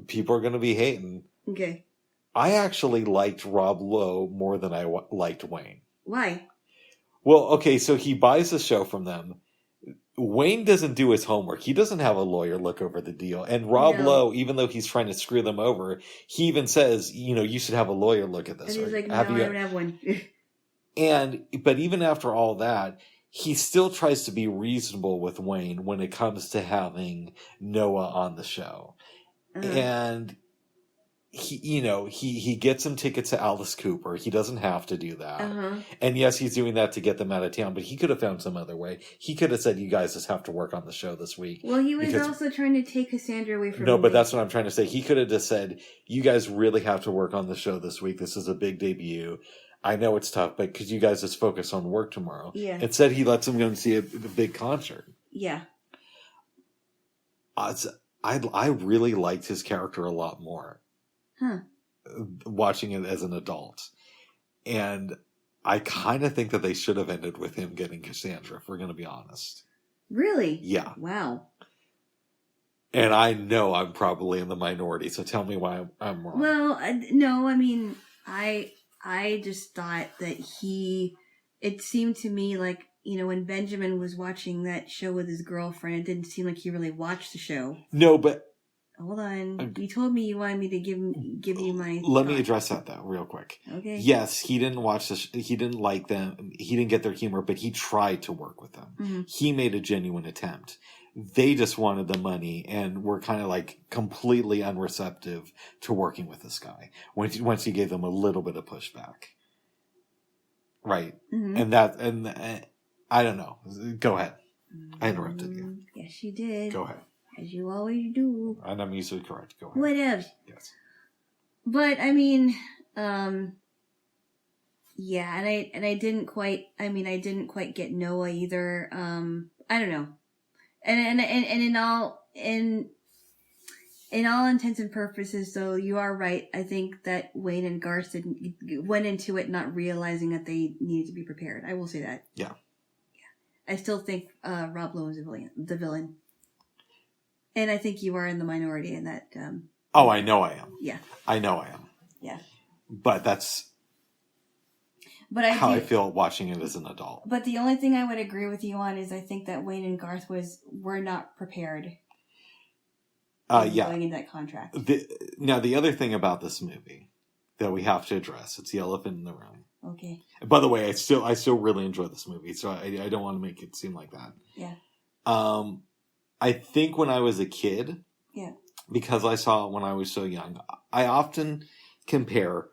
people are going to be hating. Okay. I actually liked Rob Lowe more than I liked Wayne. Why? Well, okay, so he buys the show from them. Wayne doesn't do his homework. He doesn't have a lawyer look over the deal. And Rob Lowe, even though he's trying to screw them over, he even says, you should have a lawyer look at this. And he's like, no, I don't have one. But even after all that, he still tries to be reasonable with Wayne when it comes to having Noah on the show. Uh-huh. And he gets him tickets to Alice Cooper. He doesn't have to do that. Uh-huh. And yes, he's doing that to get them out of town, but he could have found some other way. He could have said, you guys just have to work on the show this week. Well, he was also trying to take Cassandra away from No, but that's what I'm trying to say. He could have just said, you guys really have to work on the show this week. This is a big debut. I know it's tough, but could you guys just focus on work tomorrow? Yeah. Instead, he lets them go and see the big concert. Yeah. I really liked his character a lot more. Huh. Watching it as an adult. And I kind of think that they should have ended with him getting Cassandra, if we're going to be honest. Really? Yeah. Wow. And I know I'm probably in the minority, so tell me why I'm wrong. Well, no, I mean, I just thought that it seemed to me like, when Benjamin was watching that show with his girlfriend, it didn't seem like he really watched the show. No, but... Hold on. You told me you wanted me to give you my... Let me address that, though, real quick. Okay. Yes, he didn't watch this. He didn't like them. He didn't get their humor, but he tried to work with them. Mm-hmm. He made a genuine attempt. They just wanted the money and were kind of like completely unreceptive to working with this guy once he gave them a little bit of pushback. Right. Mm-hmm. And I don't know. Go ahead. I interrupted you. Yes, you did. Go ahead. As you always do. And I'm usually correct. Go ahead. What else? Yes. But I mean, yeah, and I didn't quite get Noah either. I don't know. And in all intents and purposes, though, you are right. I think that Wayne and Garth went into it not realizing that they needed to be prepared. I will say that. Yeah. I still think Rob Lowe is the villain. And I think you are in the minority in that. Oh, I know I am. Yeah. I know I am. Yeah. But that's how I feel watching it as an adult. But the only thing I would agree with you on is I think that Wayne and Garth were not prepared. Yeah. Going into that contract. Now, the other thing about this movie that we have to address, it's the elephant in the room. Okay. By the way, I still really enjoy this movie, so I don't want to make it seem like that. Yeah. I think when I was a kid, yeah, because I saw it when I was so young, I often compare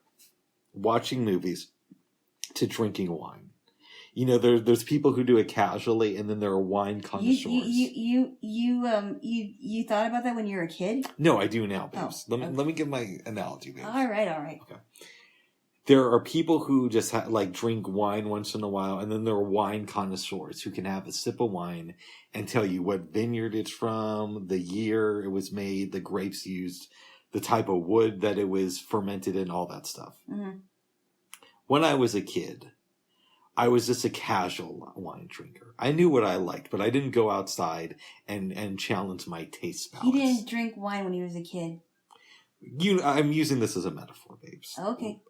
watching movies to drinking wine. There's people who do it casually, and then there are wine connoisseurs. You thought about that when you were a kid? No, I do now, babes. Oh, Let me give my analogy, babes. All right. Okay. There are people who just drink wine once in a while, and then there are wine connoisseurs who can have a sip of wine and tell you what vineyard it's from, the year it was made, the grapes used, the type of wood that it was fermented in, all that stuff. Mm-hmm. When I was a kid, I was just a casual wine drinker. I knew what I liked, but I didn't go outside and challenge my taste palates. He didn't drink wine when he was a kid. I'm using this as a metaphor, babes. Okay.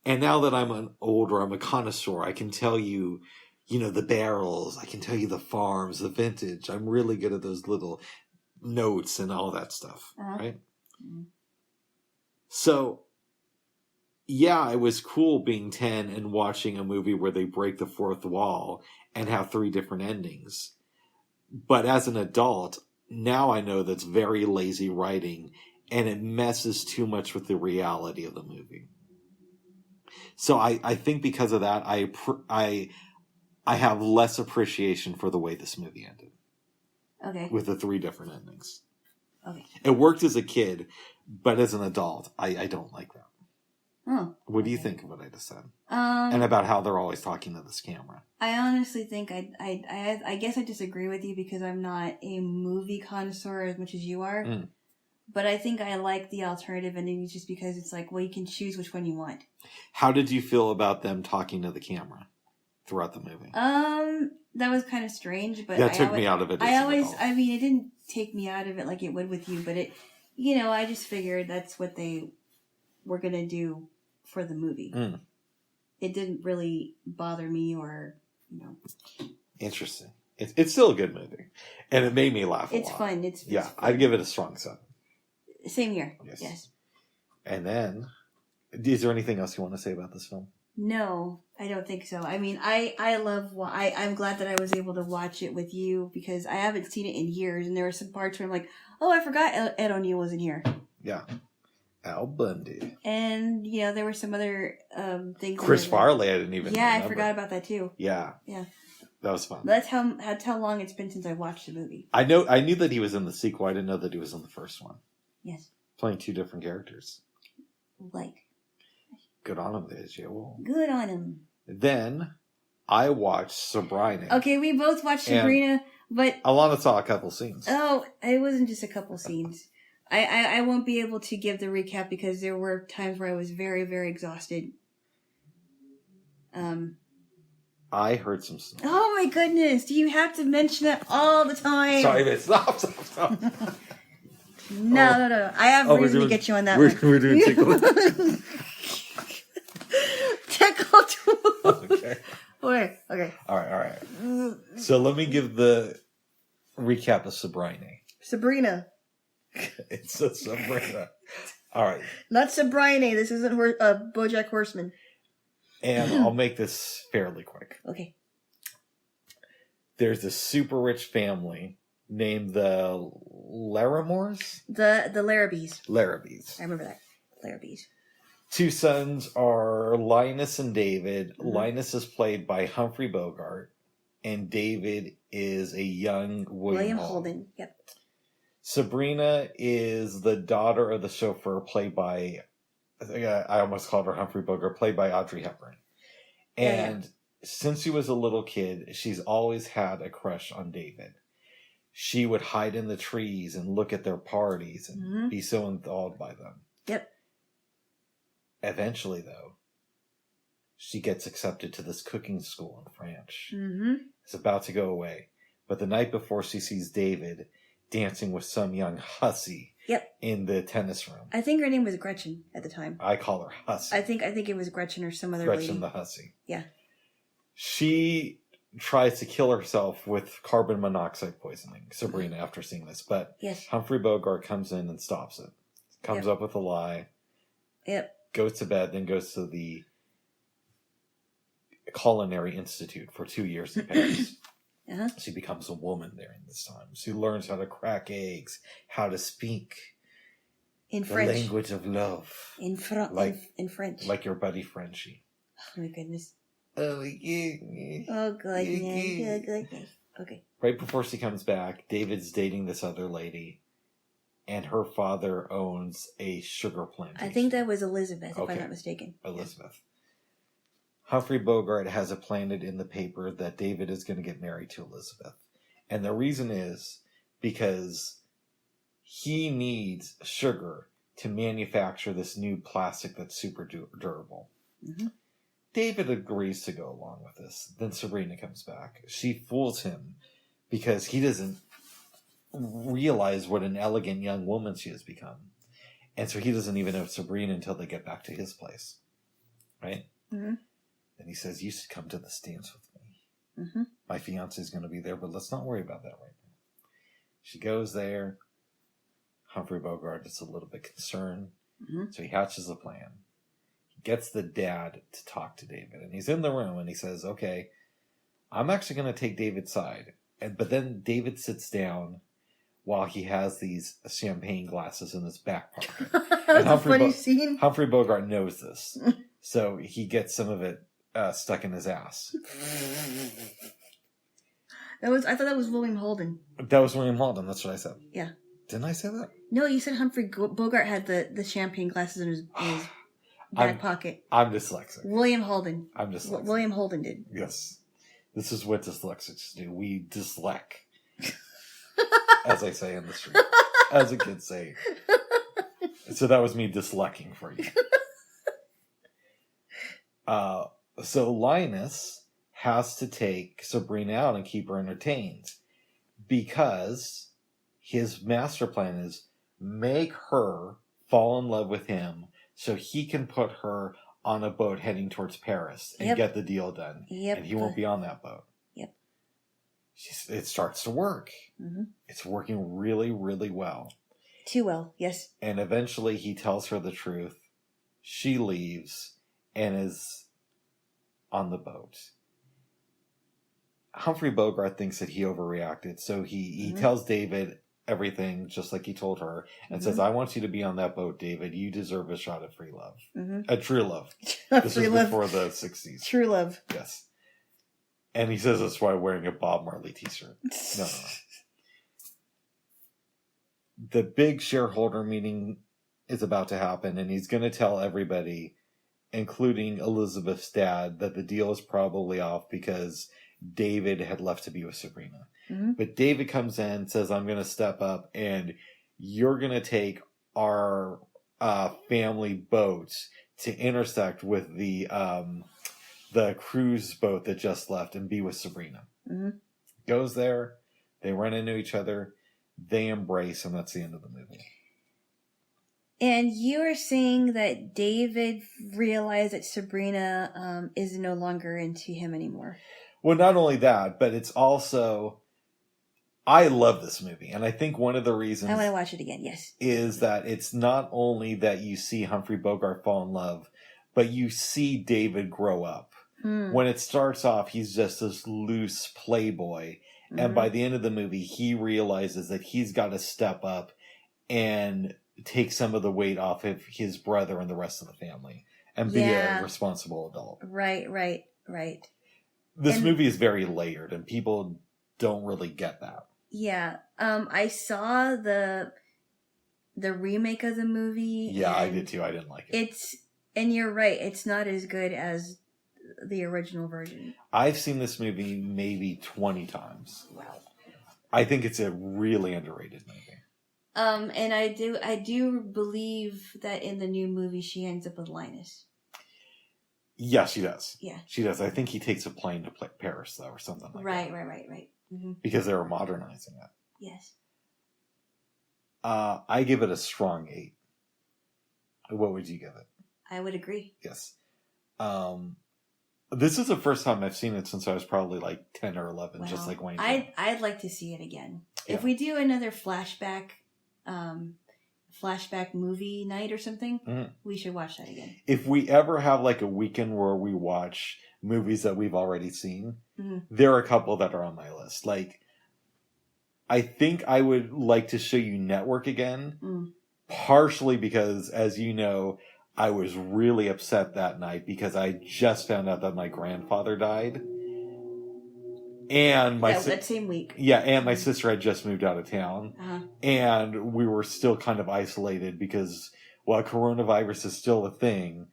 And now that I'm a connoisseur, I can tell you, the barrels, I can tell you the farms, the vintage. I'm really good at those little notes and all that stuff, right? Mm-hmm. So, yeah, it was cool being 10 and watching a movie where they break the fourth wall and have 3 different endings. But as an adult, now I know that's very lazy writing, and it messes too much with the reality of the movie. So I think because of that, I have less appreciation for the way this movie ended. Okay. With the 3 different endings. Okay. It worked as a kid, but as an adult, I don't like that. Oh. What do you think of what I just said? And about how they're always talking to this camera. I honestly think I guess I disagree with you because I'm not a movie connoisseur as much as you are. Mm. But I think I like the alternative ending just because it's like, well, you can choose which one you want. How did you feel about them talking to the camera throughout the movie? That was kind of strange, but that took me out of it. I mean, it didn't take me out of it like it would with you, but it, I just figured that's what they were going to do for the movie. Mm. It didn't really bother me or, Interesting. It's still a good movie. And it made me laugh a lot. It's fun. It's fun. I'd give it a strong 7. Same here. Yes. And then, is there anything else you want to say about this film? No, I don't think so. I mean, I'm glad that I was able to watch it with you because I haven't seen it in years, and there were some parts where I'm like, oh, I forgot Ed O'Neill was in here. Yeah. Al Bundy. And, there were some other things. Chris Farley, I didn't even remember. I forgot about that too. Yeah. Yeah. That was fun. That's how long it's been since I watched the movie. I knew that he was in the sequel. I didn't know that he was in the first one. Yes. Playing 2 different characters. Like. Good on him, there, Jaylo. Good on him. Then, I watched Sabrina. Okay, we both watched Sabrina, but... Alana saw a couple scenes. Oh, it wasn't just a couple scenes. I won't be able to give the recap because there were times where I was very, very exhausted. I heard some snoring. Oh my goodness! Do you have to mention it all the time? Sorry, but stop. No. I have reason to get you on that one. We're doing tickle. Tickle tool. Okay. Okay. All right. So let me give the recap of Sabrina. Sabrina. It's a Sabrina. All right. Not Sabrina. This isn't BoJack Horseman. And I'll make this fairly quick. Okay. There's this super rich family named the Laramores? The Larrabees. Larrabees. I remember that. Larrabees. Two sons are Linus and David. Mm-hmm. Linus is played by Humphrey Bogart, and David is a young William Holden. Yep. Sabrina is the daughter of the chauffeur, played by, I almost called her Humphrey Bogart, played by Audrey Hepburn. And since she was a little kid, she's always had a crush on David. She would hide in the trees and look at their parties and be so enthralled by them. Yep. Eventually, though, she gets accepted to this cooking school in France. Mm-hmm. It's about to go away. But the night before, she sees David dancing with some young hussy in the tennis room. I think her name was Gretchen at the time. I call her Hussy. I think it was Gretchen or some other lady. Gretchen the Hussy. Yeah. She tries to kill herself with carbon monoxide poisoning, Sabrina, after seeing this. But Humphrey Bogart comes in and stops it. Comes up with a lie. Yep. Goes to bed, then goes to the Culinary Institute for 2 years in Paris. She becomes a woman there in this time. She learns how to crack eggs, how to speak in the French. Language of love. In French. Like your buddy Frenchie. Oh my goodness. Oh, yeah. Oh, goodness. Okay. Right before she comes back, David's dating this other lady, and her father owns a sugar plantation. I think that was Elizabeth, if I'm not mistaken. Elizabeth. Humphrey Bogart has it planted in the paper that David is going to get married to Elizabeth. And the reason is because he needs sugar to manufacture this new plastic that's super durable. Mm-hmm. David agrees to go along with this. Then Sabrina comes back. She fools him because he doesn't realize what an elegant young woman she has become. And so he doesn't even know Sabrina until they get back to his place. Right? Mm-hmm. And he says, you should come to this dance with me. Mm-hmm. My fiance is going to be there, but let's not worry about that right now. She goes there. Humphrey Bogart is a little bit concerned. Mm-hmm. So he hatches a plan. He gets the dad to talk to David. And he's in the room and he says, okay, I'm actually going to take David's side. But then David sits down while he has these champagne glasses in his back pocket. That's a funny scene. Humphrey Bogart knows this. So he gets some of it stuck in his ass. I thought that was William Holden. That was William Holden. That's what I said. Yeah. Didn't I say that? No, you said Humphrey Bogart had the champagne glasses in his back pocket. I'm dyslexic. William Holden. I'm dyslexic. William Holden did. Yes. This is what dyslexics do. We dyslect. As I say in the street. As a kid say. So that was me dyslecting for you. So Linus has to take Sabrina out and keep her entertained because his master plan is make her fall in love with him so he can put her on a boat heading towards Paris and get the deal done. Yep. And he won't be on that boat. Yep. It starts to work. Mm-hmm. It's working really, really well. Too well, yes. And eventually he tells her the truth. She leaves and is on the boat. Humphrey Bogart thinks that he overreacted, so he tells David everything just like he told her and says, I want you to be on that boat, David. You deserve a shot at free love. A true love. This is before the 60s. True love. Yes. And he says that's why wearing a Bob Marley t-shirt. No. The big shareholder meeting is about to happen, and he's going to tell everybody, including Elizabeth's dad, that the deal is probably off because David had left to be with Sabrina. Mm-hmm. But David comes in, says, I'm going to step up, and you're going to take our family boat to intersect with the the cruise boat that just left and be with Sabrina. Mm-hmm. Goes there, they run into each other, they embrace, and that's the end of the movie. And you were saying that David realized that Sabrina is no longer into him anymore. Well, not only that, but it's also... I love this movie, and I think one of the reasons... I want to watch it again, yes. ...is that it's not only that you see Humphrey Bogart fall in love, but you see David grow up. When it starts off, he's just this loose playboy, and by the end of the movie, he realizes that he's got to step up and take some of the weight off of his brother and the rest of the family, and be a responsible adult. Right. This movie is very layered, and people don't really get that. Yeah. I saw the remake of the movie. Yeah, I did too. I didn't like it. And you're right, it's not as good as the original version. I've seen this movie maybe 20 times. Wow. I think it's a really underrated movie. And I do believe that in the new movie she ends up with Linus. Yeah, she does. Yeah. She does. I think he takes a plane to Paris, though, or something like that. Right. Mm-hmm. Because they were modernizing it. Yes. I give it a strong 8. What would you give it? I would agree. Yes. This is the first time I've seen it since I was probably like 10 or 11, Well, just like Wayne. I'd like to see it again. Yeah. If we do another flashback movie night or something, we should watch that again. If we ever have like a weekend where we watch movies that we've already seen, there are a couple that are on my list. Like, I think I would like to show you Network again, partially because, as you know, I was really upset that night because I just found out that my grandfather died. And that same week. Yeah, and my sister had just moved out of town. And we were still kind of isolated because while coronavirus is still a thing,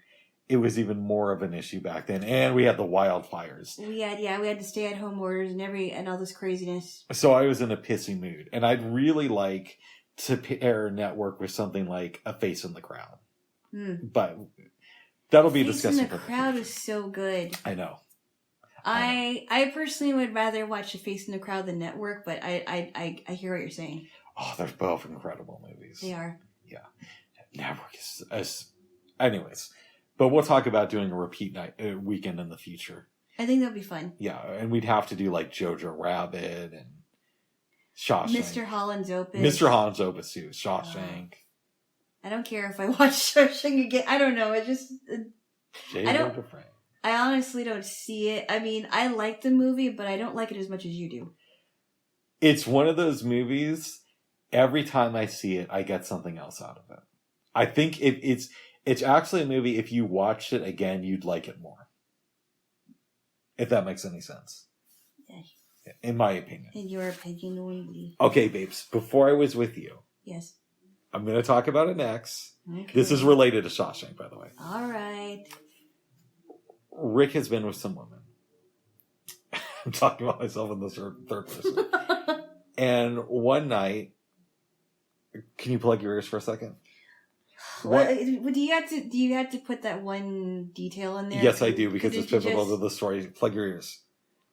it was even more of an issue back then. And we had the wildfires. We had the stay-at-home orders and all this craziness. So I was in a pissy mood. And I'd really like to pair Network with something like A Face in the Crowd. But that'll be discussed. Face in the Crowd is so good. I know. I personally would rather watch A Face in the Crowd than Network, but I hear what you're saying. Oh, they're both incredible movies. They are. Yeah. Network is anyways. But we'll talk about doing a repeat weekend in the future. I think that'll be fun. Yeah, and we'd have to do like Jojo Rabbit and Shawshank. Mr. Holland's Opus. Mr. Holland's Opus too. Shawshank. I don't care if I watch Shawshank again. I don't know. It just... I honestly don't see it. I mean, I like the movie, but I don't like it as much as you do. It's one of those movies, every time I see it, I get something else out of it. I think it's actually a movie, if you watched it again, you'd like it more. If that makes any sense. Yes. In my opinion. In your opinion only. Okay, babes, before I was with you. Yes. I'm going to talk about it next. Okay. This is related to Shawshank, by the way. All right. Rick has been with some women. I'm talking about myself in the third person. And one night, can you plug your ears for a second? Do you have to put that one detail in there? Yes, I do, because it's pivotal to the story. Plug your ears.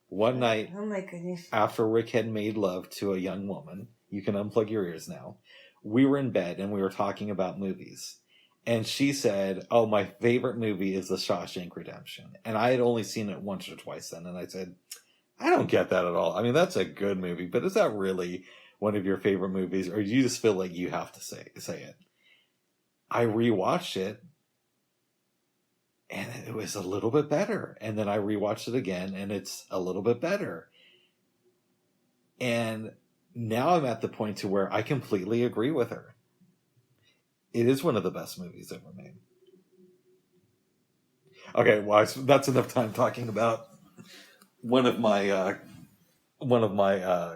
One night, oh my goodness, after Rick had made love to a young woman, you can unplug your ears now. We were in bed and we were talking about movies. And she said, oh, my favorite movie is The Shawshank Redemption. And I had only seen it once or twice then. And I said, I don't get that at all. I mean, that's a good movie, but is that really one of your favorite movies? Or do you just feel like you have to say it? I rewatched it, and it was a little bit better. And then I rewatched it again, and it's a little bit better. And now I'm at the point to where I completely agree with her. It is one of the best movies ever made. Okay, well, that's enough time talking about one of my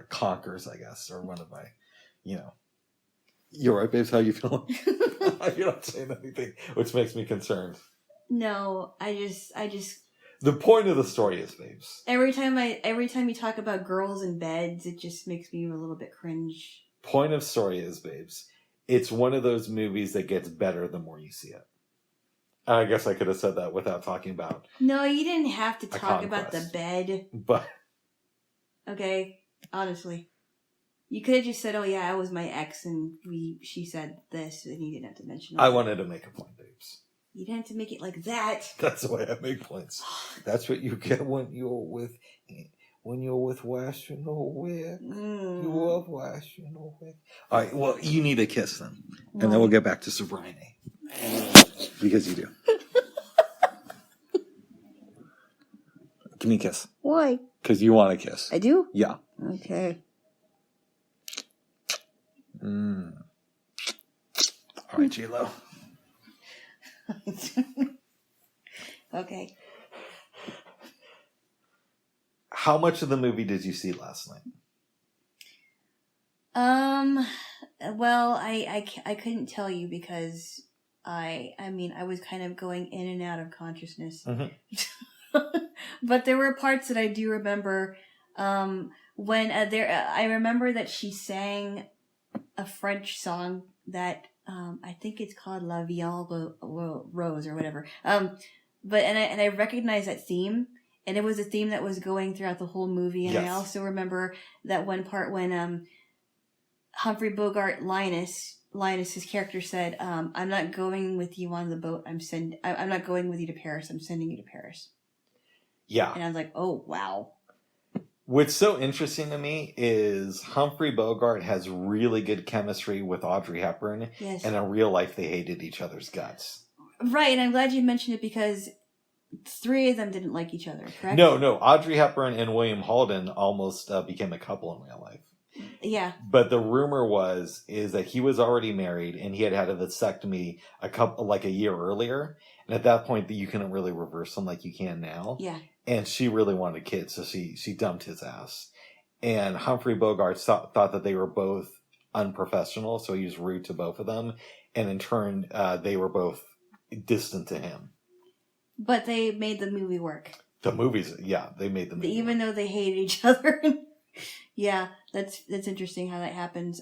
conquers, I guess, or one of my, You're right, babes. How you feeling? You're not saying anything, which makes me concerned. No, I just. The point of the story is, babes. Every time you talk about girls in beds, it just makes me a little bit cringe. Point of story is, babes. It's one of those movies that gets better the more you see it. I guess I could have said that without talking about. No, you didn't have to A talk about the conquest. bed. But Okay, honestly. You could have just said, "Oh yeah, I was my ex, and she said this," and you didn't have to mention it. I wanted to make a point, babes. You didn't have to make it like that. That's the way I make points. That's what you get when you're with Wes, you know where. You love Wes, you know where. All right, well, you need a kiss then. And then we'll get back to Sabrina. Because you do. Give me a kiss. Why? Because you want a kiss. I do? Yeah. Okay. All right, Jaylo. Okay. How much of the movie did you see last night? Well, I couldn't tell you because I was kind of going in and out of consciousness. Mm-hmm. But there were parts that I do remember. When I remember that she sang a French song that I think it's called La Viole Rose or whatever. But I recognize that theme, and it was a theme that was going throughout the whole movie. And yes. I also remember that one part when Humphrey Bogart Linus's character said, "I'm not going with you on the boat. I'm not going with you to Paris. I'm sending you to Paris." Yeah. And I was like, "Oh wow." What's so interesting to me is Humphrey Bogart has really good chemistry with Audrey Hepburn. Yes. And in real life, they hated each other's guts. Right, and I'm glad you mentioned it because 3 of them didn't like each other, correct? No. Audrey Hepburn and William Holden almost became a couple in real life. Yeah. But the rumor is that he was already married and he had had a vasectomy a year earlier. And at that point, you couldn't really reverse them like you can now. Yeah. And she really wanted kids, so she dumped his ass. And Humphrey Bogart thought that they were both unprofessional, so he was rude to both of them. And in turn, they were both distant to him. But they made the movie work. The movies, yeah, they made the movie even work. Though they hated each other. Yeah, that's interesting how that happens.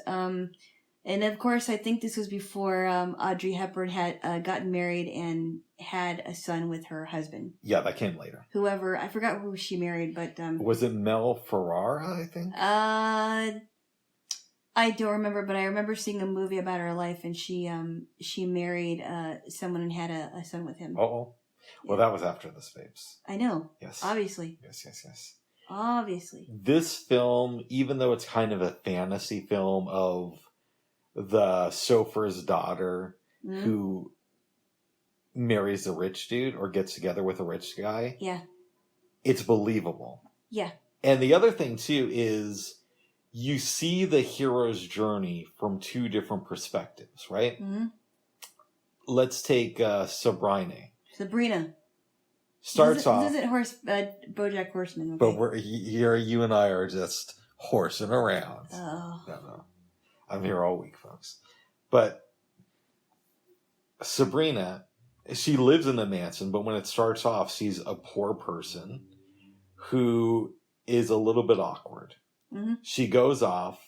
And of course, I think this was before Audrey Hepburn had gotten married and had a son with her husband. Yeah, that came later. Whoever, I forgot who she married, but... was it Mel Ferrara, I think? I don't remember, but I remember seeing a movie about her life, and she married someone and had a son with him. Oh, well, that was after this, babes. I know. Yes. Obviously. Yes. Obviously. This film, even though it's kind of a fantasy film of the chauffeur's daughter who marries a rich dude or gets together with a rich guy. Yeah. It's believable. Yeah. And the other thing, too, is you see the hero's journey from 2 different perspectives, right? Mm-hmm. Let's take Sabrina. Starts off. This isn't BoJack Horseman. Okay? But you and I are just horsing around. Oh. No. I'm here all week, folks. But Sabrina, she lives in the mansion, but when it starts off, she's a poor person who is a little bit awkward. Mm-hmm. She goes off,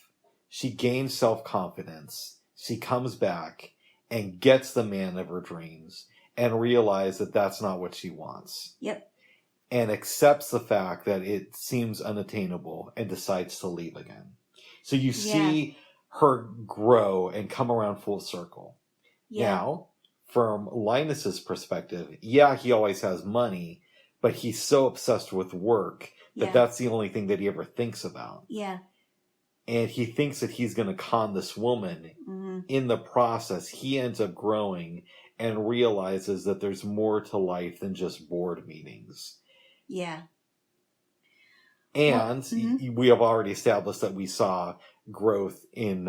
she gains self-confidence, she comes back and gets the man of her dreams and realizes that that's not what she wants. Yep. And accepts the fact that it seems unattainable and decides to leave again. So you see her grow and come around full circle. Yeah. Now, from Linus's perspective, he always has money, but he's so obsessed with work that that's the only thing that he ever thinks about. Yeah. And he thinks that he's going to con this woman. Mm-hmm. In the process, he ends up growing and realizes that there's more to life than just board meetings. Yeah. And we have already established that we saw growth in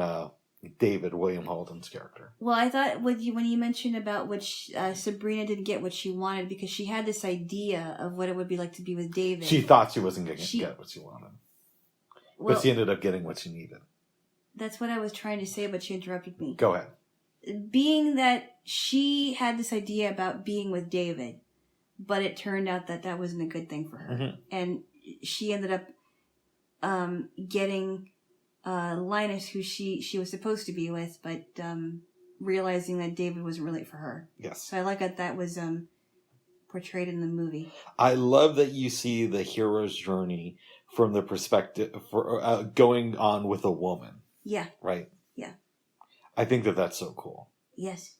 David William Holden's character. Well, I thought when you mentioned about which Sabrina didn't get what she wanted because she had this idea of what it would be like to be with David. She thought she wasn't going to get what she wanted. But she ended up getting what she needed. That's what I was trying to say, but she interrupted me. Go ahead. Being that she had this idea about being with David, but it turned out that wasn't a good thing for her. Mm-hmm. And she ended up getting Linus, who she was supposed to be with, but realizing that David wasn't really for her. Yes. So I like that was portrayed in the movie. I love that you see the hero's journey from the perspective for going on with a woman. Yeah. Right? Yeah. I think that's so cool. Yes.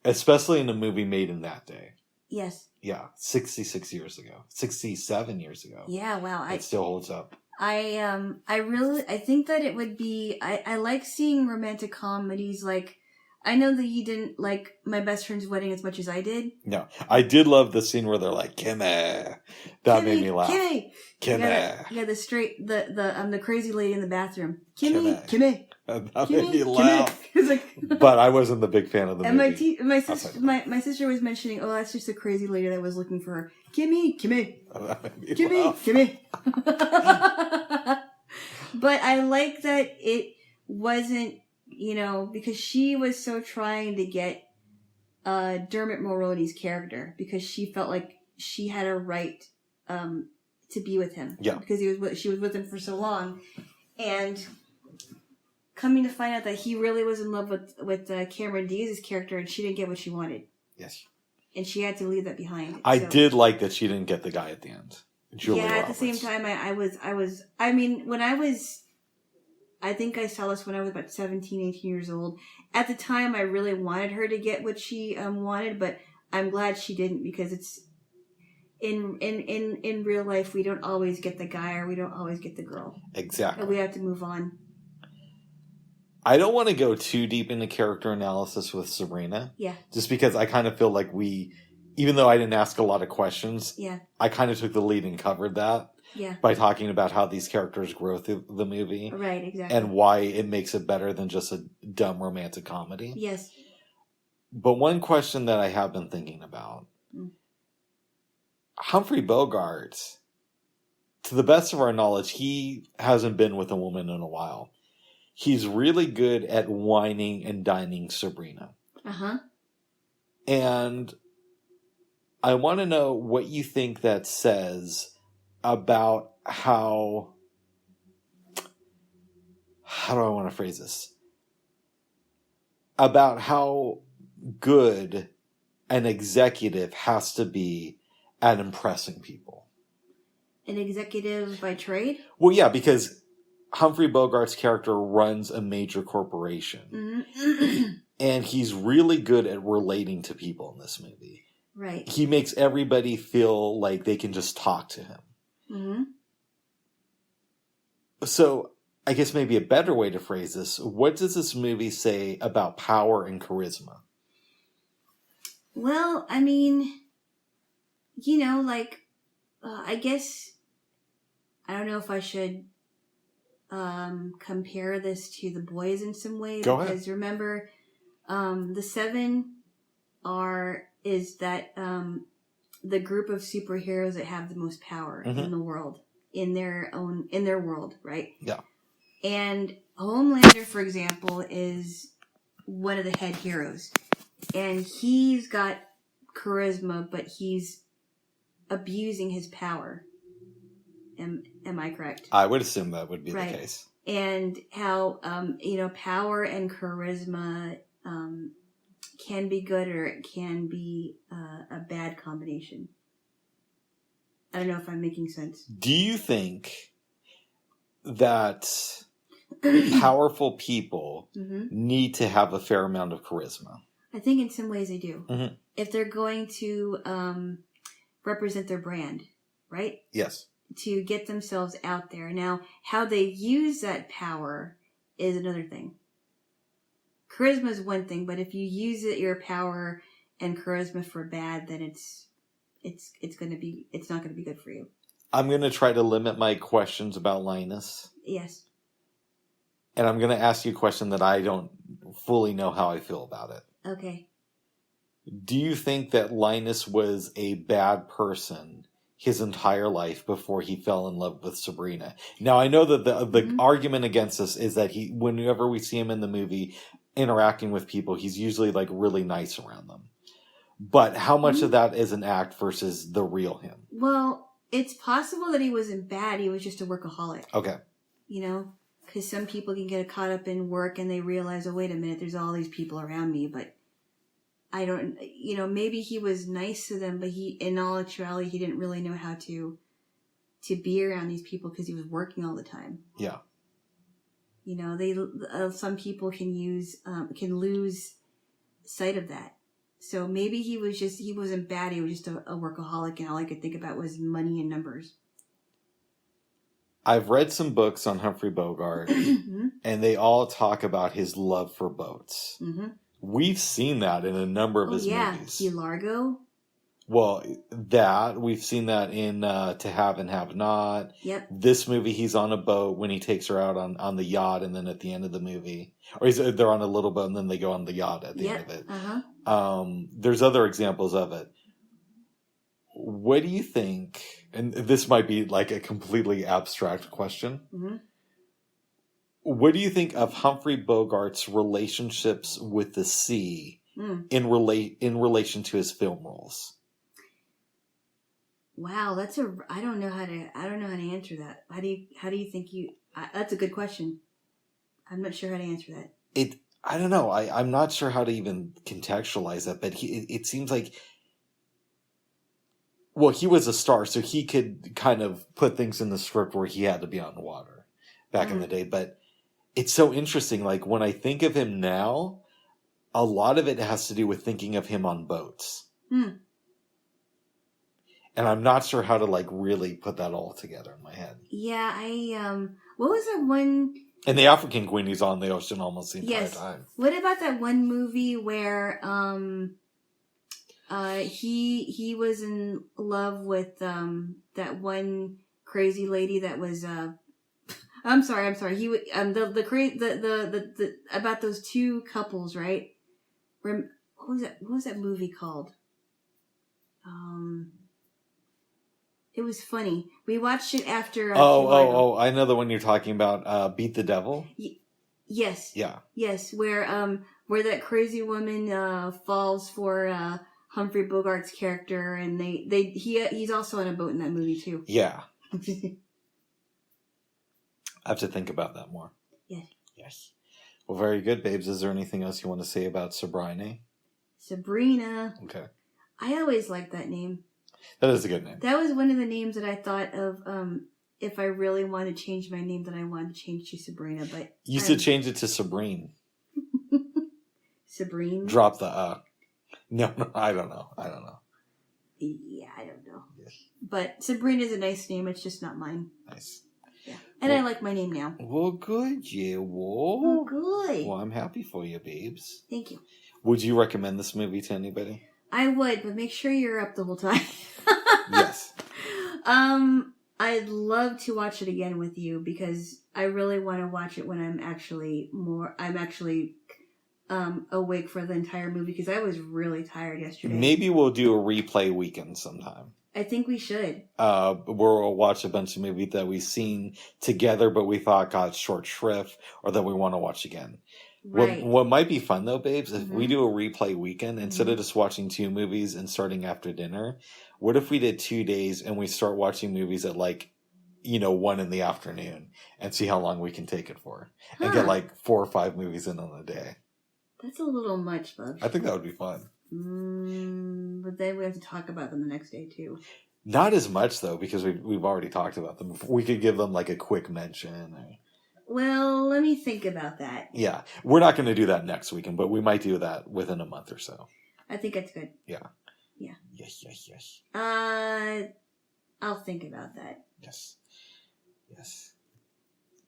Especially in a movie made in that day. Yes. Yeah. 66 years ago. 67 years ago. Yeah, wow. It still holds up. I think that it would be, I like seeing romantic comedies. Like, I know that you didn't like My Best Friend's Wedding as much as I did. No, I did love the scene where they're like, Kimmy. That made me laugh. Kimmy. Kimmy. Yeah, the crazy lady in the bathroom. Kimmy. That made me laugh. Like, but I wasn't the big fan of the and movie. my sister was mentioning, oh, that's just a crazy lady that was looking for her. Kimmy. But I like that it wasn't, because she was so trying to get Dermot Mulroney's character, because she felt like she had a right to be with him. Yeah. Because she was with him for so long. And coming to find out that he really was in love with Cameron Diaz's character, and she didn't get what she wanted. Yes. And she had to leave that behind. I did like that she didn't get the guy at the end. Julia Roberts. At the same time, I think I saw this when I was about 17, 18 years old. At the time, I really wanted her to get what she wanted, but I'm glad she didn't, because it's in real life, we don't always get the guy, or we don't always get the girl. Exactly. And we have to move on. I don't want to go too deep into character analysis with Sabrina. Yeah. Just because I kind of feel like even though I didn't ask a lot of questions, yeah, I kind of took the lead and covered that. Yeah. By talking about how these characters grow through the movie. Right, exactly. And why it makes it better than just a dumb romantic comedy. Yes. But one question that I have been thinking about. Humphrey Bogart, to the best of our knowledge, he hasn't been with a woman in a while. He's really good at whining and dining Sabrina. Uh-huh. And I want to know what you think that says about how do I want to phrase this? About how good an executive has to be at impressing people. An executive by trade? Well, yeah, because Humphrey Bogart's character runs a major corporation. Mm-hmm. And he's really good at relating to people in this movie. Right. He makes everybody feel like they can just talk to him. Mm-hmm. So, I guess maybe a better way to phrase this, what does this movie say about power and charisma? Well, I mean, I guess, I don't know if I should compare this to The Boys in some way. Go ahead. Because remember, the Seven is that the group of superheroes that have the most power in the world, in their world, right? Yeah. And Homelander, for example, is one of the head heroes. And he's got charisma, but he's abusing his power. Am I correct? I would assume that would be right. the case. And how, power and charisma can be good, or it can be a bad combination. I don't know if I'm making sense. Do you think that powerful people need to have a fair amount of charisma? I think in some ways they do. Mm-hmm. If they're going to represent their brand, right? Yes. To get themselves out there. Now, how they use that power is another thing. Charisma is one thing, but if you use your power and charisma for bad, then it's not going to be good for you. I'm going to try to limit my questions about Linus. Yes. And I'm going to ask you a question that I don't fully know how I feel about it. Okay. Do you think that Linus was a bad person his entire life before he fell in love with Sabrina? Now, I know that the argument against this is that whenever we see him in the movie interacting with people, he's usually like really nice around them. But how much of that is an act versus the real him? Well, it's possible that he wasn't bad. He was just a workaholic. Okay. Because some people can get caught up in work and they realize, oh, wait a minute, there's all these people around me, but I don't, maybe he was nice to them, but in all actuality, he didn't really know how to be around these people because he was working all the time. Yeah. Some people can lose sight of that. So maybe he wasn't bad. He was just a workaholic, and all I could think about was money and numbers. I've read some books on Humphrey Bogart, Mm-hmm. and they all talk about his love for boats. Mm-hmm. We've seen that in a number of his movies. Key Largo. Well, we've seen that in To Have and Have Not. Yep. This movie, he's on a boat when he takes her out on the yacht, and then at the end of the movie, or they're on a little boat and then they go on the yacht at the end of it. Uh-huh. There's other examples of it. What do you think? And this might be like a completely abstract question. Mm-hmm. What do you think of Humphrey Bogart's relationships with the sea in relation to his film roles? Wow, I don't know how to answer that. How do you think that's a good question. I'm not sure how to answer that. I don't know. I'm not sure how to even contextualize that, but it seems like, well, he was a star, so he could kind of put things in the script where he had to be on the water back in the day. But it's so interesting. Like, when I think of him now, a lot of it has to do with thinking of him on boats. And I'm not sure how to like really put that all together in my head. Yeah, what was that one? And the African Queen, he's on the ocean almost the entire time. What about that one movie where he was in love with that one crazy lady that was I'm sorry. He the about those two couples, right? What was that movie called? It was funny. We watched it after. I know the one you're talking about. Beat the Devil. Yes. Yeah. Yes, where that crazy woman falls for Humphrey Bogart's character, and he's also on a boat in that movie too. Yeah. I have to think about that more. Yes. Yes. Well, very good, babes. Is there anything else you want to say about Sabrina? Sabrina. Okay. I always liked that name. That is a good name. That was one of the names that I thought of if I really wanted to change my name, that I wanted to change to Sabrina. But you should change it to Sabrine. Sabrine? Drop the No, I don't know. Yeah, I don't know. Yes. But Sabrina is a nice name. It's just not mine. Nice. Yeah. And I like my name now. Well, good, Jaylo. Oh, good. Well, I'm happy for you, babes. Thank you. Would you recommend this movie to anybody? I would, but make sure you're up the whole time. Yes. I'd love to watch it again with you because I really want to watch it when I'm actually awake for the entire movie because I was really tired yesterday. Maybe we'll do a replay weekend sometime. I think we should. We'll watch a bunch of movies that we've seen together, but we thought got short shrift, or that we want to watch again. Right. What might be fun though, babes, if we do a replay weekend, instead of just watching 2 movies and starting after dinner, what if we did 2 days and we start watching movies at 1 in the afternoon and see how long we can take it for, and get 4 or 5 movies in on a day? That's a little much, Bubs. I think that would be fun. But then we have to talk about them the next day too. Not as much though, because we've already talked about them. We could give them a quick mention. Well, let me think about that. Yeah, we're not going to do that next weekend, but we might do that within a month or so. I think that's good. Yeah. Yeah. Yes. I'll think about that. Yes.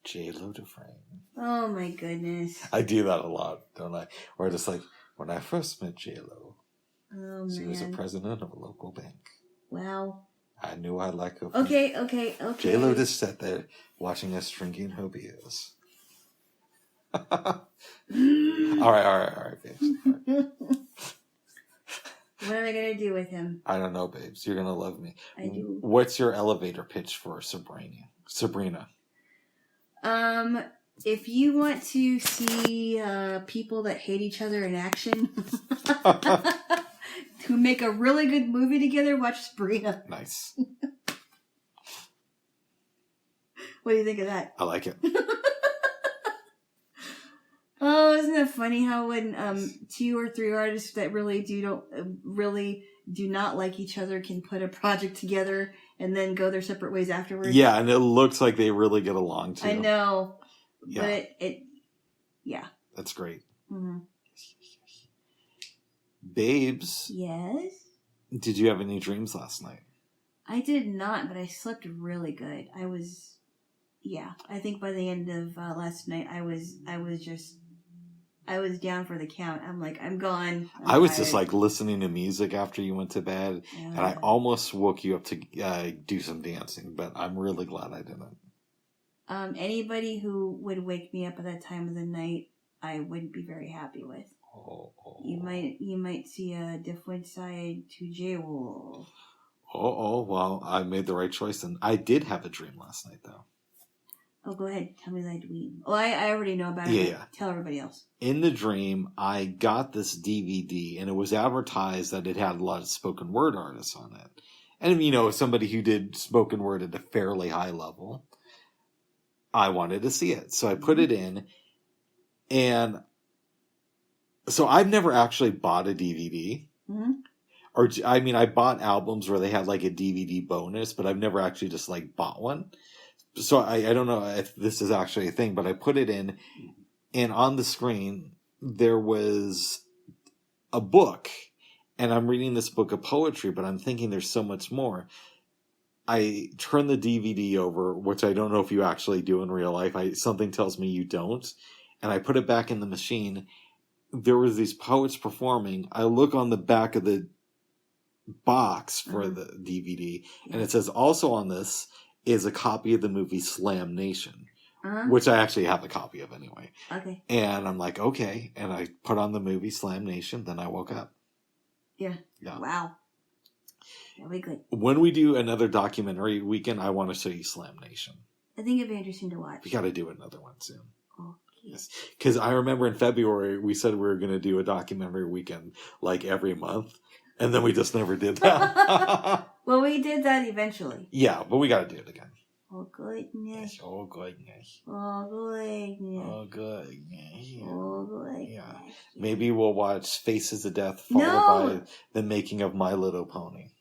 Jaylo Dufresne. Oh my goodness. I do that a lot, don't I? Or just when I first met Jaylo, she was the president of a local bank. Wow. I knew I'd like her. Okay. Jaylo just sat there watching us drinking her beers. All right, babes. What am I going to do with him? I don't know, babes. You're going to love me. I do. What's your elevator pitch for Sabrina? If you want to see people that hate each other in action who make a really good movie together, watch Sabrina. Nice. What do you think of that? I like it. Oh, isn't that funny how when 2 or 3 artists that really do not like each other can put a project together and then go their separate ways afterwards? Yeah, and it looks like they really get along too. I know, Yeah. but yeah, That's great. mm-hmm. Babes, Yes, did you have any dreams last night? I did not, but I slept really good. I think by the end of last night, I was down for the count. I'm like, I'm gone. I was tired. just like listening to music after you went to bed, and I almost woke you up to do some dancing, but I'm really glad I didn't. Anybody who would wake me up at that time of the night, I wouldn't be very happy with. Oh. You might see a different side to Jaylo. Well, I made the right choice, and I did have a dream last night, though. Oh, go ahead. Tell me that dream. Oh, I already know about it. Yeah. Tell everybody else. In the dream, I got this DVD, and it was advertised that it had a lot of spoken word artists on it. And, somebody who did spoken word at a fairly high level, I wanted to see it. So I put it in, and so I've never actually bought a DVD. Mm-hmm. Or, I bought albums where they had like a DVD bonus, but I've never actually just like bought one. So I don't know if this is actually a thing, but I put it in, and on the screen there was a book, and I'm reading this book of poetry, but I'm thinking there's so much more. I turn the DVD over, which I don't know if you actually do in real life. Something tells me you don't, and I put it back in the machine. There was these poets performing. I look on the back of the box for the DVD, and it says also on this is a copy of the movie Slam Nation, which I actually have a copy of anyway. Okay. And I'm like, okay. And I put on the movie Slam Nation. Then I woke up. Yeah. Wow. That'll be good. When we do another documentary weekend, I want to show you Slam Nation. I think it'd be interesting to watch. We got to do another one soon. Okay. Yes. Because I remember in February, we said we were going to do a documentary weekend like every month. And then we just never did that. Well, we did that eventually. Yeah, but we got to do it again. Oh, goodness. Oh, goodness. Oh, goodness. Oh, goodness. Oh, goodness. Yeah. Maybe we'll watch Faces of Death followed by the making of My Little Pony.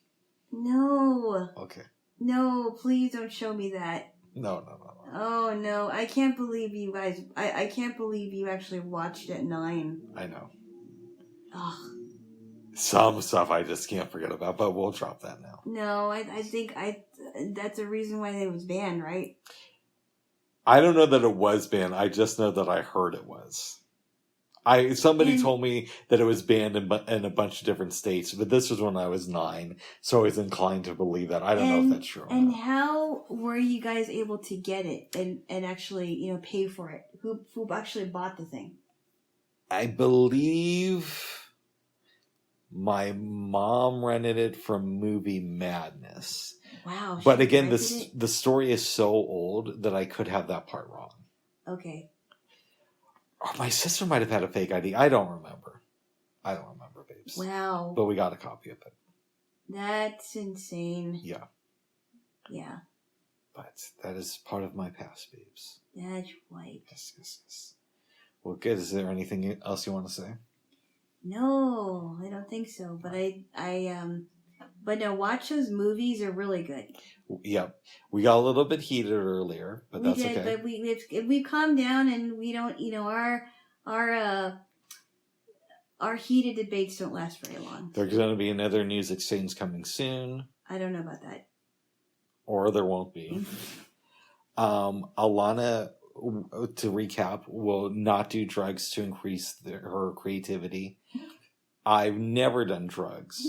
No. Okay. No, please don't show me that. No. Oh, no. I can't believe you guys. I can't believe you actually watched at 9. I know. Ugh. Some stuff I just can't forget about, but we'll drop that now. No, I think that's a reason why it was banned, right? I don't know that it was banned. I just know that I heard it was. Somebody told me that it was banned in a bunch of different states, but this was when I was 9, so I was inclined to believe that. I don't know if that's true. And how were you guys able to get it and actually, pay for it? Who actually bought the thing? I believe my mom rented it from Movie Madness. Wow. But again, the story is so old that I could have that part wrong. Okay. Or my sister might have had a fake ID. I don't remember, babes. Wow. But we got a copy of it. That's insane. Yeah. Yeah. But that is part of my past, babes. That's right. Yes. Well, good. Is there anything else you want to say? No, I don't think so. But but no, watch those movies are really good. Yep. We got a little bit heated earlier, but that's okay. But we've calmed down, and we don't, our heated debates don't last very long. There's going to be another news exchange coming soon. I don't know about that. Or there won't be. Alana, to recap, will not do drugs to increase her creativity. I've never done drugs.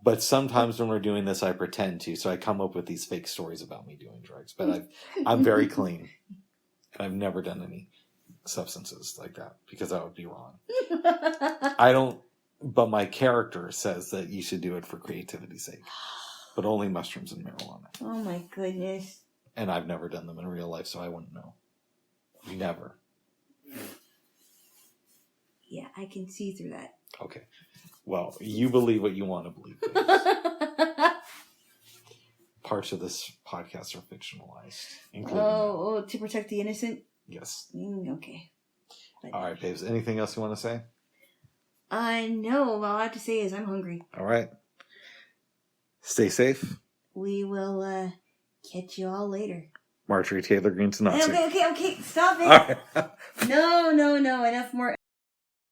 But sometimes when we're doing this, I pretend to. So I come up with these fake stories about me doing drugs. But I'm very clean. And I've never done any substances like that. Because that would be wrong. I don't... But my character says that you should do it for creativity's sake. But only mushrooms and marijuana. Oh my goodness. And I've never done them in real life, so I wouldn't know. Never. Yeah, I can see through that. Okay. Well, you believe what you want to believe. Parts of this podcast are fictionalized. Oh, to protect the innocent? Yes. Okay. But, All right, babes. Anything else you want to say? no. All I have to say is I'm hungry. All right. Stay safe. We will catch you all later. Marjorie Taylor Greene's Nazi. Okay. Stop it. All right. No. Enough more.